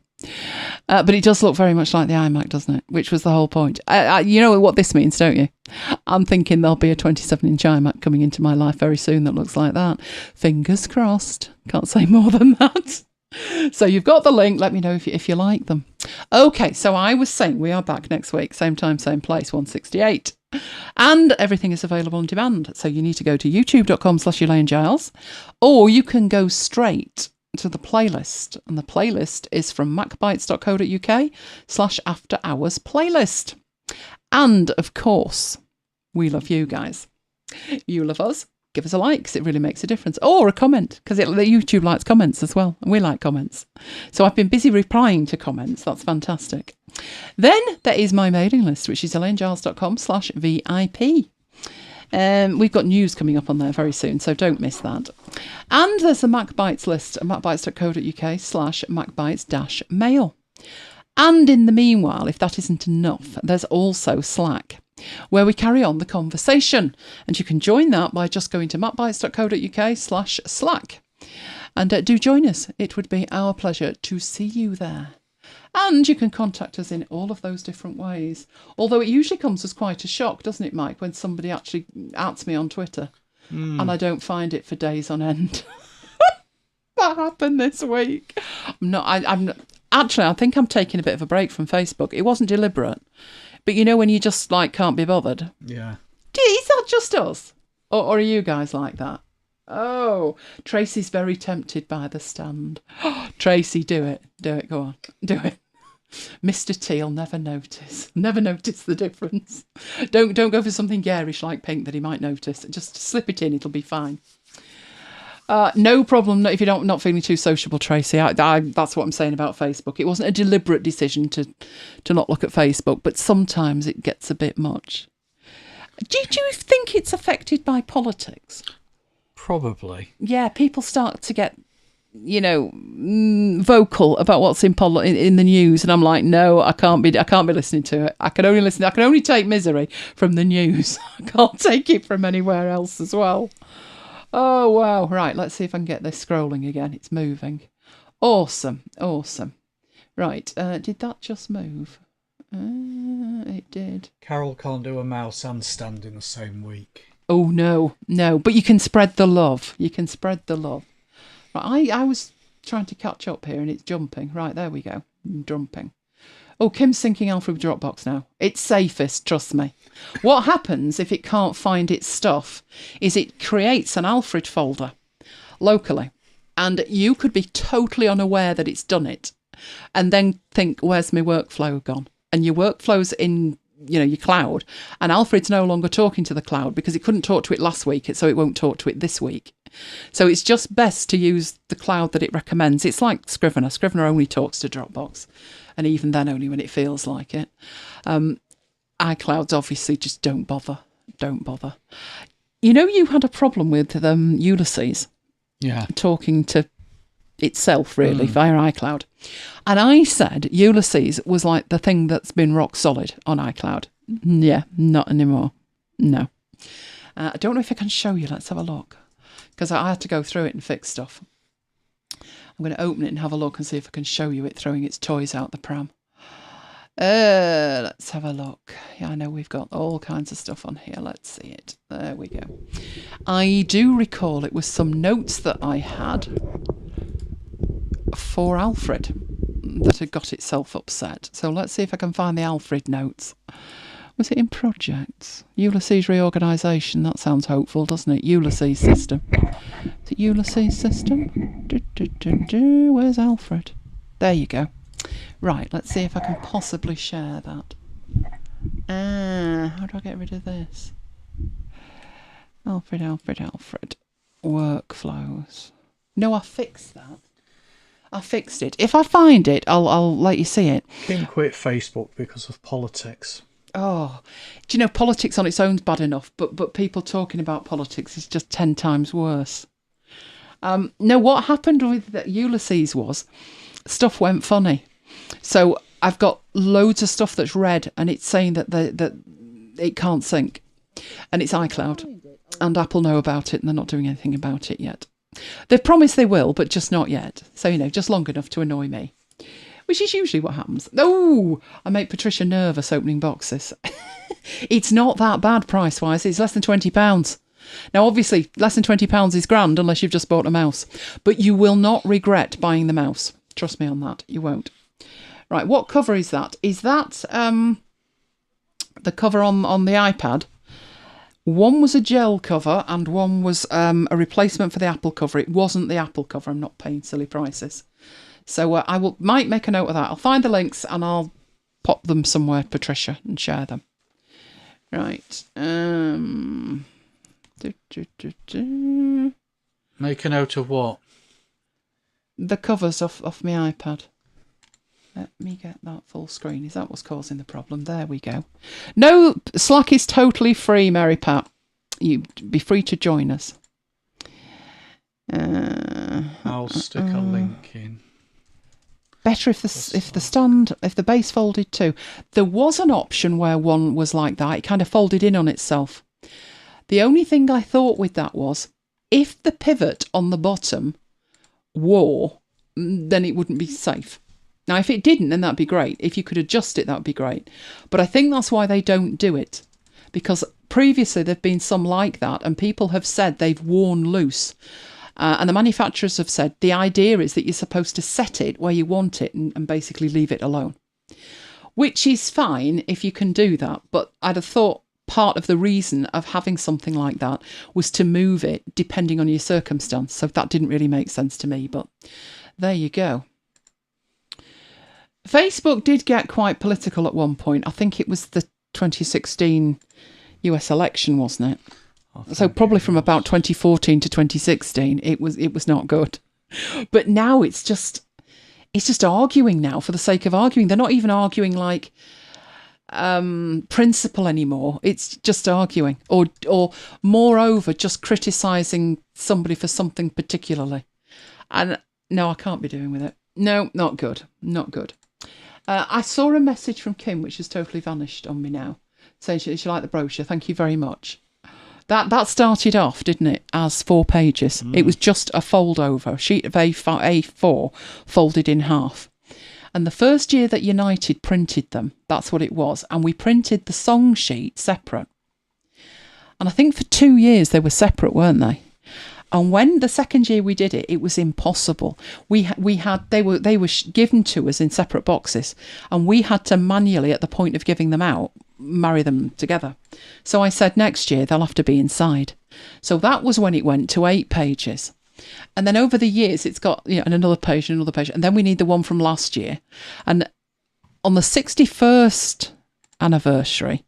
But it does look very much like the iMac, doesn't it? Which was the whole point. You know what this means, don't you? I'm thinking there'll be a 27-inch iMac coming into my life very soon that looks like that. Fingers crossed. Can't say more than that. So you've got the link. Let me know if you like them. Okay, so I was saying we are back next week. Same time, same place, 168. And everything is available on demand. So you need to go to youtube.com/ElaineGiles, or you can go straight to the playlist. And the playlist is from macbites.co.uk/after hours playlist. And of course, we love you guys. You love us. Give us a like, because it really makes a difference. Or a comment, because YouTube likes comments as well. And we like comments. So I've been busy replying to comments. That's fantastic. Then there is my mailing list, which is elainegiles.com/VIP. We've got news coming up on there very soon, so don't miss that. And there's the MacBites list at macbites.co.uk/macbites-mail. And in the meanwhile, if that isn't enough, there's also Slack, where we carry on the conversation. And you can join that by just going to macbites.co.uk/Slack. And do join us. It would be our pleasure to see you there. And you can contact us in all of those different ways. Although it usually comes as quite a shock, doesn't it, Mike, when somebody actually outs me on Twitter and I don't find it for days on end. What happened this week? Actually, I think I'm taking a bit of a break from Facebook. It wasn't deliberate. But you know when you just like can't be bothered? Yeah. Is that just us? Or are you guys like that? Oh, Tracy's very tempted by the stand. Tracy, do it. Do it, go on. Do it. Mr. T will never notice. Never notice the difference. Don't go for something garish like pink that he might notice. Just slip it in, it'll be fine. No problem if you're not feeling too sociable, Tracy. That's what I'm saying about Facebook. It wasn't a deliberate decision to not look at Facebook, but sometimes it gets a bit much. Do you think it's affected by politics? Probably. Yeah, people start to get, vocal about what's in the news, and I'm like, no, I can't be listening to it. I can only take misery from the news. I can't take it from anywhere else as well. Oh, wow. Right, let's see if I can get this scrolling again. It's moving. Awesome. Right, did that just move? It did. Carol can't do a mouse and stand in the same week. Oh, no. But you can spread the love. Right, I was trying to catch up here and it's jumping. Right, there we go. Jumping. Oh, Kim's syncing Alfred with Dropbox now. It's safest, trust me. What happens if it can't find its stuff is it creates an Alfred folder locally. And you could be totally unaware that it's done it. And then think, where's my workflow gone? And your workflow's in, your cloud. And Alfred's no longer talking to the cloud because it couldn't talk to it last week, so it won't talk to it this week. So it's just best to use the cloud that it recommends. It's like Scrivener. Scrivener only talks to Dropbox. And even then only when it feels like it. iClouds obviously just don't bother. You had a problem with Ulysses. Yeah. Talking to itself, really, via iCloud. And I said Ulysses was like the thing that's been rock solid on iCloud. Yeah, not anymore. No. I don't know if I can show you. Let's have a look. Because I had to go through it and fix stuff. I'm going to open it and have a look and see if I can show you it throwing its toys out the pram. Let's have a look. Yeah, I know we've got all kinds of stuff on here. Let's see it. There we go. I do recall it was some notes that I had for Alfred that had got itself upset. So let's see if I can find the Alfred notes. Was it in projects? Ulysses reorganisation. That sounds hopeful, doesn't it? Ulysses system. Is it Ulysses system? Where's Alfred? There you go. Right, let's see if I can possibly share that. How do I get rid of this? Alfred. Workflows. No, I fixed that. I fixed it. If I find it, I'll let you see it. Kim quit Facebook because of politics. Oh, do you know, politics on its own is bad enough, but people talking about politics is just 10 times worse. No, what happened with Ulysses was stuff went funny. So I've got loads of stuff that's red and it's saying that it can't sync. And it's iCloud. And Apple know about it and they're not doing anything about it yet. They've promised they will, but just not yet. So, just long enough to annoy me. Which is usually what happens. Oh, I make Patricia nervous opening boxes. It's not that bad price-wise. It's less than £20. Now, obviously, less than £20 is grand unless you've just bought a mouse. But you will not regret buying the mouse. Trust me on that. You won't. Right, what cover is that? Is that the cover on the iPad? One was a gel cover and one was a replacement for the Apple cover. It wasn't the Apple cover. I'm not paying silly prices. So I might make a note of that. I'll find the links and I'll pop them somewhere, Patricia, and share them. Right. Make a note of what? The covers off my iPad. Let me get that full screen. Is that what's causing the problem? There we go. No, Slack is totally free, Mary Pat. You'd be free to join us. I'll stick a link in. Better if the base folded too. There was an option where one was like that. It kind of folded in on itself. The only thing I thought with that was if the pivot on the bottom wore, then it wouldn't be safe. Now, if it didn't, then that'd be great. If you could adjust it, that would be great. But I think that's why they don't do it. Because previously there've been some like that and people have said they've worn loose. And the manufacturers have said the idea is that you're supposed to set it where you want it and basically leave it alone, which is fine if you can do that. But I'd have thought part of the reason of having something like that was to move it depending on your circumstance. So that didn't really make sense to me, but there you go. Facebook did get quite political at one point. I think it was the 2016 US election, wasn't it? So probably from about 2014 to 2016, it was not good. But now it's just arguing now for the sake of arguing. They're not even arguing like principle anymore. It's just arguing, or moreover, just criticising somebody for something particularly. And no, I can't be doing with it. No, not good. Not good. I saw a message from Kim, which has totally vanished on me now, saying she liked the brochure. Thank you very much. That started off, didn't it, as 4 pages. It was just a fold over, a sheet of A4 folded in half. And the first year that United printed them, that's what it was. And we printed the song sheet separate. And I think for 2 years they were separate, weren't they? And when the second year we did it, it was impossible. They were given to us in separate boxes, and we had to manually, at the point of giving them out, marry them together. So I said next year they'll have to be inside. So that was when it went to 8 pages. And then over the years it's got and another page and another page, and then we need the one from last year. And on the 61st anniversary,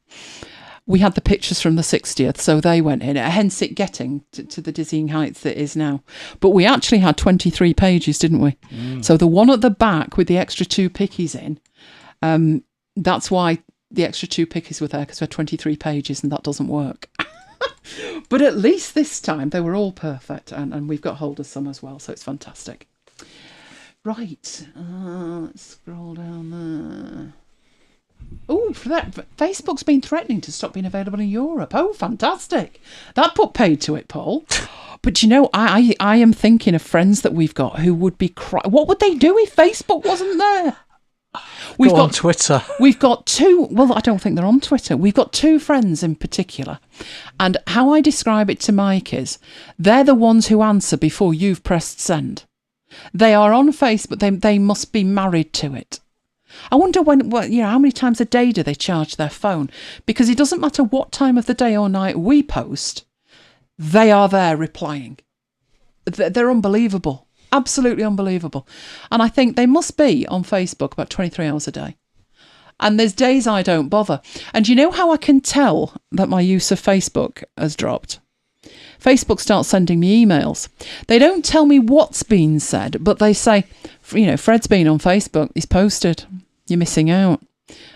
we had the pictures from the 60th, so they went in, hence it getting to the dizzying heights that it is now. But we actually had 23 pages, didn't we? So the one at the back with the extra 2 pickies in, that's why the extra 2 pickies were there, because we had 23 pages and that doesn't work. But at least this time they were all perfect, and we've got hold of some as well, so it's fantastic. Right, let's scroll down there. Oh, for that, Facebook's been threatening to stop being available in Europe. Oh, fantastic. That put paid to it, Paul. But I am thinking of friends that we've got who would be what would they do if Facebook wasn't there? We've got on Twitter. We've got 2, well, I don't think they're on Twitter. We've got 2 friends in particular. And how I describe it to Mike is, they're the ones who answer before you've pressed send. They are on Facebook. They must be married to it. I wonder how many times a day do they charge their phone? Because it doesn't matter what time of the day or night we post, they are there replying. They're unbelievable. Absolutely unbelievable. And I think they must be on Facebook about 23 hours a day. And there's days I don't bother. And you know how I can tell that my use of Facebook has dropped? Facebook starts sending me emails. They don't tell me what's been said, but they say, Fred's been on Facebook, he's posted, you're missing out.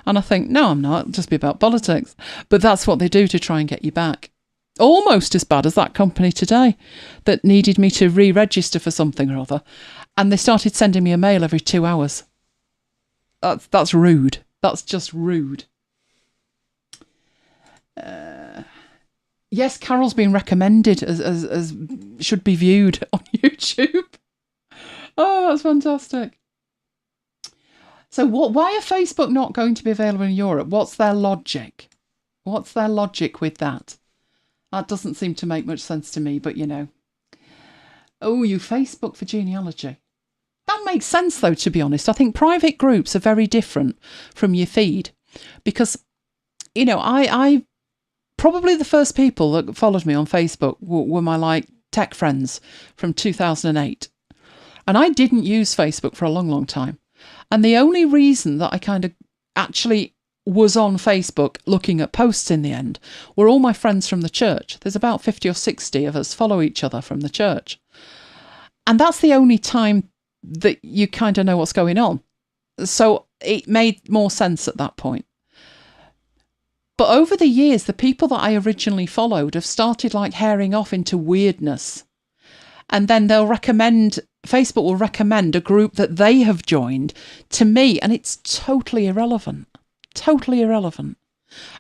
And I think, no, I'm not, it'll just be about politics. But that's what they do to try and get you back. Almost as bad as that company today that needed me to re-register for something or other. And they started sending me a mail every 2 hours. That's rude. That's just rude. Yes, Carol's been recommended as should be viewed on YouTube. Oh, that's fantastic. So why are Facebook not going to be available in Europe? What's their logic? What's their logic with that? That doesn't seem to make much sense to me, but Oh, you Facebook for genealogy. That makes sense, though, to be honest. I think private groups are very different from your feed because, I probably the first people that followed me on Facebook were my tech friends from 2008. And I didn't use Facebook for a long, long time. And the only reason that I kind of actually was on Facebook looking at posts in the end were all my friends from the church. There's about 50 or 60 of us follow each other from the church. And that's the only time that you kind of know what's going on. So it made more sense at that point. But over the years, the people that I originally followed have started hairing off into weirdness. And then Facebook will recommend a group that they have joined to me, and it's totally irrelevant. Totally irrelevant.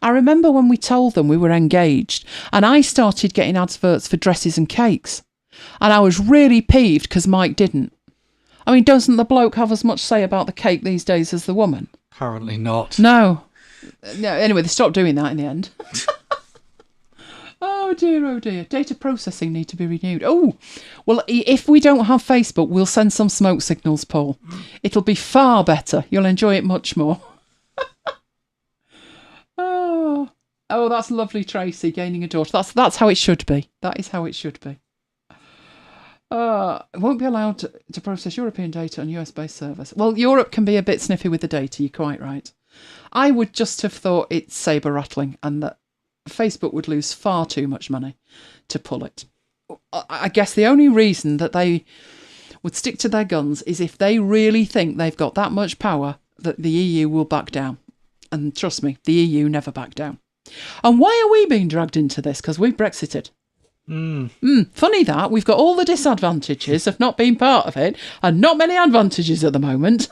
I remember when we told them we were engaged, and I started getting adverts for dresses and cakes. And I was really peeved because Mike didn't. I mean, doesn't the bloke have as much say about the cake these days as the woman? Apparently not. No. Anyway, they stopped doing that in the end. Oh dear, oh dear. Data processing need to be renewed. Oh, well, if we don't have Facebook, we'll send some smoke signals, Paul. It'll be far better. You'll enjoy it much more. Oh, that's lovely, Tracy, gaining a daughter. That's how it should be. That is how it should be. It won't be allowed to process European data on US-based servers. Well, Europe can be a bit sniffy with the data, you're quite right. I would just have thought it's saber-rattling and that Facebook would lose far too much money to pull it. I guess the only reason that they would stick to their guns is if they really think they've got that much power that the EU will back down. And trust me, the EU never back down. And why are we being dragged into this? Because we've Brexited. Funny that. We've got all the disadvantages of not being part of it and not many advantages at the moment.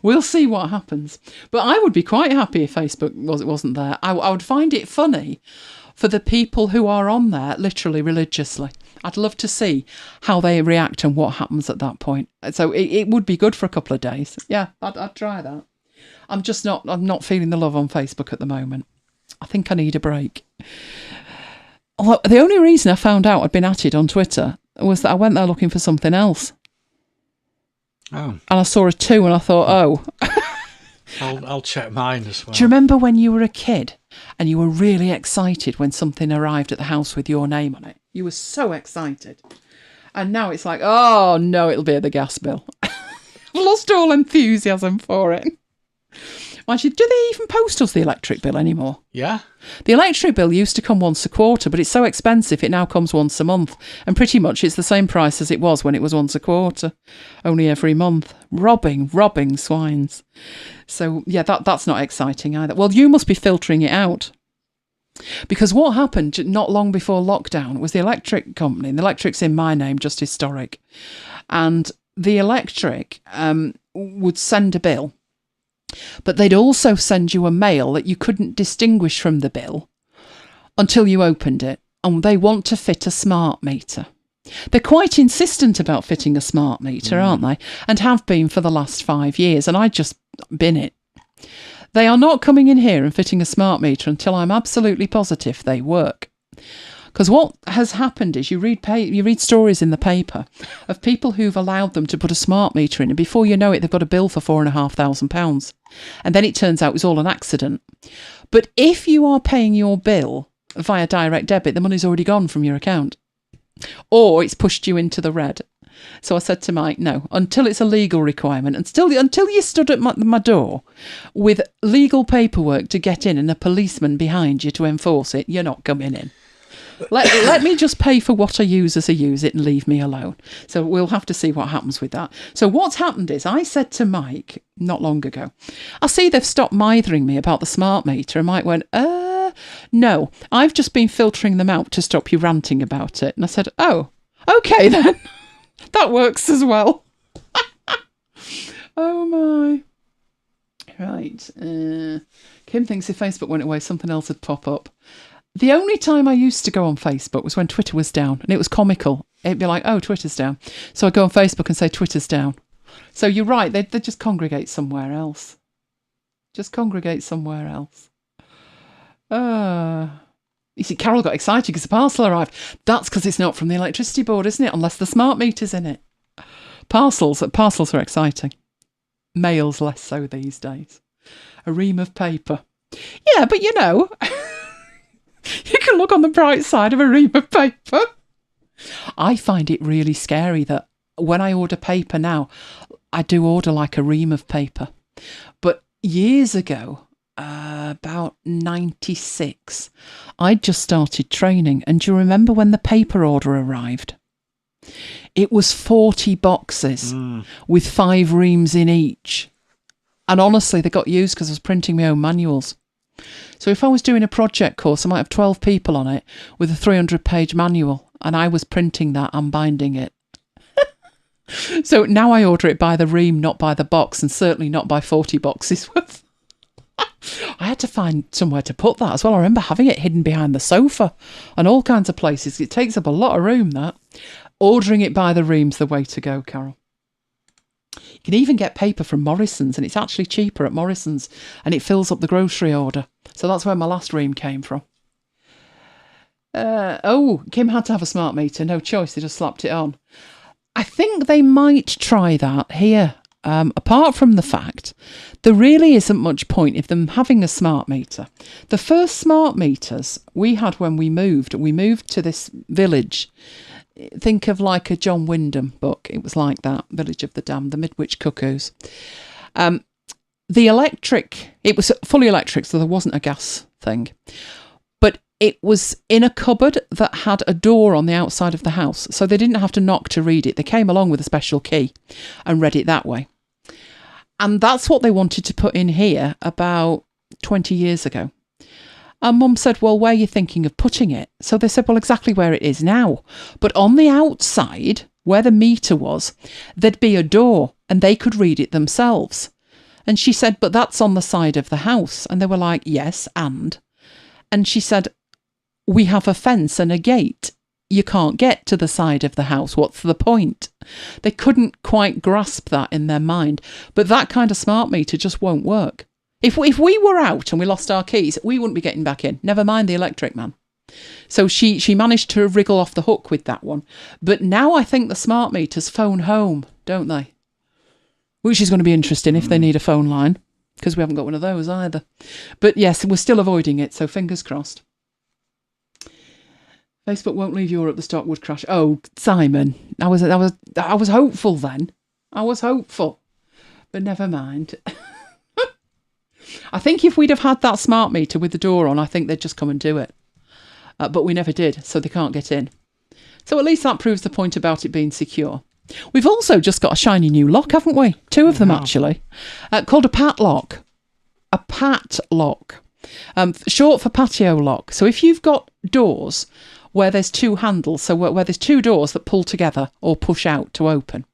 We'll see what happens. But I would be quite happy if Facebook wasn't there. I would find it funny for the people who are on there literally religiously. I'd love to see how they react and what happens at that point. So it would be good for a couple of days. Yeah, I'd try that. I'm not feeling the love on Facebook at the moment. I think I need a break. Although the only reason I found out I'd been atted on Twitter was that I went there looking for something else. Oh. And I saw a 2 and I thought, oh. I'll check mine as well. Do you remember when you were a kid and you were really excited when something arrived at the house with your name on it? You were so excited. And now it's like, oh no, it'll be the gas bill. I've lost all enthusiasm for it. Actually, do they even post us the electric bill anymore? Yeah. The electric bill used to come once a quarter, but it's so expensive it now comes once a month. And pretty much it's the same price as it was when it was once a quarter, only every month. Robbing swines. So, yeah, that's not exciting either. Well, you must be filtering it out. Because what happened not long before lockdown was the electric company, and the electric's in my name, just historic, and the electric would send a bill. But they'd also send you a mail that you couldn't distinguish from the bill until you opened it. And they want to fit a smart meter. They're quite insistent about fitting a smart meter, aren't they? And have been for the last 5 years. And I just bin it. They are not coming in here and fitting a smart meter until I'm absolutely positive they work. Because what has happened is you read stories in the paper of people who've allowed them to put a smart meter in, and before you know it, they've got a bill for £4,500. And then it turns out it was all an accident. But if you are paying your bill via direct debit, the money's already gone from your account. Or it's pushed you into the red. So I said to Mike, no, until it's a legal requirement, until you stood at my door with legal paperwork to get in and a policeman behind you to enforce it, you're not coming in. Let me just pay for what I use as I use it and leave me alone. So we'll have to see what happens with that. So what's happened is I said to Mike not long ago, I see they've stopped mithering me about the smart meter. And Mike went, no, I've just been filtering them out to stop you ranting about it. And I said, oh, okay then. That works as well. Oh my. Right. Kim thinks if Facebook went away, something else would pop up. The only time I used to go on Facebook was when Twitter was down, and it was comical. It'd be like, oh, Twitter's down. So I'd go on Facebook and say, Twitter's down. So you're right, they just congregate somewhere else. Just congregate somewhere else. You see, Carol got excited because the parcel arrived. That's because it's not from the electricity board, isn't it? Unless the smart meter's in it. Parcels are exciting. Mail's less so these days. A ream of paper. Yeah, but you know... You can look on the bright side of a ream of paper. I find it really scary that when I order paper now, I do order like a ream of paper. But years ago, about 96, I just started training. And do you remember when the paper order arrived? It was 40 boxes with 5 reams in each. And honestly, they got used because I was printing my own manuals. So if I was doing a project course, I might have 12 people on it with a 300-page manual, and I was printing that and binding it. So now I order it by the ream, not by the box, and certainly not by 40 boxes worth. I had to find somewhere to put that as well. I remember having it hidden behind the sofa and all kinds of places. It takes up a lot of room, that. Ordering it by the ream's the way to go, Carol. You can even get paper from Morrison's, and it's actually cheaper at Morrison's, and it fills up the grocery order. So that's where my last ream came from. Kim had to have a smart meter. No choice. They just slapped it on. I think they might try that here. Apart from the fact, there really isn't much point in them having a smart meter. The first smart meters we had when we moved to this village. Think of like a John Wyndham book. It was like that, Village of the Damned, the Midwich Cuckoos. The electric, it was fully electric, so there wasn't a gas thing. But it was in a cupboard that had a door on the outside of the house. So they didn't have to knock to read it. They came along with a special key and read it that way. And that's what they wanted to put in here about 20 years ago. And Mum said, well, where are you thinking of putting it? So they said, well, exactly where it is now. But on the outside, where the meter was, there'd be a door and they could read it themselves. And she said, but that's on the side of the house. And they were like, yes, and she said, we have a fence and a gate. You can't get to the side of the house. What's the point? They couldn't quite grasp that in their mind. But that kind of smart meter just won't work. If we were out and we lost our keys, we wouldn't be getting back in. Never mind the electric man. So she managed to wriggle off the hook with that one. But now I think the smart meters phone home, don't they? Which is going to be interesting if they need a phone line, because we haven't got one of those either. But yes, we're still avoiding it, so fingers crossed. Facebook won't leave Europe, the stock would crash. Oh, Simon, I was hopeful then. I was hopeful. But never mind. I think if we'd have had that smart meter with the door on, I think they'd just come and do it. But we never did, so they can't get in. So at least that proves the point about it being secure. We've also just got a shiny new lock, haven't we? Two of them, actually. Called a pat lock. A pat lock. Short for patio lock. So if you've got doors where there's two handles, so where there's two doors that pull together or push out to open,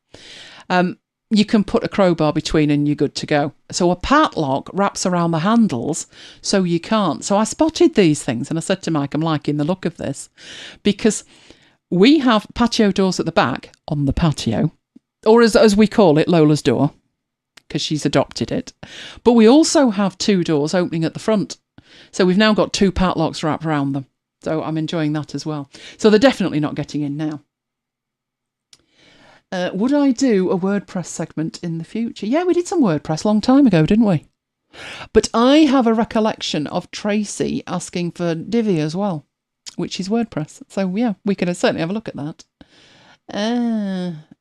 you can put a crowbar between and you're good to go. So a pat lock wraps around the handles, so you can't. So I spotted these things and I said to Mike, I'm liking the look of this, because we have patio doors at the back on the patio, or as we call it, Lola's door, because she's adopted it. But we also have two doors opening at the front. So we've now got two pat locks wrapped around them. So I'm enjoying that as well. So they're definitely not getting in now. Would I do a WordPress segment in the future? Yeah, we did some WordPress a long time ago, didn't we? But I have a recollection of Tracy asking for Divi as well, which is WordPress. So yeah, we could certainly have a look at that.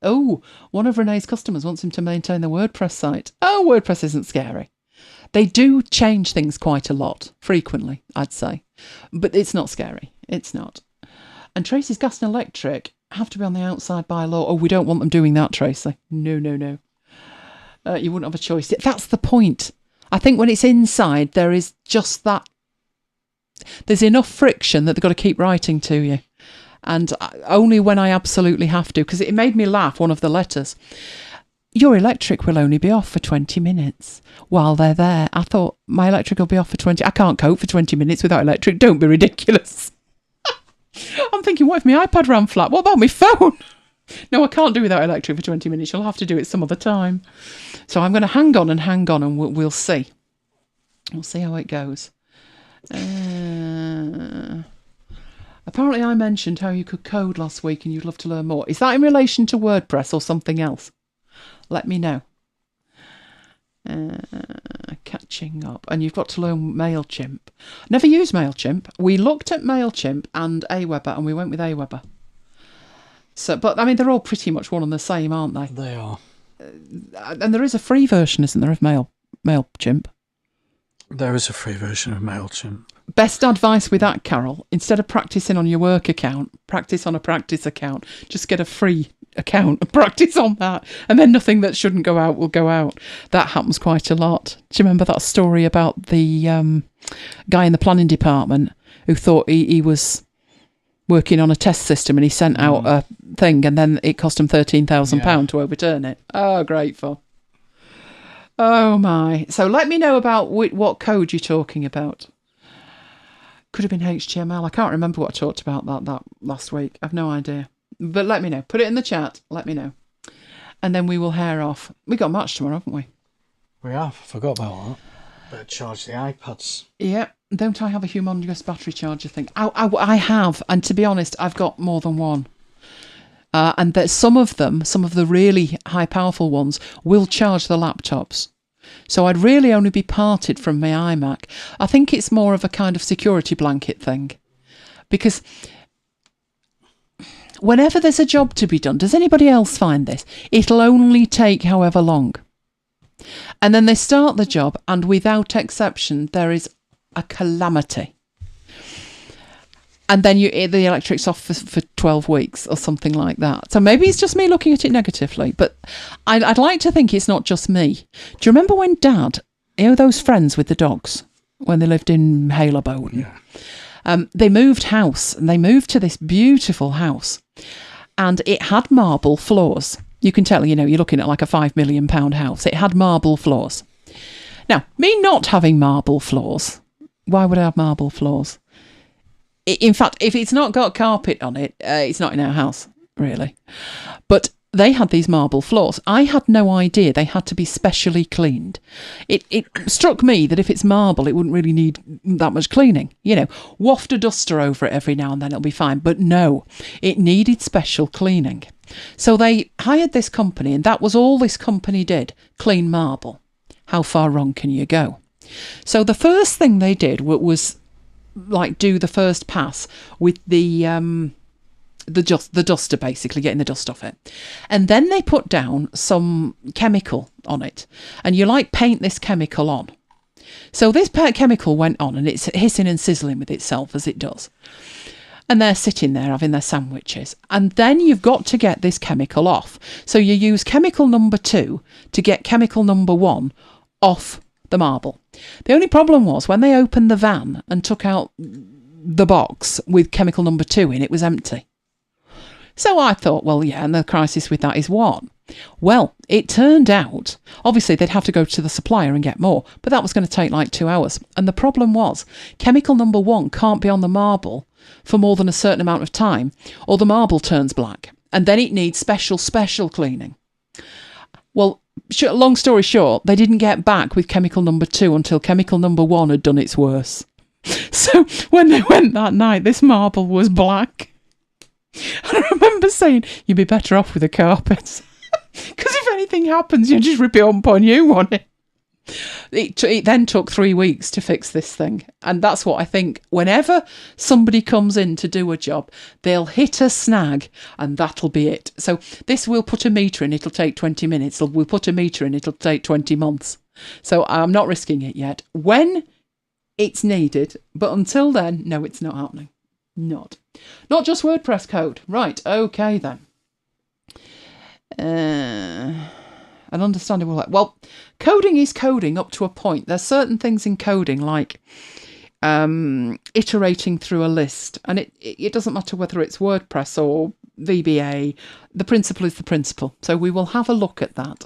One of Renee's customers wants him to maintain the WordPress site. Oh, WordPress isn't scary. They do change things quite a lot, frequently, I'd say. But it's not scary. It's not. And Tracy's gas and electric have to be on the outside by law. Oh, we don't want them doing that, Tracy. No. You wouldn't have a choice. That's the point. I think when it's inside, there is just that. There's enough friction that they've got to keep writing to you. And only when I absolutely have to, because it made me laugh, one of the letters. Your electric will only be off for 20 minutes while they're there. I thought, my electric will be off for 20. I can't cope for 20 minutes without electric. Don't be ridiculous. I'm thinking, what if my iPad ran flat? What about my phone? No, I can't do without electric for 20 minutes. You'll have to do it some other time. So I'm going to hang on and we'll see. We'll see how it goes. Apparently I mentioned how you could code last week and you'd love to learn more. Is that in relation to WordPress or something else? Let me know. Catching up. And you've got to learn MailChimp. Never used MailChimp. We looked at MailChimp and Aweber and we went with Aweber. So, but I mean, they're all pretty much one and the same, aren't they? They are. And there is a free version, isn't there, of MailChimp? There is a free version of MailChimp. Best advice with that, Carol, instead of practicing on your work account, practice on a practice account. Just get a free account and practice on that. And then nothing that shouldn't go out will go out. That happens quite a lot. Do you remember that story about the guy in the planning department who thought he was working on a test system and he sent out a thing and then it cost him £13,000 to overturn it? Oh, great fun. Oh, my. So let me know about what code you're talking about. Could have been HTML. I can't remember what I talked about that last week. I've no idea. But let me know. Put it in the chat. Let me know. And then we will hair off. We got March tomorrow, haven't we? We have. I forgot about that. Better charge the iPads. Yeah, don't I have a humongous battery charger thing? I have, and to be honest, I've got more than one. And that some of the really high powerful ones, will charge the laptops. So I'd really only be parted from my iMac. I think it's more of a kind of security blanket thing. Because whenever there's a job to be done, does anybody else find this? It'll only take however long. And then they start the job, and without exception, there is a calamity. And then the electric's off for 12 weeks or something like that. So maybe it's just me looking at it negatively, but I'd like to think it's not just me. Do you remember when Dad, those friends with the dogs, when they lived in Halebone? Yeah. They moved house, and they moved to this beautiful house, and it had marble floors. You can tell, you're looking at like a £5 million house. It had marble floors. Now, me not having marble floors, why would I have marble floors? In fact, if it's not got carpet on it, it's not in our house, really. But they had these marble floors. I had no idea they had to be specially cleaned. It struck me that if it's marble, it wouldn't really need that much cleaning. Waft a duster over it every now and then, it'll be fine. But no, it needed special cleaning. So they hired this company, and that was all this company did, clean marble. How far wrong can you go? So the first thing they did was do the first pass with the duster, basically getting the dust off it, and then they put down some chemical on it, and you paint this chemical on. So this chemical went on, and it's hissing and sizzling with itself as it does, and they're sitting there having their sandwiches, and then you've got to get this chemical off. So you use chemical number 2 to get chemical number 1 off the marble. The only problem was when they opened the van and took out the box with chemical number 2 in, it was empty. So I thought, well, yeah, and the crisis with that is what? Well, it turned out, obviously they'd have to go to the supplier and get more, but that was going to take 2 hours. And the problem was, chemical number 1 can't be on the marble for more than a certain amount of time, or the marble turns black, and then it needs special cleaning. Well, long story short, they didn't get back with chemical number 2 until chemical number 1 had done its worst. So when they went that night, this marble was black. And I remember saying, you'd be better off with a carpet. Because if anything happens, you just rip it up on you, won't it? It then took 3 weeks to fix this thing. And that's what I think. Whenever somebody comes in to do a job, they'll hit a snag, and that'll be it. So this, we'll put a meter in, it'll take 20 minutes. We'll put a meter in, it'll take 20 months. So I'm not risking it yet. When it's needed, but until then, no, it's not happening. Not just WordPress code. Right, okay then. An understandable. Well, coding is coding up to a point. There's certain things in coding like iterating through a list, and it doesn't matter whether it's WordPress or VBA. The principle is the principle. So we will have a look at that.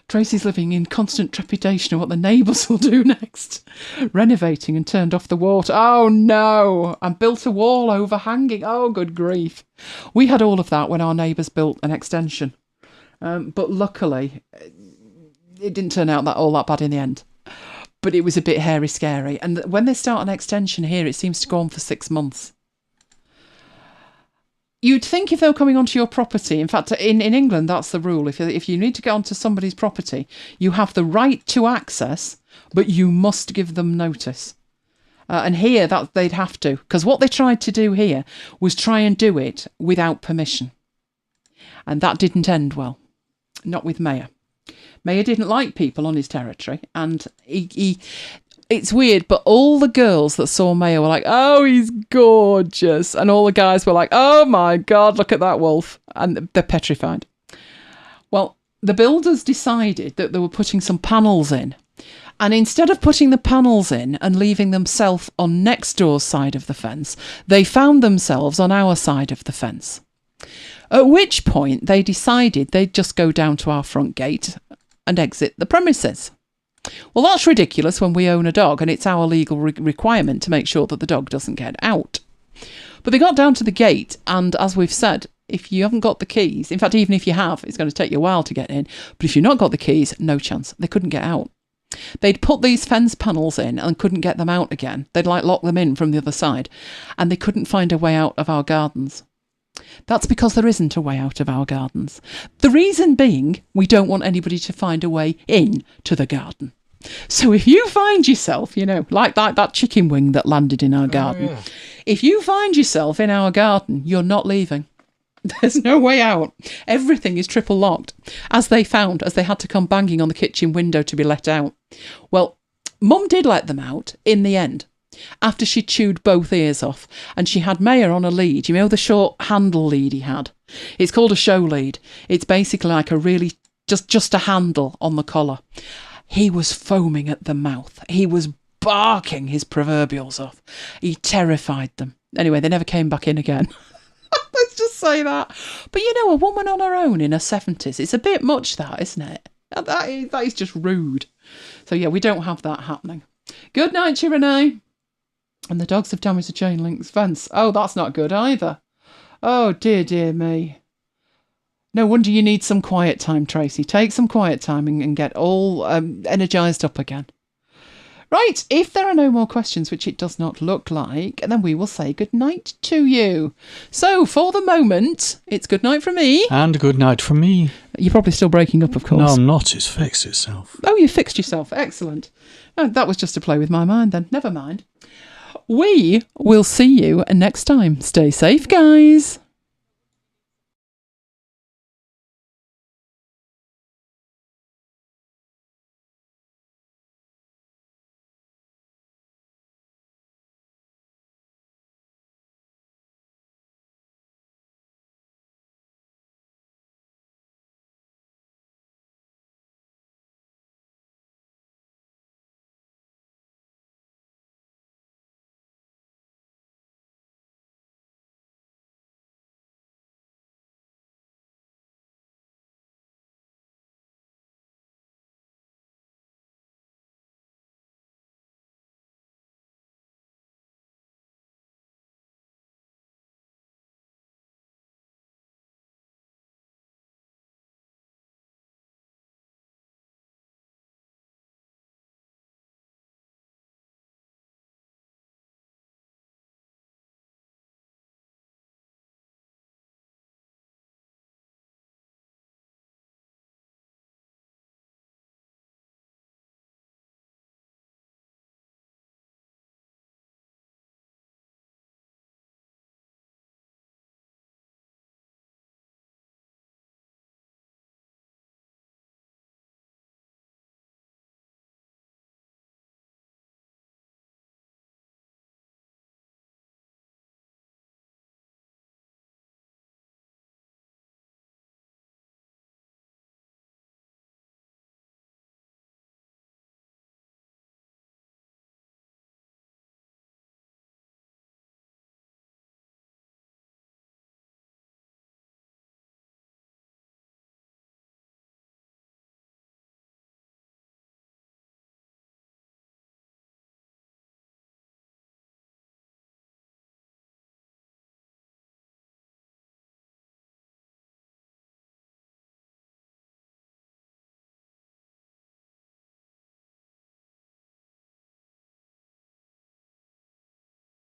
Tracy's living in constant trepidation of what the neighbours will do next. Renovating and turned off the water. Oh no! And built a wall overhanging. Oh, good grief. We had all of that when our neighbours built an extension. But luckily, it didn't turn out all that bad in the end. But it was a bit hairy scary. And when they start an extension here, it seems to go on for 6 months. You'd think if they were coming onto your property, in fact, in England, that's the rule. If you need to get onto somebody's property, you have the right to access, but you must give them notice. And here, that they'd have to. Because what they tried to do here was try and do it without permission. And that didn't end well. Not with Mayor. Mayor didn't like people on his territory. And he it's weird, but all the girls that saw Mayor were like, oh, he's gorgeous. And all the guys were like, oh my God, look at that wolf. And they're petrified. Well, the builders decided that they were putting some panels in. And instead of putting the panels in and leaving themselves on next door's side of the fence, they found themselves on our side of the fence. At which point they decided they'd just go down to our front gate and exit the premises. Well, that's ridiculous when we own a dog and it's our legal requirement to make sure that the dog doesn't get out. But they got down to the gate, and as we've said, if you haven't got the keys, in fact, even if you have, it's going to take you a while to get in. But if you've not got the keys, no chance. They couldn't get out. They'd put these fence panels in and couldn't get them out again. They'd like lock them in from the other side, and they couldn't find a way out of our gardens. That's because there isn't a way out of our gardens. The reason being, we don't want anybody to find a way in to the garden. So if you find yourself, like that chicken wing that landed in our garden, if you find yourself in our garden, you're not leaving. There's no way out. Everything is triple locked, as they found, as they had to come banging on the kitchen window to be let out. Well, Mum did let them out in the end, after she chewed both ears off, and she had Mayor on a lead. You know the short handle lead he had? It's called a show lead. It's basically like a really, just a handle on the collar. He was foaming at the mouth. He was barking his proverbials off. He terrified them. Anyway, they never came back in again. Let's just say that. But a woman on her own in her 70s, it's a bit much, that, isn't it? That is just rude. So yeah, we don't have that happening. Good night, Renee. And the dogs have damaged the chain link fence. Oh, that's not good either. Oh, dear me. No wonder you need some quiet time, Tracy. Take some quiet time and get all energised up again. Right, if there are no more questions, which it does not look like, then we will say good night to you. So, for the moment, it's good night from me. And good night from me. You're probably still breaking up, of course. No, I'm not. It's fixed itself. Oh, you fixed yourself. Excellent. Oh, that was just to play with my mind then. Never mind. We will see you next time. Stay safe, guys.